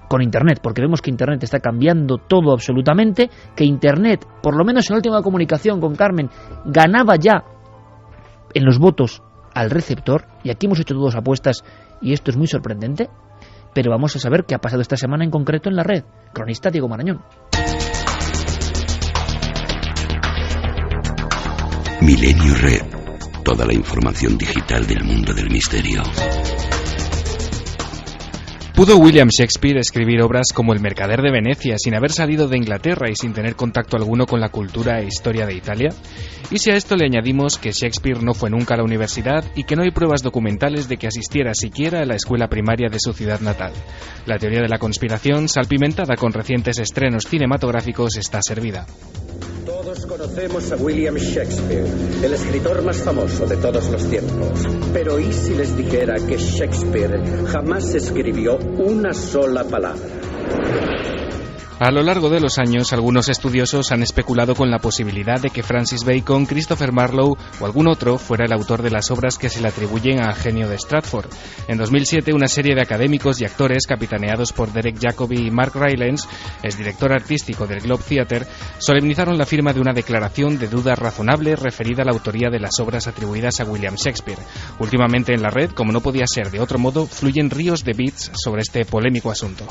con Internet, porque vemos que Internet está cambiando todo absolutamente, que Internet, por lo menos en la última comunicación con Carmen, ganaba ya en los votos al receptor, y aquí hemos hecho todos apuestas y esto es muy sorprendente, pero vamos a saber qué ha pasado esta semana en concreto en la red. Cronista Diego Marañón. Milenio Red. Toda la información digital del mundo del misterio. ¿Pudo William Shakespeare escribir obras como El mercader de Venecia sin haber salido de Inglaterra y sin tener contacto alguno con la cultura e historia de Italia? Y si a esto le añadimos que Shakespeare no fue nunca a la universidad y que no hay pruebas documentales de que asistiera siquiera a la escuela primaria de su ciudad natal. La teoría de la conspiración, salpimentada con recientes estrenos cinematográficos, está servida. Todos conocemos a William Shakespeare, el escritor más famoso de todos los tiempos. Pero ¿y si les dijera que Shakespeare jamás escribió una sola palabra? A lo largo de los años, algunos estudiosos han especulado con la posibilidad de que Francis Bacon, Christopher Marlowe o algún otro fuera el autor de las obras que se le atribuyen al genio de Stratford. En 2007, una serie de académicos y actores, capitaneados por Derek Jacobi y Mark Rylance, exdirector artístico del Globe Theatre, solemnizaron la firma de una declaración de duda razonable referida a la autoría de las obras atribuidas a William Shakespeare. Últimamente en la red, como no podía ser de otro modo, fluyen ríos de bits sobre este polémico asunto.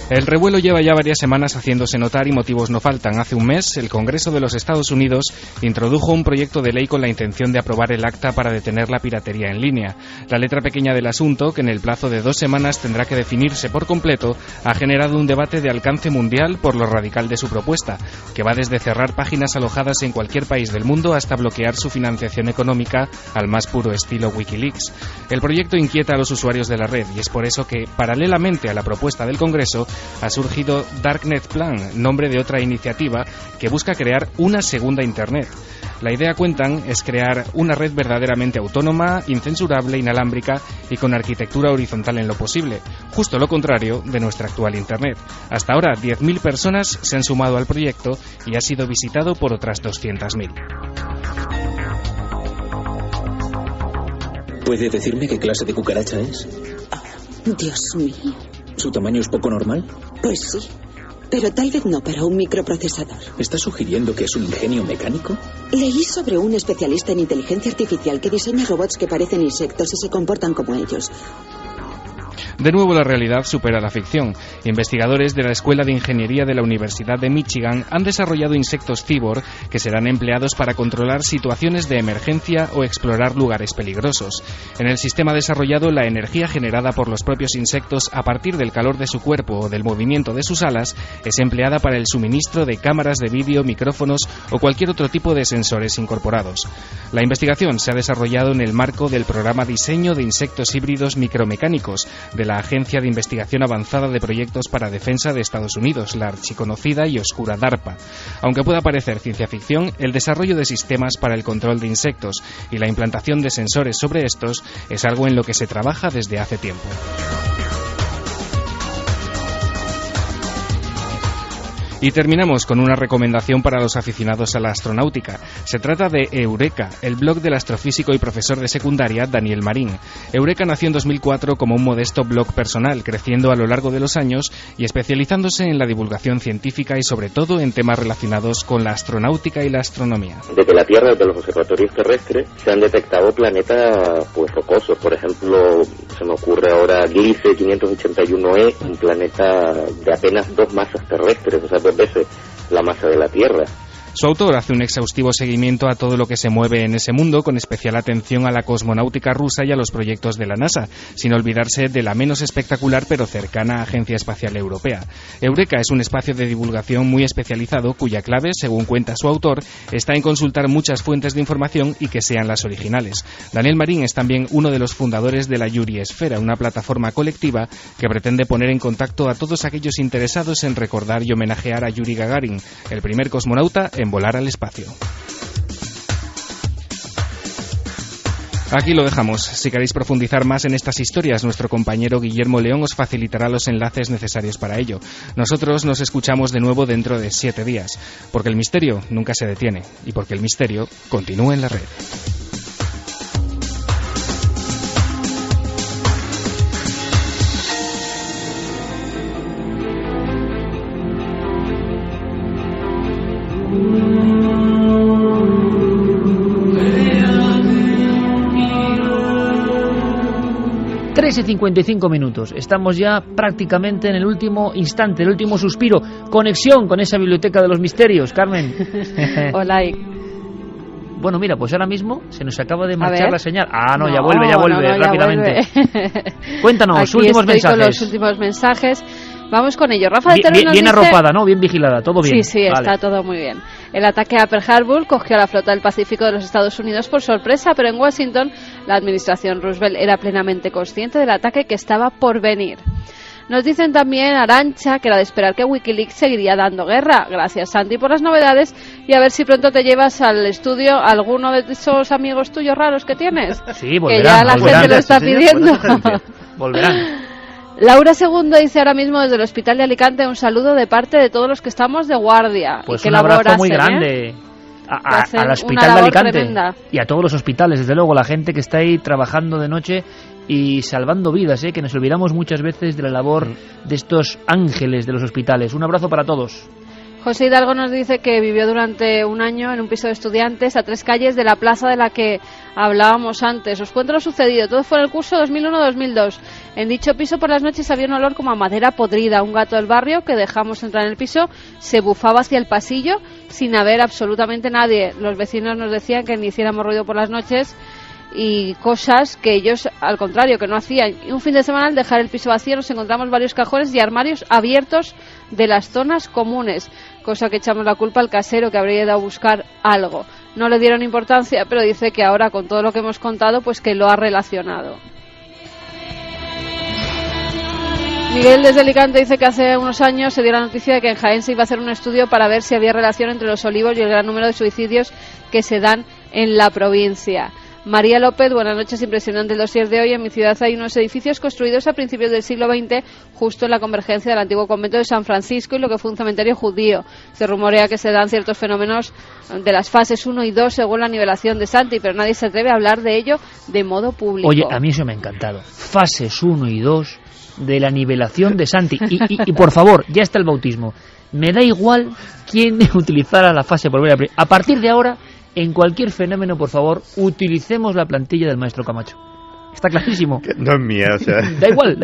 El revuelo lleva ya varias semanas haciéndose notar y motivos no faltan. Hace un mes, el Congreso de los Estados Unidos introdujo un proyecto de ley con la intención de aprobar el acta para detener la piratería en línea. La letra pequeña del asunto, que en el plazo de 2 semanas tendrá que definirse por completo, ha generado un debate de alcance mundial por lo radical de su propuesta, que va desde cerrar páginas alojadas en cualquier país del mundo hasta bloquear su financiación económica al más puro estilo Wikileaks. El proyecto inquieta a los usuarios de la red y es por eso que, paralelamente a la propuesta del Congreso, ha surgido Darknet Plan, nombre de otra iniciativa que busca crear una segunda Internet. La idea, cuentan, es crear una red verdaderamente autónoma, incensurable, inalámbrica y con arquitectura horizontal en lo posible, justo lo contrario de nuestra actual Internet. Hasta ahora, 10.000 personas se han sumado al proyecto y ha sido visitado por otras 200.000. ¿Puede decirme qué clase de cucaracha es? Dios mío. ¿Su tamaño es poco normal? Pues sí, pero tal vez no para un microprocesador. ¿Está sugiriendo que es un ingenio mecánico? Leí sobre un especialista en inteligencia artificial que diseña robots que parecen insectos y se comportan como ellos. De nuevo, la realidad supera la ficción. Investigadores de la Escuela de Ingeniería de la Universidad de Michigan han desarrollado insectos cyborg que serán empleados para controlar situaciones de emergencia o explorar lugares peligrosos. En el sistema desarrollado, la energía generada por los propios insectos a partir del calor de su cuerpo o del movimiento de sus alas es empleada para el suministro de cámaras de vídeo, micrófonos o cualquier otro tipo de sensores incorporados. La investigación se ha desarrollado en el marco del programa Diseño de Insectos Híbridos Micromecánicos de la Agencia de Investigación Avanzada de Proyectos para Defensa de Estados Unidos, la archiconocida y oscura DARPA. Aunque pueda parecer ciencia ficción, el desarrollo de sistemas para el control de insectos y la implantación de sensores sobre estos es algo en lo que se trabaja desde hace tiempo. Y terminamos con una recomendación para los aficionados a la astronáutica. Se trata de Eureka, el blog del astrofísico y profesor de secundaria Daniel Marín. Eureka nació en 2004 como un modesto blog personal, creciendo a lo largo de los años y especializándose en la divulgación científica y sobre todo en temas relacionados con la astronáutica y la astronomía. Desde la Tierra, desde los observatorios terrestres, se han detectado planetas rocosos. Por ejemplo, se me ocurre ahora Gliese 581e, un planeta de apenas 2 masas terrestres, o sea, 2 veces la masa de la Tierra. Su autor hace un exhaustivo seguimiento a todo lo que se mueve en ese mundo, con especial atención a la cosmonáutica rusa y a los proyectos de la NASA, sin olvidarse de la menos espectacular pero cercana Agencia Espacial Europea. Eureka es un espacio de divulgación muy especializado cuya clave, según cuenta su autor, está en consultar muchas fuentes de información y que sean las originales. Daniel Marín es también uno de los fundadores de la Yuri Esfera, una plataforma colectiva que pretende poner en contacto a todos aquellos interesados en recordar y homenajear a Yuri Gagarin, el primer cosmonauta en volar al espacio. Aquí lo dejamos. Si queréis profundizar más en estas historias, nuestro compañero Guillermo León os facilitará los enlaces necesarios para ello. Nosotros nos escuchamos de nuevo dentro de 7 días, porque el misterio nunca se detiene y porque el misterio continúa en la red. 13:55. Estamos ya prácticamente en el último instante, el último suspiro. Conexión con esa biblioteca de los misterios, Carmen. Hola. Bueno, mira, pues ahora mismo se nos acaba de marchar la señal. No, ya vuelve no, rápidamente. Cuéntanos, aquí últimos mensajes. Con los últimos mensajes. Vamos con ello. Rafa de Bien, Teruel nos bien dice... arropada, ¿no? Bien vigilada, todo bien. Sí, vale. Está todo muy bien. El ataque a Pearl Harbor cogió a la flota del Pacífico de los Estados Unidos por sorpresa, pero en Washington la administración Roosevelt era plenamente consciente del ataque que estaba por venir. Nos dicen también, Arantxa, que era de esperar que Wikileaks seguiría dando guerra. Gracias, Santi, por las novedades, y a ver si pronto te llevas al estudio a alguno de esos amigos tuyos raros que tienes. Sí, volverán. Que ya la gente lo está pidiendo. Volverán. Laura II dice ahora mismo desde el Hospital de Alicante un saludo de parte de todos los que estamos de guardia. Pues y que un abrazo muy grande al Hospital de Alicante tremenda. Y a todos los hospitales, desde luego, la gente que está ahí trabajando de noche y salvando vidas, que nos olvidamos muchas veces de la labor de estos ángeles de los hospitales. Un abrazo para todos. José Hidalgo nos dice que vivió durante un año en un piso de estudiantes a 3 calles de la plaza de la que hablábamos antes. Os cuento lo sucedido. Todo fue en el curso 2001-2002. En dicho piso por las noches había un olor como a madera podrida. Un gato del barrio que dejamos entrar en el piso se bufaba hacia el pasillo sin haber absolutamente nadie. Los vecinos nos decían que ni hiciéramos ruido por las noches y cosas que ellos, al contrario, que no hacían. Y un fin de semana, al dejar el piso vacío, nos encontramos varios cajones y armarios abiertos de las zonas comunes, cosa que echamos la culpa al casero, que habría ido a buscar algo. No le dieron importancia, pero dice que ahora, con todo lo que hemos contado, pues que lo ha relacionado. Miguel desde Alicante dice que hace unos años se dio la noticia de que en Jaén se iba a hacer un estudio para ver si había relación entre los olivos y el gran número de suicidios que se dan en la provincia. María López, buenas noches, impresionante el dossier de hoy. En mi ciudad hay unos edificios construidos a principios del siglo XX, justo en la convergencia del antiguo convento de San Francisco y lo que fue un cementerio judío. Se rumorea que se dan ciertos fenómenos de las fases 1 y 2 según la nivelación de Santi, pero nadie se atreve a hablar de ello de modo público. Oye, a mí eso me ha encantado. Fases 1 y 2 de la nivelación de Santi. Y por favor, ya está el bautismo. Me da igual quién utilizara la fase por primera vez. A partir de ahora, en cualquier fenómeno, por favor, utilicemos la plantilla del maestro Camacho. Está clarísimo. No es mía, o sea. Da igual.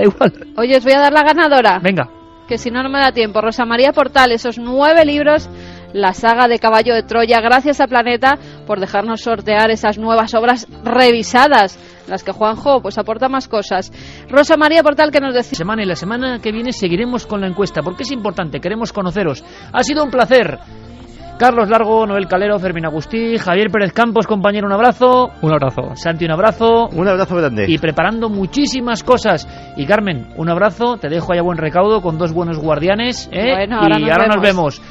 Oye, os voy a dar la ganadora. Venga. Que si no me da tiempo. Rosa María Portal, esos 9 libros, la saga de Caballo de Troya. Gracias a Planeta por dejarnos sortear esas nuevas obras revisadas, las que Juanjo pues aporta más cosas. Rosa María Portal, que nos decía... Y la semana que viene seguiremos con la encuesta, porque es importante, queremos conoceros. Ha sido un placer. Carlos Largo, Noel Calero, Fermín Agustí, Javier Pérez Campos, compañero, un abrazo. Un abrazo. Santi, un abrazo. Un abrazo grande. Y preparando muchísimas cosas. Y Carmen, un abrazo, te dejo ahí a buen recaudo con 2 buenos guardianes. Bueno, ahora nos vemos.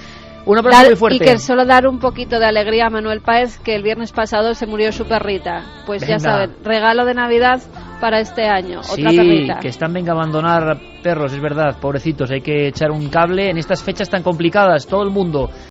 Un abrazo muy fuerte. Y que solo dar un poquito de alegría a Manuel Páez, que el viernes pasado se murió su perrita. Pues venga. Ya saben, regalo de Navidad para este año, otra perrita. Que están venga a abandonar perros, es verdad, pobrecitos, hay que echar un cable en estas fechas tan complicadas, todo el mundo.